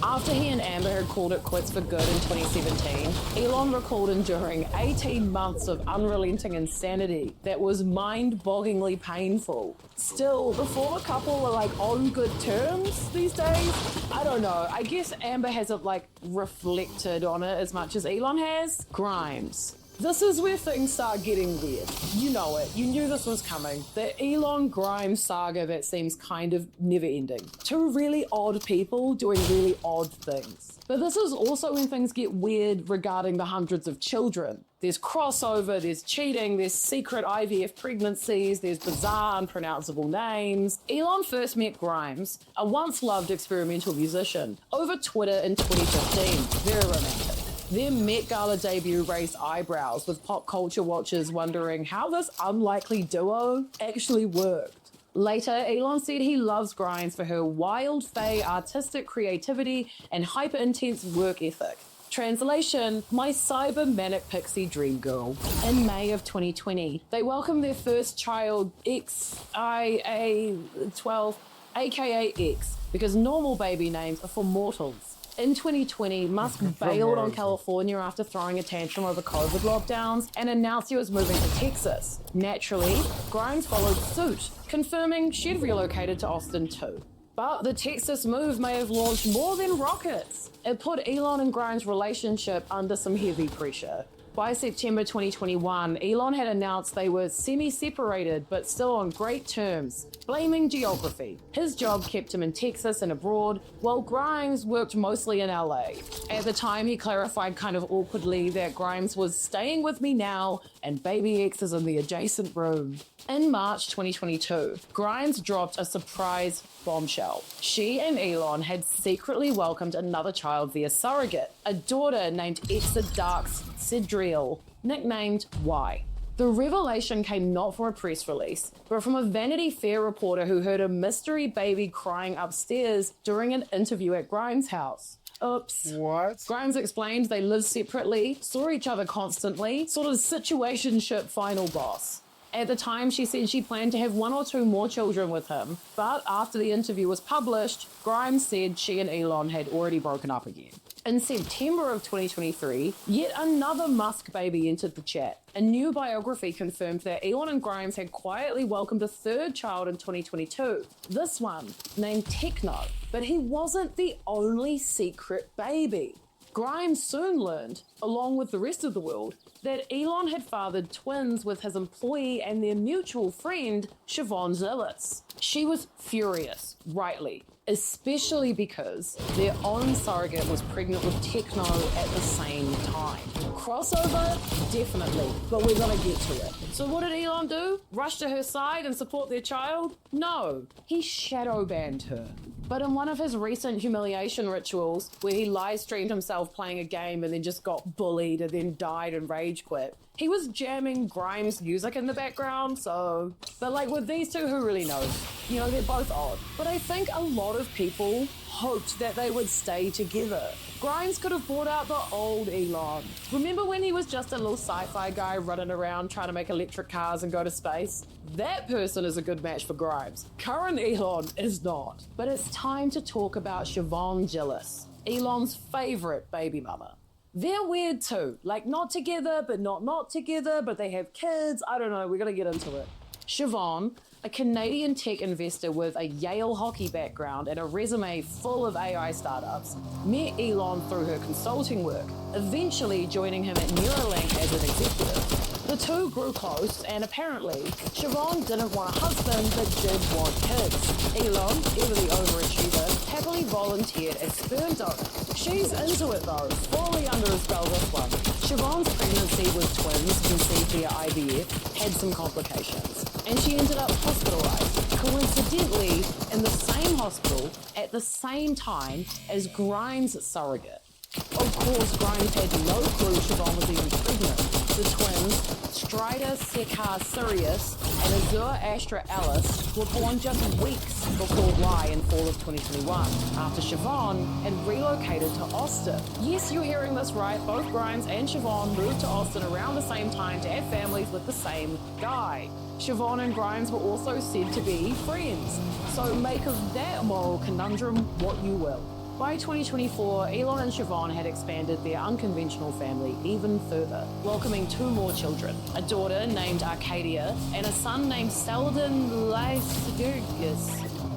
After he and Amber had called it quits for good in 2017, Elon recalled enduring 18 months of unrelenting insanity that was mind-bogglingly painful. Still, the former couple are like on good terms these days. I don't know, I guess Amber hasn't like reflected on it as much as Elon has. Grimes. This is where things start getting weird. You know it. You knew this was coming. The Elon Grimes saga that seems kind of never ending. Two really odd people doing really odd things. But this is also when things get weird regarding the hundreds of children. There's crossover, there's cheating, there's secret IVF pregnancies, there's bizarre, unpronounceable names. Elon first met Grimes, a once-loved experimental musician, over Twitter in 2015. Very romantic. Their Met Gala debut raised eyebrows, with pop culture watchers wondering how this unlikely duo actually worked. Later, Elon said he loves Grimes for her wild, fey, artistic creativity and hyper-intense work ethic. Translation, my cyber-manic pixie dream girl. In May of 2020, they welcomed their first child, XIA12, aka X, because normal baby names are for mortals. In 2020, Musk bailed on California after throwing a tantrum over COVID lockdowns and announced he was moving to Texas. Naturally, Grimes followed suit, confirming she'd relocated to Austin too. But the Texas move may have launched more than rockets. It put Elon and Grimes' relationship under some heavy pressure. By September 2021, Elon had announced they were semi-separated but still on great terms, blaming geography. His job kept him in Texas and abroad, while Grimes worked mostly in LA. At the time, he clarified kind of awkwardly that Grimes was staying with me now and baby X is in the adjacent room. In March 2022, Grimes dropped a surprise bombshell. She and Elon had secretly welcomed another child via surrogate, a daughter named Exadarx Sidriel, nicknamed Y. The revelation came not from a press release, but from a Vanity Fair reporter who heard a mystery baby crying upstairs during an interview at Grimes' house. Oops. What? Grimes explained they lived separately, saw each other constantly, sort of situationship final boss. At the time, she said she planned to have 1 or 2 more children with him, but after the interview was published, Grimes said she and Elon had already broken up again. In September of 2023, yet another Musk baby entered the chat. A new biography confirmed that Elon and Grimes had quietly welcomed a 3rd child in 2022. This one, named Techno, but he wasn't the only secret baby. Grimes soon learned, along with the rest of the world, that Elon had fathered twins with his employee and their mutual friend, Siobhan Zillis. She was furious, rightly, especially because their own surrogate was pregnant with Techno at the same time. Crossover? Definitely, but we're gonna get to it. So what did Elon do? Rush to her side and support their child? No, he shadow banned her. But in one of his recent humiliation rituals, where he live streamed himself playing a game and then just got bullied and then died and rage quit, he was jamming Grimes music in the background, so... But like with these two, who really knows? You know, they're both odd. But I think a lot of people hoped that they would stay together. Grimes could have brought out the old Elon. Remember when he was just a little sci-fi guy running around trying to make electric cars and go to space? That person is a good match for Grimes. Current Elon is not. But it's time to talk about Siobhan Zillis, Elon's favorite baby mama. They're weird too. Like not together, but not together, but they have kids. I don't know, we're gonna get into it. Siobhan, a Canadian tech investor with a Yale hockey background and a resume full of AI startups, met Elon through her consulting work, eventually joining him at Neuralink as an executive. The two grew close, and apparently, Siobhan didn't want a husband but did want kids. Elon, ever the overachiever, happily volunteered as sperm donor. She's into it though, fully under a spell this one. Siobhan's pregnancy with twins conceived via IVF had some complications, and she ended up hospitalized, coincidentally in the same hospital at the same time as Grimes' surrogate. Of course, Grimes had no clue Siobhan was even pregnant. The twins, Strider Sekar Sirius and Azure Astra Alice, were born just weeks before Y in fall of 2021, after Siobhan had relocated to Austin. Yes, you're hearing this right, both Grimes and Siobhan moved to Austin around the same time to have families with the same guy. Siobhan and Grimes were also said to be friends, so make of that moral conundrum what you will. By 2024, Elon and Siobhan had expanded their unconventional family even further, welcoming 2 more children, a daughter named Arcadia and a son named Selden Lysurgus.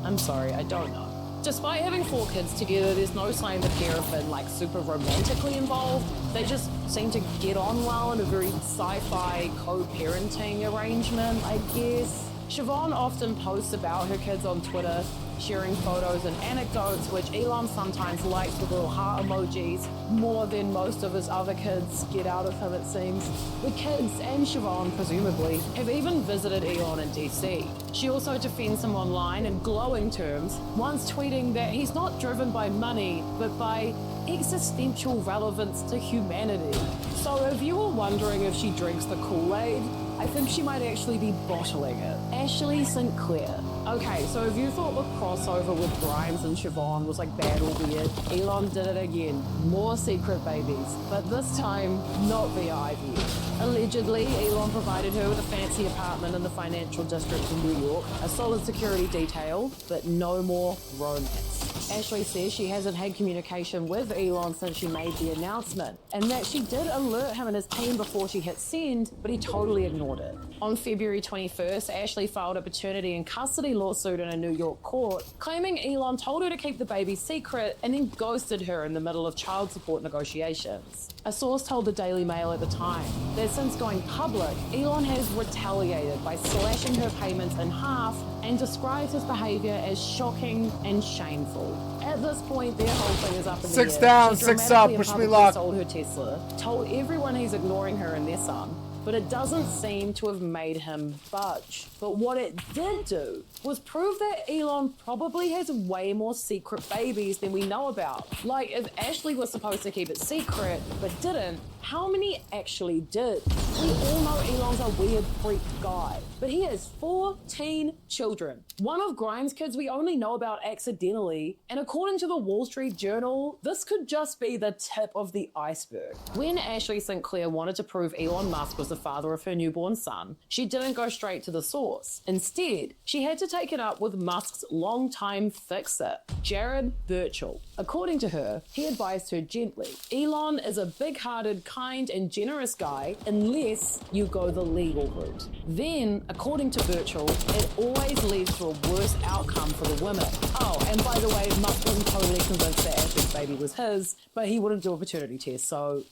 I'm sorry, I don't know. Despite having 4 kids together, there's no sign the pair have been like super romantically involved. They just seem to get on well in a very sci-fi co-parenting arrangement, I guess. Siobhan often posts about her kids on Twitter, sharing photos and anecdotes, which Elon sometimes likes with little heart emojis, more than most of his other kids get out of him, it seems. The kids, and Siobhan presumably, have even visited Elon in DC. She also defends him online in glowing terms, once tweeting that he's not driven by money, but by existential relevance to humanity. So if you were wondering if she drinks the Kool-Aid, I think she might actually be bottling it. Ashley Sinclair. Okay, so if you thought the crossover with Grimes and Siobhan was like bad or weird, Elon did it again. More secret babies, but this time not via IVF. Allegedly, Elon provided her with a fancy apartment in the financial district of New York, a solid security detail, but no more romance. Ashley says she hasn't had communication with Elon since she made the announcement, and that she did alert him and his team before she hit send, but he totally ignored it. On February 21st, Ashley filed a paternity and custody lawsuit in a New York court, claiming Elon told her to keep the baby secret and then ghosted her in the middle of child support negotiations. A source told the Daily Mail at the time that since going public, Elon has retaliated by slashing her payments in half and describes his behavior as shocking and shameful. At this point, their whole thing is up in the air. 6 down, She 6 up, dramatically wish and me publicly luck. sold her Tesla, told everyone he's ignoring her and their son, but it doesn't seem to have made him budge. But what it did do was prove that Elon probably has way more secret babies than we know about. Like, if Ashley was supposed to keep it secret, but didn't, how many actually did? We all know Elon's a weird freak guy, but he has 14 children. One of Grimes' kids we only know about accidentally, and according to the Wall Street Journal, this could just be the tip of the iceberg. When Ashley Sinclair wanted to prove Elon Musk was the father of her newborn son, she didn't go straight to the source. Instead, she had to take it up with Musk's longtime fixer, Jared Birchall. According to her, he advised her gently, Elon is a big-hearted, kind and generous guy unless you go the legal route. Then, according to Birchall, it always leads to a worse outcome for the women. Oh, and by the way, Musk wasn't totally convinced that Ashley's baby was his, but he wouldn't do a paternity test, so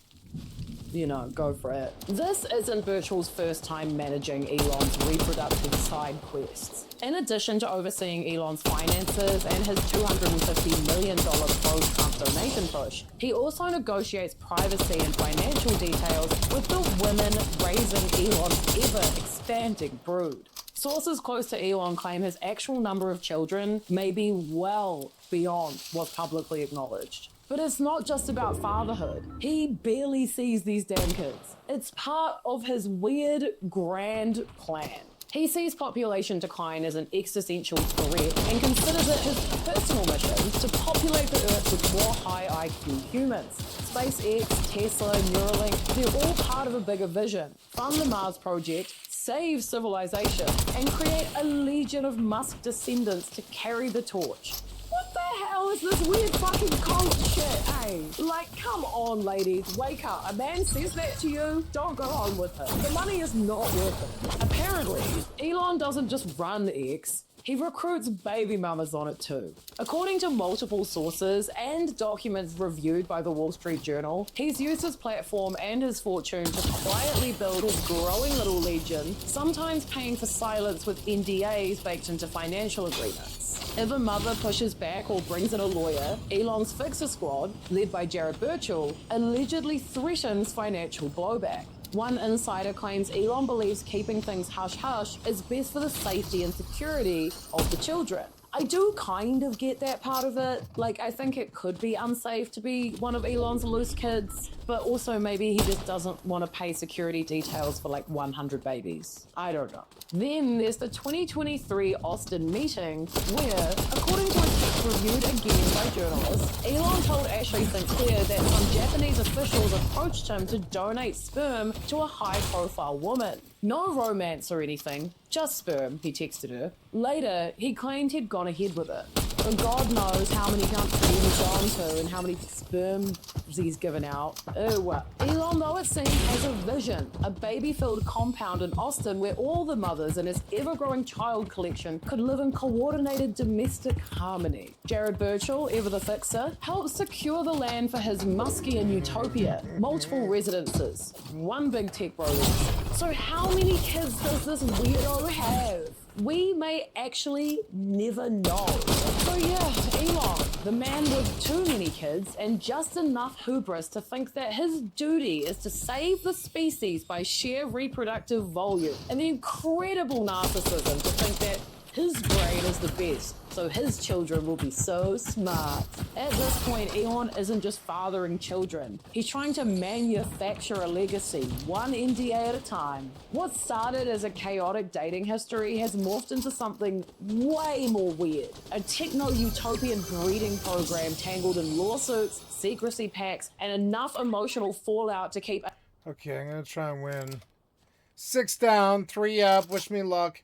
you know, go for it. This isn't Birchall's first time managing Elon's reproductive side quests. In addition to overseeing Elon's finances and his $250 million pro-Trump donation push, he also negotiates privacy and financial details with the women raising Elon's ever-expanding brood. Sources close to Elon claim his actual number of children may be well beyond what's publicly acknowledged. But it's not just about fatherhood. He barely sees these damn kids. It's part of his weird, grand plan. He sees population decline as an existential threat and considers it his personal mission to populate the Earth with more high IQ humans. SpaceX, Tesla, Neuralink, they're all part of a bigger vision. Fund the Mars Project, save civilization, and create a legion of Musk descendants to carry the torch. What the hell is this weird fucking cult shit, eh? Like, come on, ladies, wake up. A man says that to you, don't go on with it. The money is not worth it. Apparently, Elon doesn't just run X, he recruits baby mamas on it too. According to multiple sources and documents reviewed by the Wall Street Journal, he's used his platform and his fortune to quietly build his growing little legion, sometimes paying for silence with NDAs baked into financial agreements. If a mother pushes back or brings in a lawyer, Elon's Fixer Squad, led by Jared Birchall, allegedly threatens financial blowback. One insider claims Elon believes keeping things hush-hush is best for the safety and security of the children. I do kind of get that part of it. Like, I think it could be unsafe to be one of Elon's loose kids, but also maybe he just doesn't want to pay security details for like 100 babies. I don't know. Then there's the 2023 Austin meeting where, according to a text reviewed again by journalists, Elon told Ashley Sinclair that some Japanese officials approached him to donate sperm to a high-profile woman. No romance or anything, just sperm, he texted her. Later, he claimed he'd gone ahead with it. But God knows how many countries he's gone to and how many sperm he's given out. Elon, though it seems, has a vision. A baby-filled compound in Austin where all the mothers in his ever-growing child collection could live in coordinated domestic harmony. Jared Birchall, ever the fixer, helped secure the land for his Muskian utopia. Multiple residences. One big tech release. So how many kids does this weirdo have? We may actually never know. So yeah, Elon, the man with too many kids and just enough hubris to think that his duty is to save the species by sheer reproductive volume, and the incredible narcissism to think that his brain is the best, so his children will be so smart. At this point, Elon isn't just fathering children. He's trying to manufacture a legacy, one NDA at a time. What started as a chaotic dating history has morphed into something way more weird. A techno-utopian breeding program tangled in lawsuits, secrecy pacts, and enough emotional fallout to keep... Okay, I'm gonna try and win. 6 down, 3 up, wish me luck.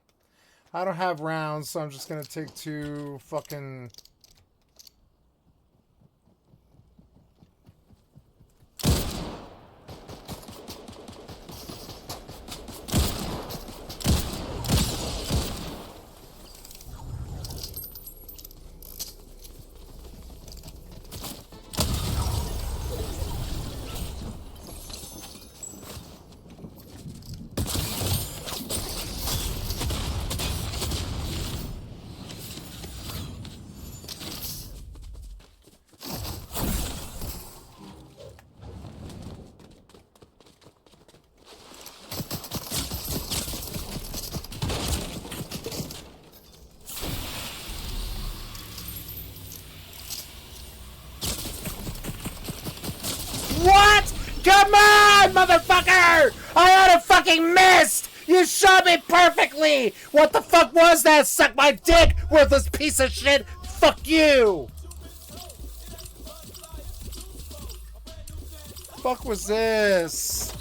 I don't have rounds, so I'm just gonna take 2 fucking... What? Come on, motherfucker! I ought have fucking missed! You shot me perfectly! What the fuck was that? Suck my dick, worthless piece of shit! Fuck you! Fuck was this?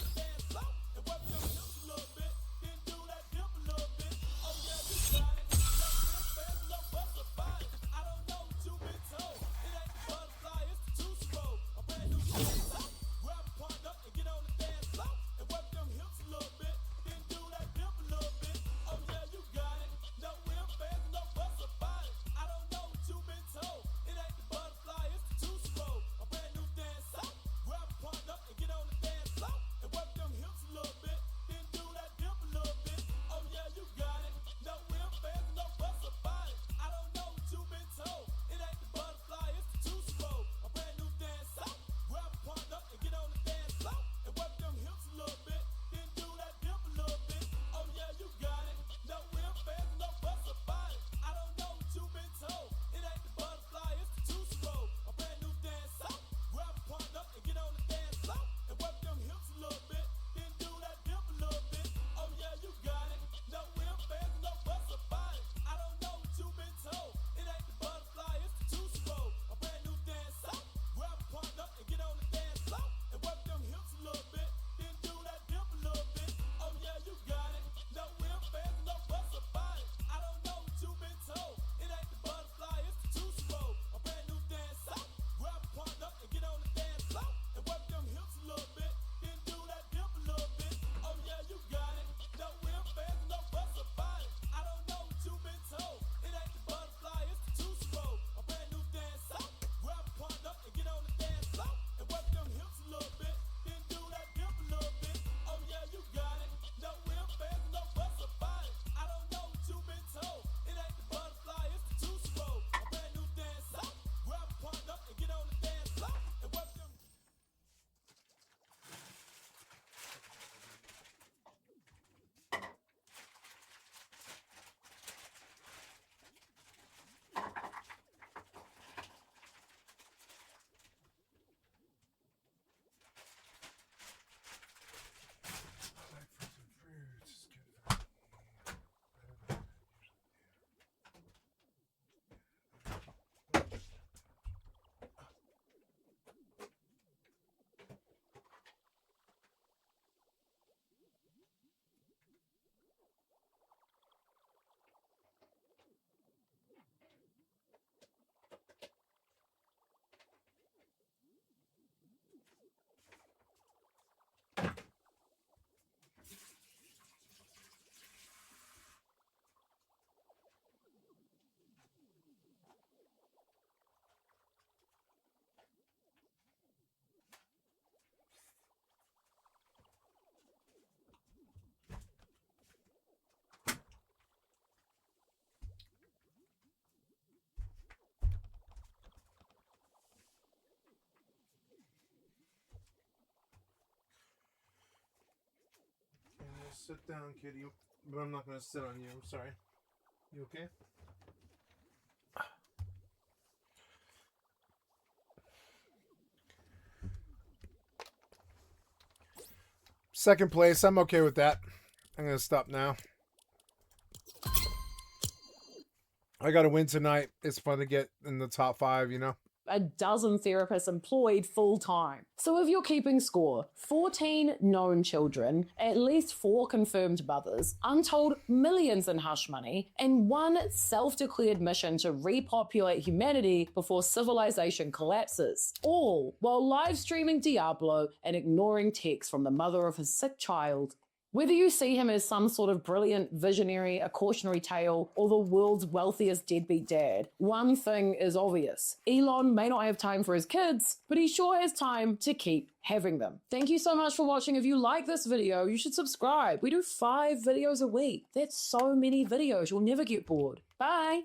Sit down, kitty. But I'm not gonna sit on you. I'm sorry. You okay? Second place. I'm okay with that. I'm gonna stop now. I got to win tonight. It's fun to get in the top 5, you know? A dozen therapists employed full-time. So if you're keeping score, 14 known children, at least 4 confirmed mothers, untold millions in hush money, and 1 self-declared mission to repopulate humanity before civilization collapses. All while live streaming Diablo and ignoring texts from the mother of his sick child. Whether you see him as some sort of brilliant visionary, a cautionary tale, or the world's wealthiest deadbeat dad, one thing is obvious. Elon may not have time for his kids, but he sure has time to keep having them. Thank you so much for watching. If you like this video, you should subscribe. We do 5 videos a week. That's so many videos. You'll never get bored. Bye.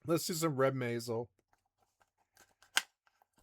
Let's do some Red Maisel.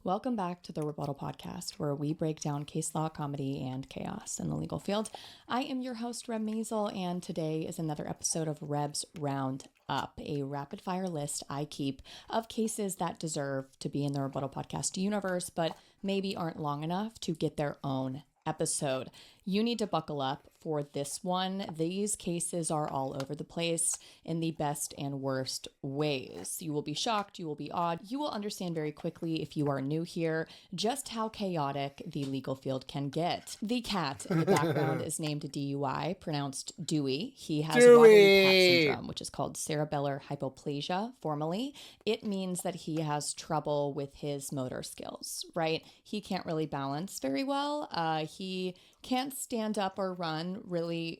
Welcome back to the Rebuttal Podcast, where we break down case law, comedy, and chaos in the legal field. I am your host, Reb Maisel, and today is another episode of Reb's Round Up, a rapid-fire list I keep of cases that deserve to be in the Rebuttal Podcast universe, but maybe aren't long enough to get their own episode. You need to buckle up for this one. These cases are all over the place in the best and worst ways. You will be shocked, you will be awed, you will understand very quickly if you are new here just how chaotic the legal field can get. The cat in the background is named DUI, pronounced Dewey. He has wobbly cat syndrome, which is called cerebellar hypoplasia formally. It means that he has trouble with his motor skills, right? He can't really balance very well. He can't stand up or run really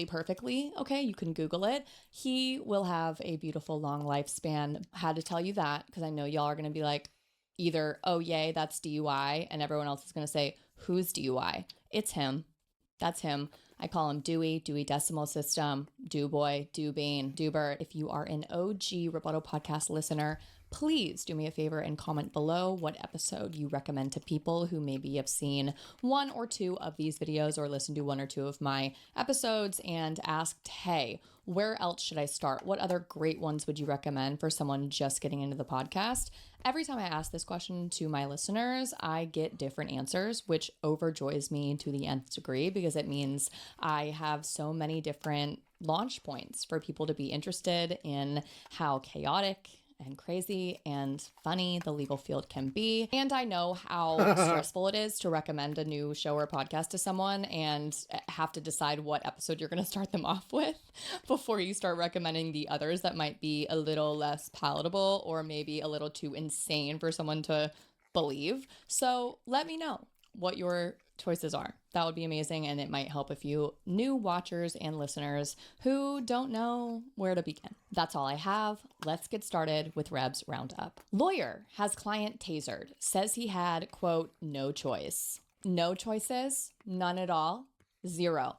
perfectly. Okay, you can Google it. He will have a beautiful long lifespan. Had to tell you that because I know y'all are going to be like, either, oh yay, that's DUI, and everyone else is going to say, who's DUI? It's him. That's him. I call him Dewey, Dewey Decimal System, Do Boy, Do Bean, Do Bird. If you are an OG Rebuttal Podcast listener, please do me a favor and comment below what episode you recommend to people who maybe have seen 1 or 2 of these videos or listened to 1 or 2 of my episodes and asked, hey, where else should I start? What other great ones would you recommend for someone just getting into the podcast? Every time I ask this question to my listeners, I get different answers, which overjoys me to the nth degree because it means I have so many different launch points for people to be interested in how chaotic and crazy and funny the legal field can be. And I know how stressful it is to recommend a new show or podcast to someone and have to decide what episode you're going to start them off with before you start recommending the others that might be a little less palatable or maybe a little too insane for someone to believe. So let me know what your choices are. That would be amazing, and it might help a few new watchers and listeners who don't know where to begin. That's all I have. Let's get started with Reb's Roundup. Lawyer has client tasered, says he had, quote, no choice. No choices? None at all? 0.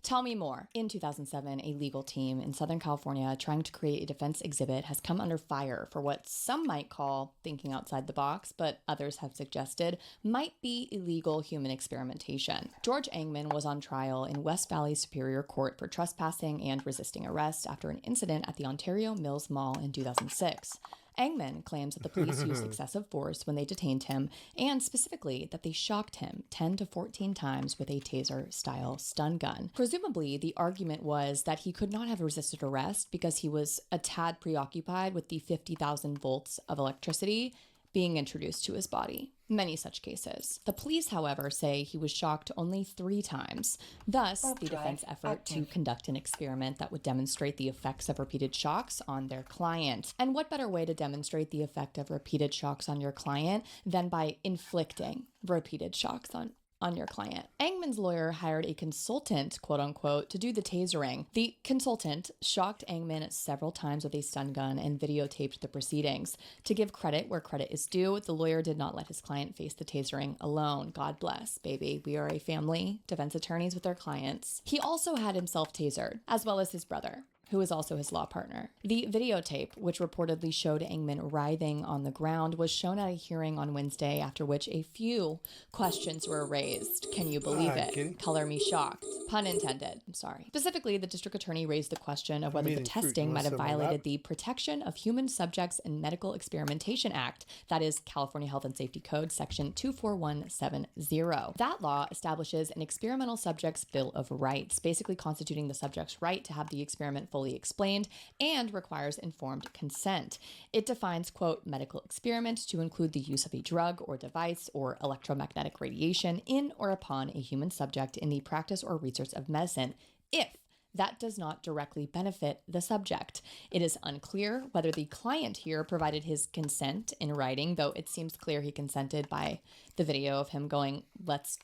Tell me more. In 2007, a legal team in Southern California trying to create a defense exhibit has come under fire for what some might call thinking outside the box, but others have suggested might be illegal human experimentation. George Engman was on trial in West Valley Superior Court for trespassing and resisting arrest after an incident at the Ontario Mills Mall in 2006. Engman claims that the police used excessive force when they detained him, and specifically that they shocked him 10 to 14 times with a taser-style stun gun. Presumably, the argument was that he could not have resisted arrest because he was a tad preoccupied with the 50,000 volts of electricity being introduced to his body. Many such cases. The police, however, say he was shocked only 3 times. Thus, the defense effort to conduct an experiment that would demonstrate the effects of repeated shocks on their client. And what better way to demonstrate the effect of repeated shocks on your client than by inflicting repeated shocks on your client. Engman's lawyer hired a consultant, quote unquote, to do the tasering. The consultant shocked Engman several times with a stun gun and videotaped the proceedings. To give credit where credit is due, the lawyer did not let his client face the tasering alone. God bless, baby. We are a family, defense attorneys with their clients. He also had himself tasered, as well as his brother, who is also his law partner. The videotape, which reportedly showed Engman writhing on the ground, was shown at a hearing on Wednesday, after which a few questions were raised. Can you believe it? Color me shocked. Pun intended. I'm sorry. Specifically, the district attorney raised the question of whether the testing might have violated the Protection of Human Subjects and Medical Experimentation Act, that is California Health and Safety Code, section 24170. That law establishes an experimental subject's Bill of Rights, basically constituting the subject's right to have the experiment fully explained, and requires informed consent. It defines, quote, medical experiment to include the use of a drug or device or electromagnetic radiation in or upon a human subject in the practice or research of medicine, if that does not directly benefit the subject. It is unclear whether the client here provided his consent in writing, though it seems clear he consented by the video of him going, let's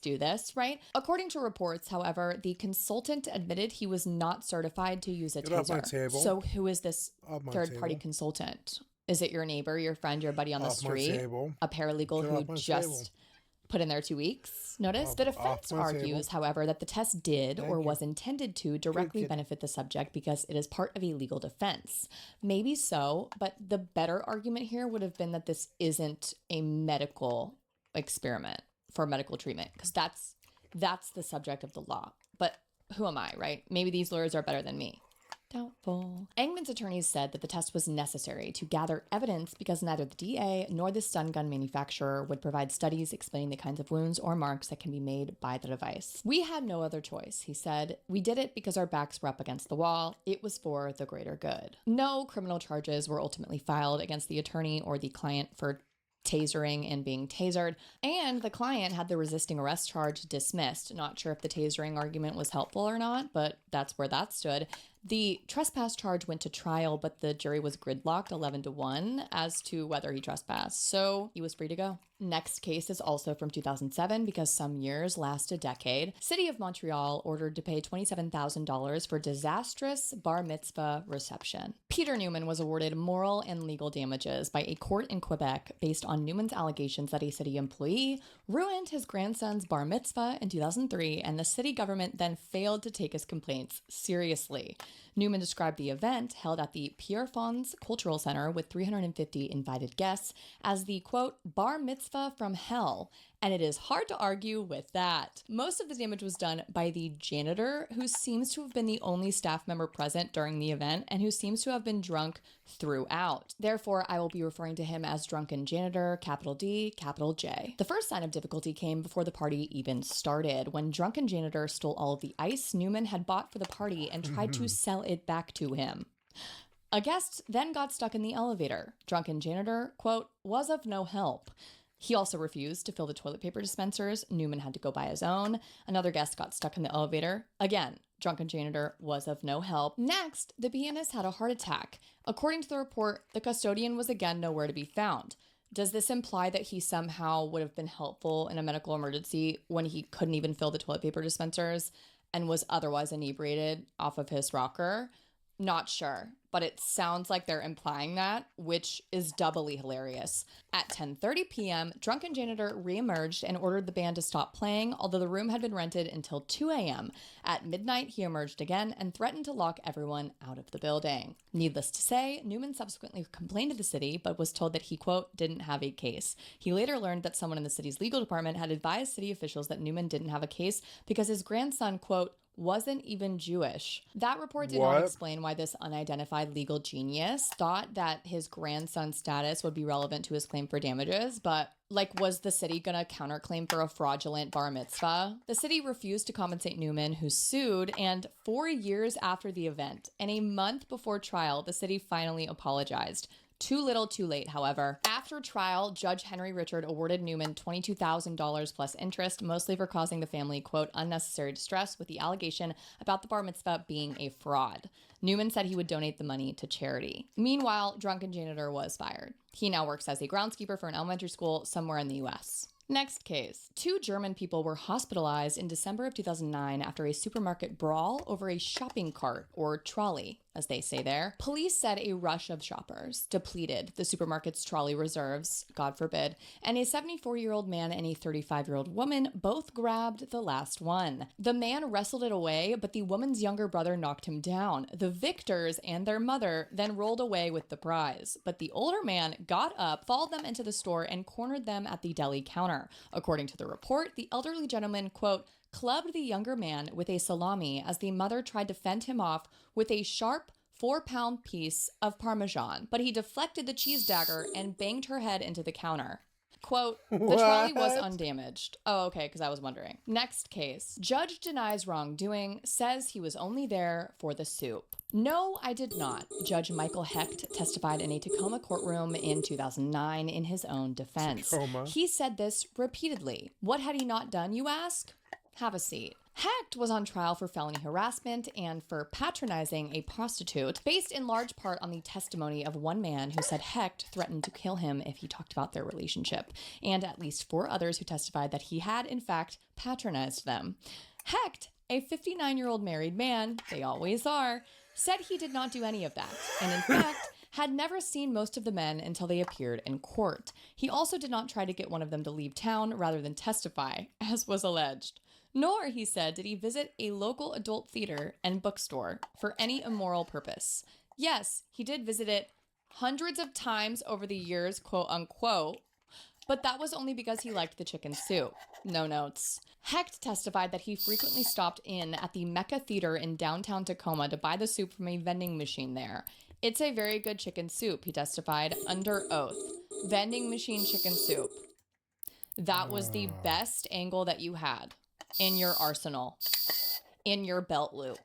do this, right? According to reports, however, the consultant admitted he was not certified to use a Get off my taser. table. So who is this Off my third-party table. consultant? Is it your neighbor, your friend, your buddy on the Off my street? table. A paralegal Get who off my just table. put in their 2 weeks notice? The defense off my argues, table. however, that the test did or you. was intended to directly benefit the subject because it is part of a legal defense. Maybe so, but the better argument here would have been that this isn't a medical experiment for medical treatment, because that's the subject of the law. But who am I, right? Maybe these lawyers are better than me. Doubtful. Engman's attorneys said that the test was necessary to gather evidence because neither the DA nor the stun gun manufacturer would provide studies explaining the kinds of wounds or marks that can be made by the device. We had no other choice, he said. We did it because our backs were up against the wall. It was for the greater good. No criminal charges were ultimately filed against the attorney or the client for tasering and being tasered, and the client had the resisting arrest charge dismissed. Not sure if the tasering argument was helpful or not, but that's where that stood. The trespass charge went to trial, but the jury was gridlocked 11-1 as to whether he trespassed, so he was free to go. Next case is also from 2007 because some years last a decade. City of Montreal ordered to pay $27,000 for disastrous bar mitzvah reception. Peter Newman was awarded moral and legal damages by a court in Quebec based on Newman's allegations that a city employee ruined his grandson's bar mitzvah in 2003, and the city government then failed to take his complaints seriously. Newman described the event, held at the Pierre Fons Cultural Center with 350 invited guests, as the, quote, bar mitzvah from hell, and it is hard to argue with that. Most of the damage was done by the janitor, who seems to have been the only staff member present during the event and who seems to have been drunk throughout. Therefore, I will be referring to him as drunken janitor, capital D, capital J. The first sign of difficulty came before the party even started. When drunken janitor stole all of the ice Newman had bought for the party and tried to sell it back to him. A guest then got stuck in the elevator. Drunken janitor, quote, was of no help. He also refused to fill the toilet paper dispensers. Newman had to go buy his own. Another guest got stuck in the elevator. Again, drunken janitor was of no help. Next, the pianist had a heart attack. According to the report, the custodian was again nowhere to be found. Does this imply that he somehow would have been helpful in a medical emergency when he couldn't even fill the toilet paper dispensers and was otherwise inebriated off of his rocker? Not sure, but it sounds like they're implying that, which is doubly hilarious. At 10:30 p.m., drunken janitor reemerged and ordered the band to stop playing, although the room had been rented until 2 a.m. At midnight, he emerged again and threatened to lock everyone out of the building. Needless to say, Newman subsequently complained to the city, but was told that he, quote, didn't have a case. He later learned that someone in the city's legal department had advised city officials that Newman didn't have a case because his grandson, quote, wasn't even Jewish. That report did not explain why this unidentified legal genius thought that his grandson's status would be relevant to his claim for damages, but was the city gonna counterclaim for a fraudulent bar mitzvah? The city refused to compensate Newman, who sued, and 4 years after the event, and a month before trial, the city finally apologized. Too little, too late, however. After trial, Judge Henry Richard awarded Newman $22,000 plus interest, mostly for causing the family, quote, unnecessary distress with the allegation about the bar mitzvah being a fraud. Newman said he would donate the money to charity. Meanwhile, drunken janitor was fired. He now works as a groundskeeper for an elementary school somewhere in the U.S. Next case. 2 German people were hospitalized in December of 2009 after a supermarket brawl over a shopping cart, or trolley, as they say there. Police said a rush of shoppers depleted the supermarket's trolley reserves, God forbid, and a 74-year-old man and a 35-year-old woman both grabbed the last one. The man wrestled it away, but the woman's younger brother knocked him down. The victors and their mother then rolled away with the prize, but the older man got up, followed them into the store, and cornered them at the deli counter. According to the report, the elderly gentleman, quote, clubbed the younger man with a salami as the mother tried to fend him off with a sharp 4-pound piece of Parmesan, but he deflected the cheese dagger and banged her head into the counter. Quote, the trolley was undamaged. Oh, okay, because I was wondering. Next case. Judge denies wrongdoing, says he was only there for the soup. No, I did not. Judge Michael Hecht testified in a Tacoma courtroom in 2009 in his own defense. Tacoma. He said this repeatedly. What had he not done, you ask? Have a seat. Hecht was on trial for felony harassment and for patronizing a prostitute, based in large part on the testimony of one man who said Hecht threatened to kill him if he talked about their relationship, and at least 4 others who testified that he had, in fact, patronized them. Hecht, a 59-year-old married man, they always are, said he did not do any of that, and in fact, had never seen most of the men until they appeared in court. He also did not try to get one of them to leave town rather than testify, as was alleged. Nor, he said, did he visit a local adult theater and bookstore for any immoral purpose. Yes, he did visit it hundreds of times over the years, quote unquote, but that was only because he liked the chicken soup. No notes. Hecht testified that he frequently stopped in at the Mecca Theater in downtown Tacoma to buy the soup from a vending machine there. It's a very good chicken soup, he testified under oath. Vending machine chicken soup. That was the best angle that you had in your arsenal, in your belt loop,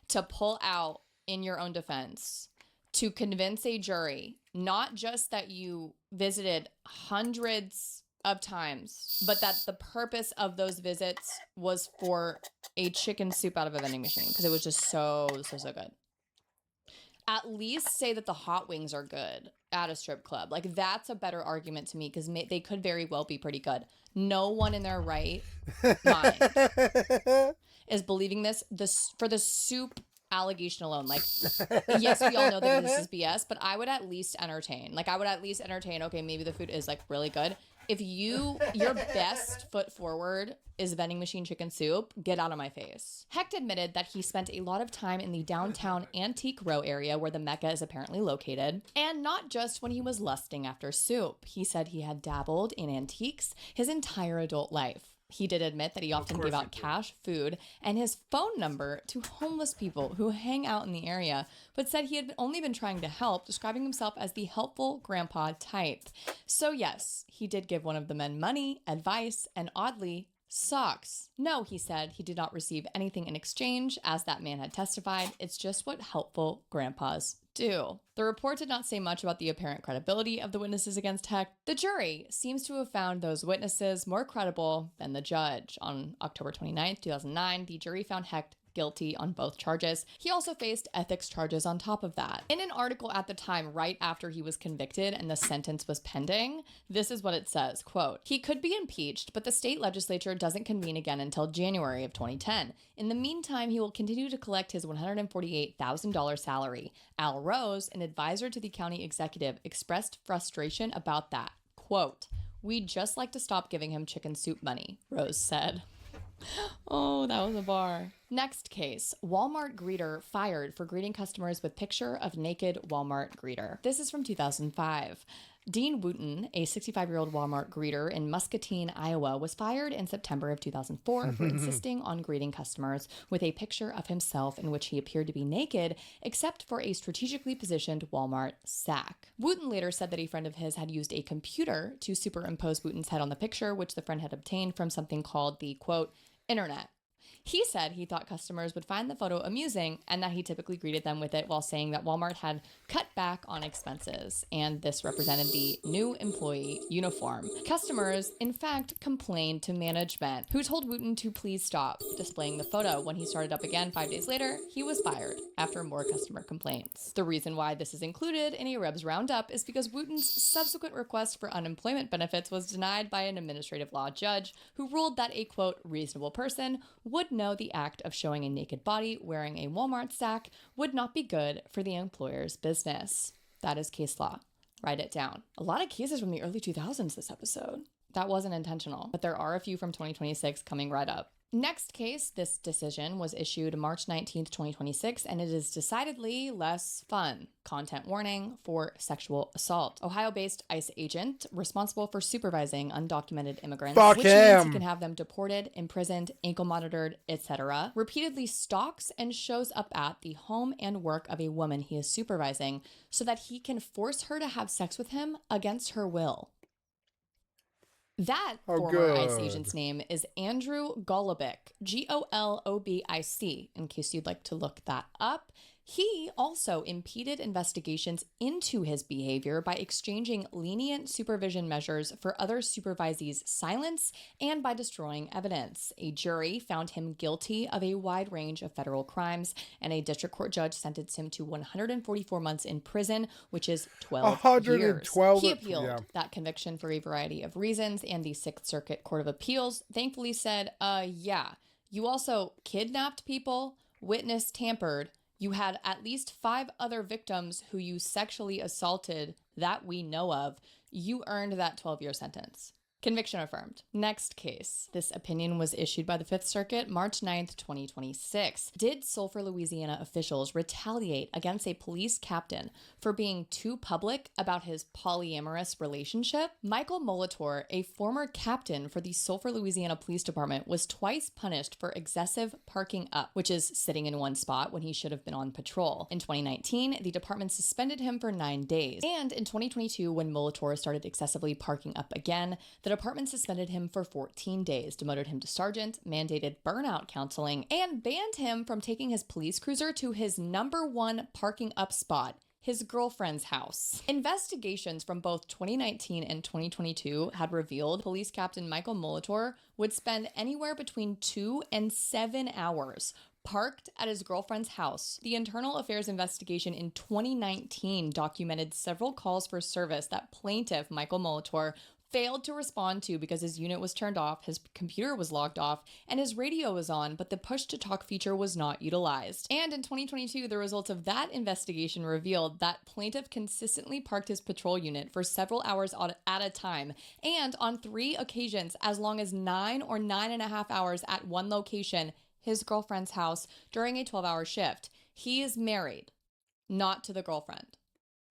to pull out in your own defense, to convince a jury, not just that you visited hundreds of times, but that the purpose of those visits was for a chicken soup out of a vending machine, because it was just so good. At least say that the hot wings are good at a strip club. Like, that's a better argument to me, because they could very well be pretty good. No one in their right mind is believing this for the soup allegation alone. Like, yes, we all know that this is BS, but I would at least entertain. Okay, maybe the food is like really good. If your best foot forward is vending machine chicken soup, get out of my face. Hecht admitted that he spent a lot of time in the downtown Antique Row area where the Mecca is apparently located, and not just when he was lusting after soup. He said he had dabbled in antiques his entire adult life. He did admit that he often gave out cash, food, and his phone number to homeless people who hang out in the area, but said he had only been trying to help, describing himself as the helpful grandpa type. So yes, he did give one of the men money, advice, and oddly, socks. No, he said, he did not receive anything in exchange, as that man had testified. It's just what helpful grandpas do. The report did not say much about the apparent credibility of the witnesses against Hecht. The jury seems to have found those witnesses more credible than the judge. On October 29th, 2009, the jury found Hecht guilty on both charges. He also faced ethics charges on top of that. In an article at the time, right after he was convicted and the sentence was pending, this is what it says, quote, he could be impeached, but the state legislature doesn't convene again until January of 2010. In the meantime, he will continue to collect his $148,000 salary. Al Rose, an advisor to the county executive, expressed frustration about that. Quote, we'd just like to stop giving him chicken soup money, Rose said. Oh, that was a bar. Next case, Walmart greeter fired for greeting customers with picture of naked Walmart greeter. This is from 2005. Dean Wooten, a 65-year-old Walmart greeter in Muscatine, Iowa, was fired in September of 2004 for insisting on greeting customers with a picture of himself in which he appeared to be naked, except for a strategically positioned Walmart sack. Wooten later said that a friend of his had used a computer to superimpose Wooten's head on the picture, which the friend had obtained from something called the, quote, internet. He said he thought customers would find the photo amusing and that he typically greeted them with it while saying that Walmart had cut back on expenses, and this represented the new employee uniform. Customers, in fact, complained to management, who told Wooten to please stop displaying the photo. When he started up again 5 days later, he was fired after more customer complaints. The reason why this is included in a Rebs Roundup is because Wooten's subsequent request for unemployment benefits was denied by an administrative law judge who ruled that a, quote, reasonable person would know the act of showing a naked body wearing a Walmart sack would not be good for the employer's business. That is case law. Write it down. A lot of cases from the early 2000s this episode. That wasn't intentional, but there are a few from 2026 coming right up. Next case, this decision was issued March 19th, 2026, and it is decidedly less fun. Content warning for sexual assault. Ohio-based ICE agent responsible for supervising undocumented immigrants, which means he can have them deported, imprisoned, ankle monitored, etc., repeatedly stalks and shows up at the home and work of a woman he is supervising so that he can force her to have sex with him against her will. That former ICE agent's name is Andrew Golobic, Golobic, in case you'd like to look that up. He also impeded investigations into his behavior by exchanging lenient supervision measures for other supervisees' silence and by destroying evidence. A jury found him guilty of a wide range of federal crimes, and a district court judge sentenced him to 144 months in prison, which is 12 years. He appealed that conviction for a variety of reasons, and the Sixth Circuit Court of Appeals thankfully said, yeah, you also kidnapped people, witness tampered, you had at least 5 other victims who you sexually assaulted that we know of. You earned that 12-year sentence. Conviction affirmed. Next case. This opinion was issued by the Fifth Circuit March 9th, 2026. Did Sulphur, Louisiana officials retaliate against a police captain for being too public about his polyamorous relationship? Michael Molitor, a former captain for the Sulphur, Louisiana Police Department, was twice punished for excessive parking up, which is sitting in one spot when he should have been on patrol. In 2019, the department suspended him for 9 days. And in 2022, when Molitor started excessively parking up again, the department suspended him for 14 days, demoted him to sergeant, mandated burnout counseling, and banned him from taking his police cruiser to his #1 parking up spot, his girlfriend's house. Investigations from both 2019 and 2022 had revealed police captain Michael Molitor would spend anywhere between 2 and 7 hours parked at his girlfriend's house. The Internal Affairs investigation in 2019 documented several calls for service that plaintiff Michael Molitor failed to respond to because his unit was turned off, his computer was logged off, and his radio was on, but the push-to-talk feature was not utilized. And in 2022, the results of that investigation revealed that plaintiff consistently parked his patrol unit for several hours at a time, and on 3 occasions, as long as 9 or 9.5 hours at one location, his girlfriend's house, during a 12-hour shift. He is married, not to the girlfriend,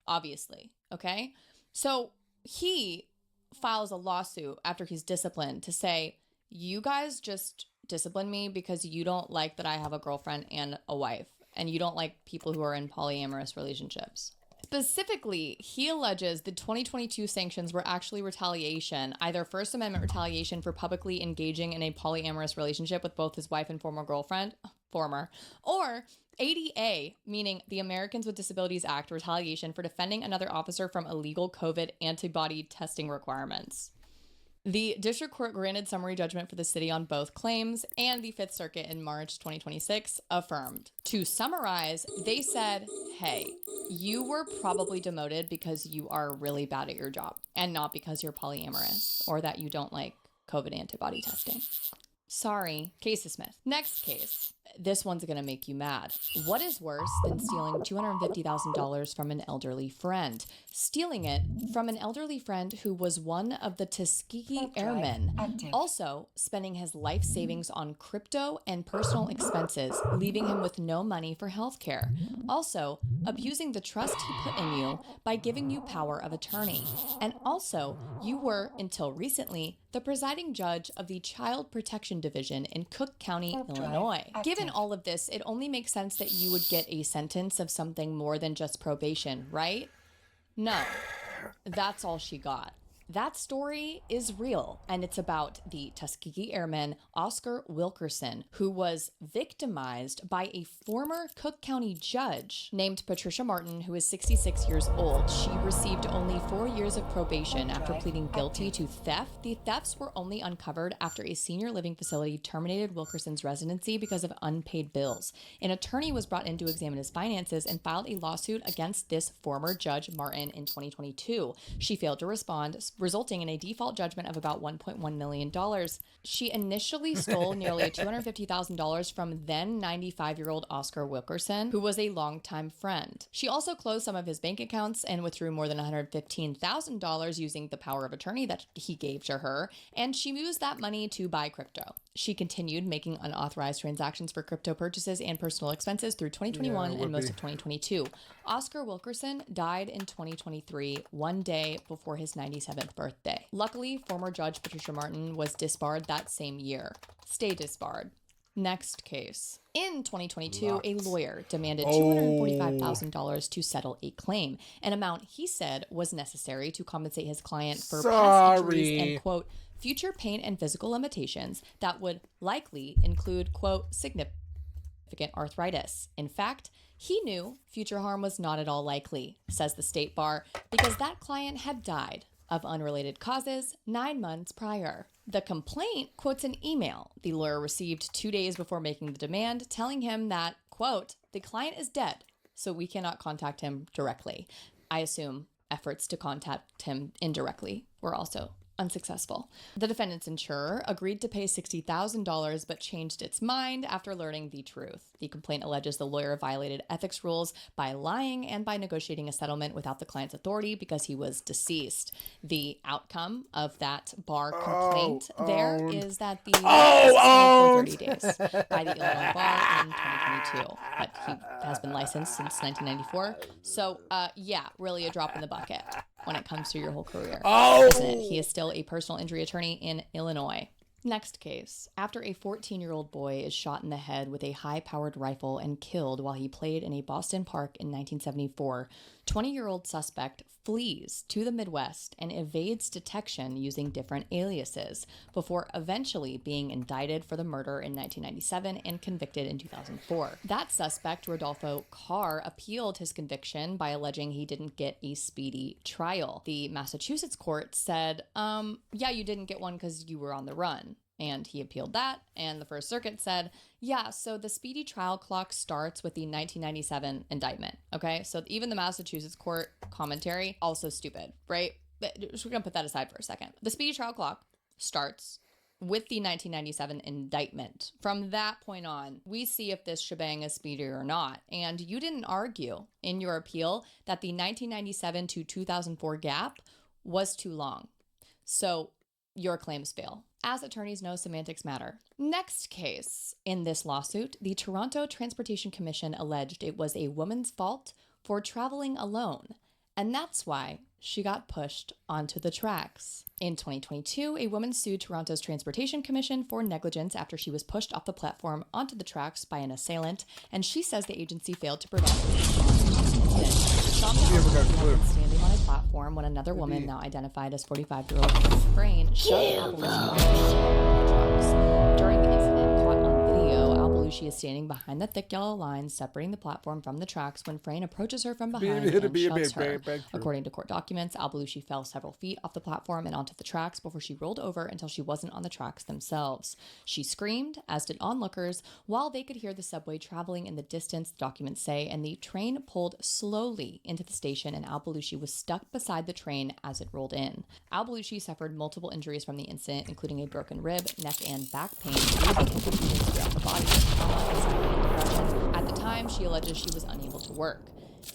obviously, okay? So he files a lawsuit after he's disciplined to say, you guys just discipline me because you don't like that I have a girlfriend and a wife, and you don't like people who are in polyamorous relationships. Specifically, he alleges the 2022 sanctions were actually retaliation, either First Amendment retaliation for publicly engaging in a polyamorous relationship with both his wife and former girlfriend, or ADA, meaning the Americans with Disabilities Act, retaliation for defending another officer from illegal COVID antibody testing requirements. The district court granted summary judgment for the city on both claims, and the Fifth Circuit in March 2026 affirmed. To summarize, they said, hey, you were probably demoted because you are really bad at your job, and not because you're polyamorous or that you don't like COVID antibody testing. Sorry, case dismissed. Next case. This one's going to make you mad. What is worse than stealing $250,000 from an elderly friend? Stealing it from an elderly friend who was one of the Tuskegee Airmen. Also, spending his life savings on crypto and personal expenses, leaving him with no money for healthcare. Also, abusing the trust he put in you by giving you power of attorney. And also, you were, until recently, the presiding judge of the Child Protection Division in Cook County, Illinois. Given all of this, it only makes sense that you would get a sentence of something more than just probation, right? No, that's all she got. That story is real, and it's about the Tuskegee Airman Oscar Wilkerson, who was victimized by a former Cook County judge named Patricia Martin, who is 66 years old. She received only 4 years of probation after pleading guilty to theft. The thefts were only uncovered after a senior living facility terminated Wilkerson's residency because of unpaid bills. An attorney was brought in to examine his finances and filed a lawsuit against this former Judge Martin in 2022. She failed to respond, resulting in a default judgment of about $1.1 million. She initially stole nearly $250,000 from then 95-year-old Oscar Wilkerson, who was a longtime friend. She also closed some of his bank accounts and withdrew more than $115,000 using the power of attorney that he gave to her, and she used that money to buy crypto. She continued making unauthorized transactions for crypto purchases and personal expenses through 2021 and most of 2022. Oscar Wilkerson died in 2023, one day before his 97th birthday. Luckily, former Judge Patricia Martin was disbarred that same year. Stay disbarred. Next case. In 2022, a lawyer demanded $245,000 to settle a claim, an amount he said was necessary to compensate his client for past injuries and, quote, future pain and physical limitations that would likely include, quote, significant arthritis. In fact, he knew future harm was not at all likely, says the State Bar, because that client had died of unrelated causes 9 months prior. The complaint quotes an email the lawyer received 2 days before making the demand, telling him that, quote, the client is dead, so we cannot contact him directly. I assume efforts to contact him indirectly were also unsuccessful. The defendant's insurer agreed to pay $60,000 but changed its mind after learning the truth. The complaint alleges the lawyer violated ethics rules by lying and by negotiating a settlement without the client's authority because he was deceased. The outcome of that bar complaint is that the lawyer was suspended for 30 days by the Illinois Bar in 2022, but he has been licensed since 1994. So, really a drop in the bucket when it comes to your whole career. Isn't it? He is still a personal injury attorney in Illinois. Next case. After a 14-year-old boy is shot in the head with a high-powered rifle and killed while he played in a Boston park in 1974, 20-year-old suspect flees to the Midwest and evades detection using different aliases before eventually being indicted for the murder in 1997 and convicted in 2004. That suspect, Rodolfo Carr, appealed his conviction by alleging he didn't get a speedy trial. The Massachusetts court said, you didn't get one because you were on the run. And he appealed that, and the First Circuit said, so the speedy trial clock starts with the 1997 indictment, okay? So even the Massachusetts court commentary, also stupid, right? But we're gonna put that aside for a second. The speedy trial clock starts with the 1997 indictment. From that point on, we see if this shebang is speedy or not. And you didn't argue in your appeal that the 1997 to 2004 gap was too long. So your claims fail. As attorneys know, semantics matter. Next case. In this lawsuit, the Toronto Transportation Commission alleged it was a woman's fault for traveling alone, and that's why she got pushed onto the tracks. In 2022, a woman sued Toronto's Transportation Commission for negligence after she was pushed off the platform onto the tracks by an assailant, and she says the agency failed to prevent standing on a platform when another woman, now identified as 45-year-old Brain, shoved during the incident caught on video. Albelushi is standing behind the thick yellow line separating the platform from the tracks when Frayne approaches her from behind and shoves her. According to court documents, Albelushi fell several feet off the platform and onto the tracks before she rolled over until she wasn't on the tracks themselves. She screamed, as did onlookers, while they could hear the subway traveling in the distance, the documents say, and the train pulled slowly slowly into the station, and Al-Baluchi was stuck beside the train as it rolled in. Al-Baluchi suffered multiple injuries from the incident, including a broken rib, neck and back pain, bruising and contusions throughout the body, trauma, anxiety, and depression. At the time, she alleges she was unable to work.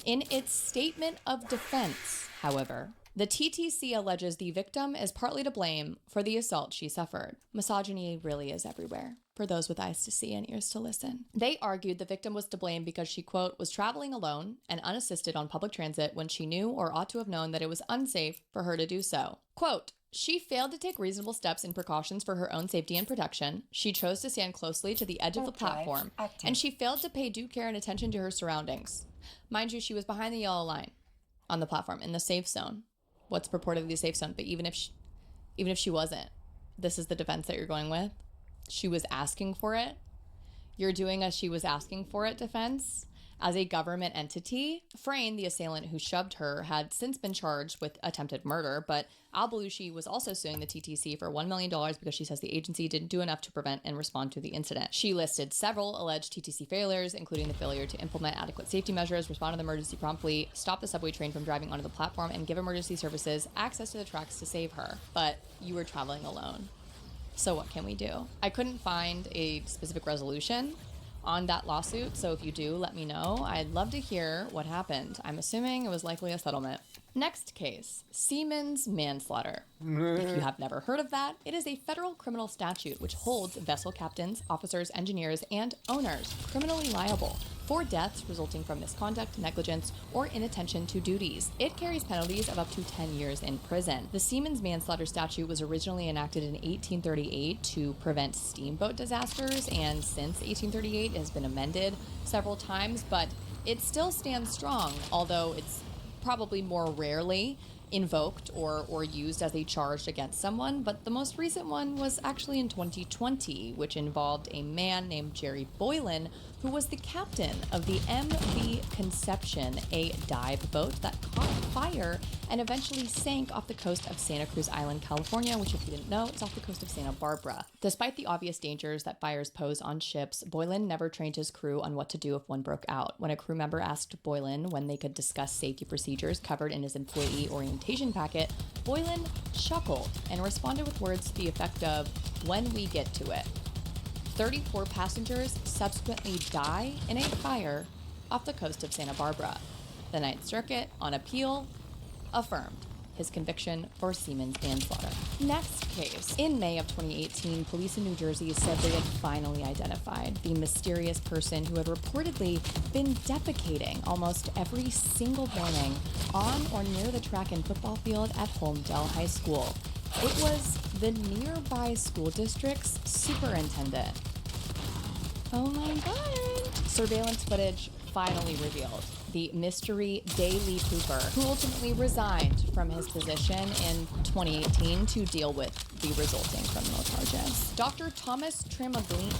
In its statement of defense, however, the TTC alleges the victim is partly to blame for the assault she suffered. Misogyny really is everywhere, for those with eyes to see and ears to listen. They argued the victim was to blame because she, quote, was traveling alone and unassisted on public transit when she knew or ought to have known that it was unsafe for her to do so. Quote, she failed to take reasonable steps and precautions for her own safety and protection. She chose to stand closely to the edge of the platform, and she failed to pay due care and attention to her surroundings. Mind you, she was behind the yellow line on the platform in the safe zone. What's purportedly the safe zone? But even if she wasn't, this is the defense that you're going with. She was asking for it. You're doing a she was asking for it defense. As a government entity, Frayne, the assailant who shoved her, had since been charged with attempted murder, but Al-Baluchi was also suing the TTC for $1 million because she says the agency didn't do enough to prevent and respond to the incident. She listed several alleged TTC failures, including the failure to implement adequate safety measures, respond to the emergency promptly, stop the subway train from driving onto the platform, and give emergency services access to the tracks to save her. But you were traveling alone. So what can we do? I couldn't find a specific resolution on that lawsuit, so if you do, let me know. I'd love to hear what happened. I'm assuming it was likely a settlement. Next case, seamen's manslaughter. If you have never heard of that, it is a federal criminal statute which holds vessel captains, officers, engineers, and owners criminally liable for deaths resulting from misconduct, negligence, or inattention to duties. It carries penalties of up to 10 years in prison. The seamen's manslaughter statute was originally enacted in 1838 to prevent steamboat disasters, and since 1838 it has been amended several times, but it still stands strong, although it's probably more rarely invoked or used as a charge against someone. But the most recent one was actually in 2020, which involved a man named Jerry Boylan, who was the captain of the MV Conception, a dive boat that caught fire and eventually sank off the coast of Santa Cruz Island, California, which, if you didn't know, is off the coast of Santa Barbara. Despite the obvious dangers that fires pose on ships, Boylan never trained his crew on what to do if one broke out. When a crew member asked Boylan when they could discuss safety procedures covered in his employee orientation packet, Boylan chuckled and responded with words to the effect of, "When we get to it." 34 passengers subsequently die in a fire off the coast of Santa Barbara. The Ninth Circuit, on appeal, affirmed his conviction for seamen's manslaughter. Next case. In May of 2018, police in New Jersey said they had finally identified the mysterious person who had reportedly been defecating almost every single morning on or near the track and football field at Holmdel High School. It was the nearby school district's superintendent. Oh my god! Surveillance footage finally revealed the mystery daily pooper, who ultimately resigned from his position in 2018 to deal with the resulting criminal charges. Dr. Thomas Tremaglini.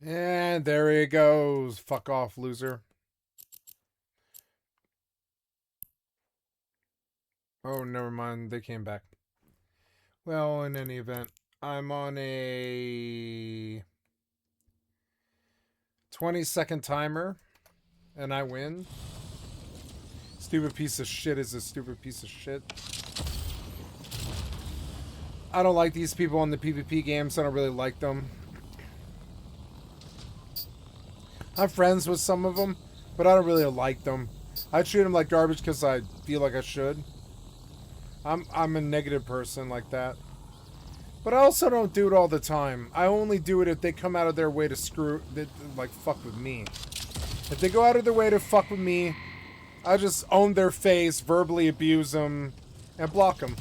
And there he goes. Fuck off, loser. Oh, never mind. They came back. Well, in any event, I'm on a 20-second timer, and I win. Stupid piece of shit is a stupid piece of shit. I don't like these people on the PvP games. I don't really like them. I'm friends with some of them, but I don't really like them. I treat them like garbage because I feel like I should. I'm a negative person like that. But I also don't do it all the time. I only do it if they come out of their way to fuck with me. If they go out of their way to fuck with me, I just own their face, verbally abuse them, and block them.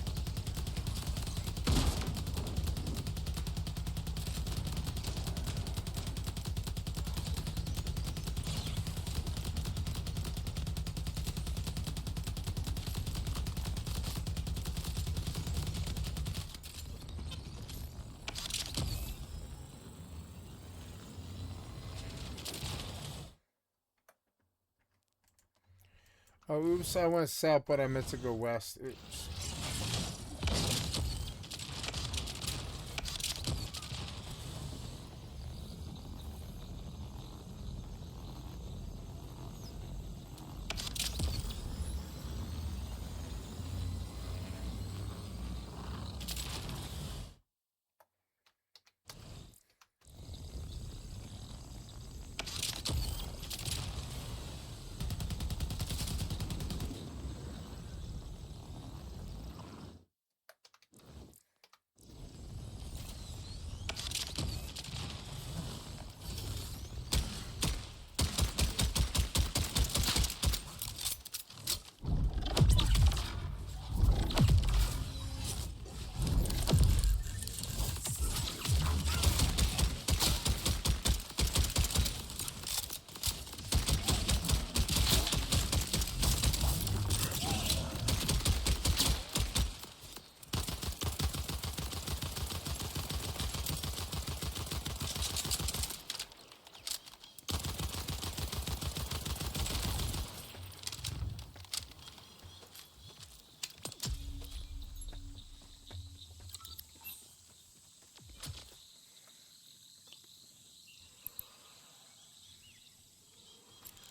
Oh, oops, I went south, but I meant to go west. Oops.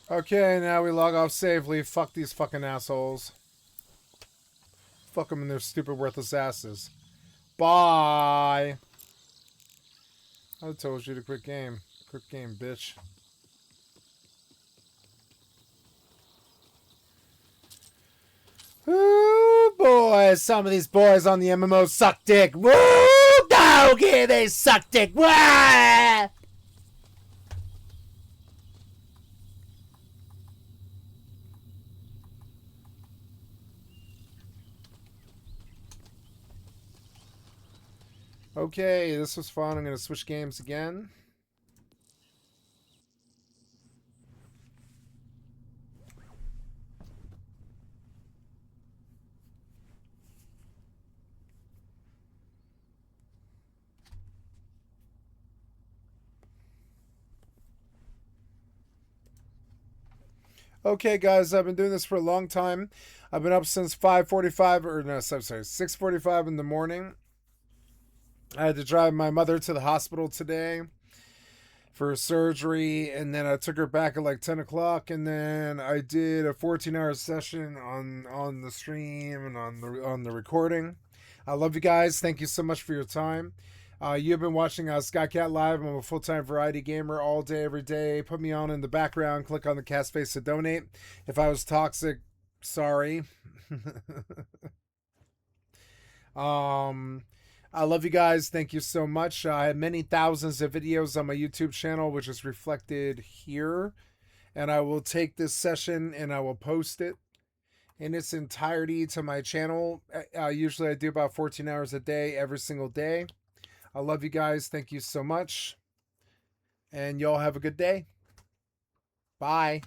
Okay, now we log off safely. Fuck these fucking assholes. Fuck them and their stupid worthless asses. Bye. I told you to quit game. Quit game, bitch. Ooh, boys. Some of these boys on the MMO suck dick. Woo! Okay, they suck dick. Wah! Okay, this was fun. I'm going to switch games again. Okay, guys, I've been doing this for a long time. I've been up since 5:45, or no, sorry, 6:45 in the morning. I had to drive my mother to the hospital today for surgery, and then I took her back at like 10 o'clock, and then I did a 14-hour session on the stream and on the recording. I love you guys. Thank you so much for your time. You've been watching Skycatlive. I'm a full-time variety gamer all day, every day. Put me on in the background. Click on the cast face to donate. If I was toxic, sorry. I love you guys. Thank you so much. I have many thousands of videos on my YouTube channel, which is reflected here. And I will take this session and I will post it in its entirety to my channel. Usually I do about 14 hours a day, every single day. I love you guys. Thank you so much. And y'all have a good day. Bye.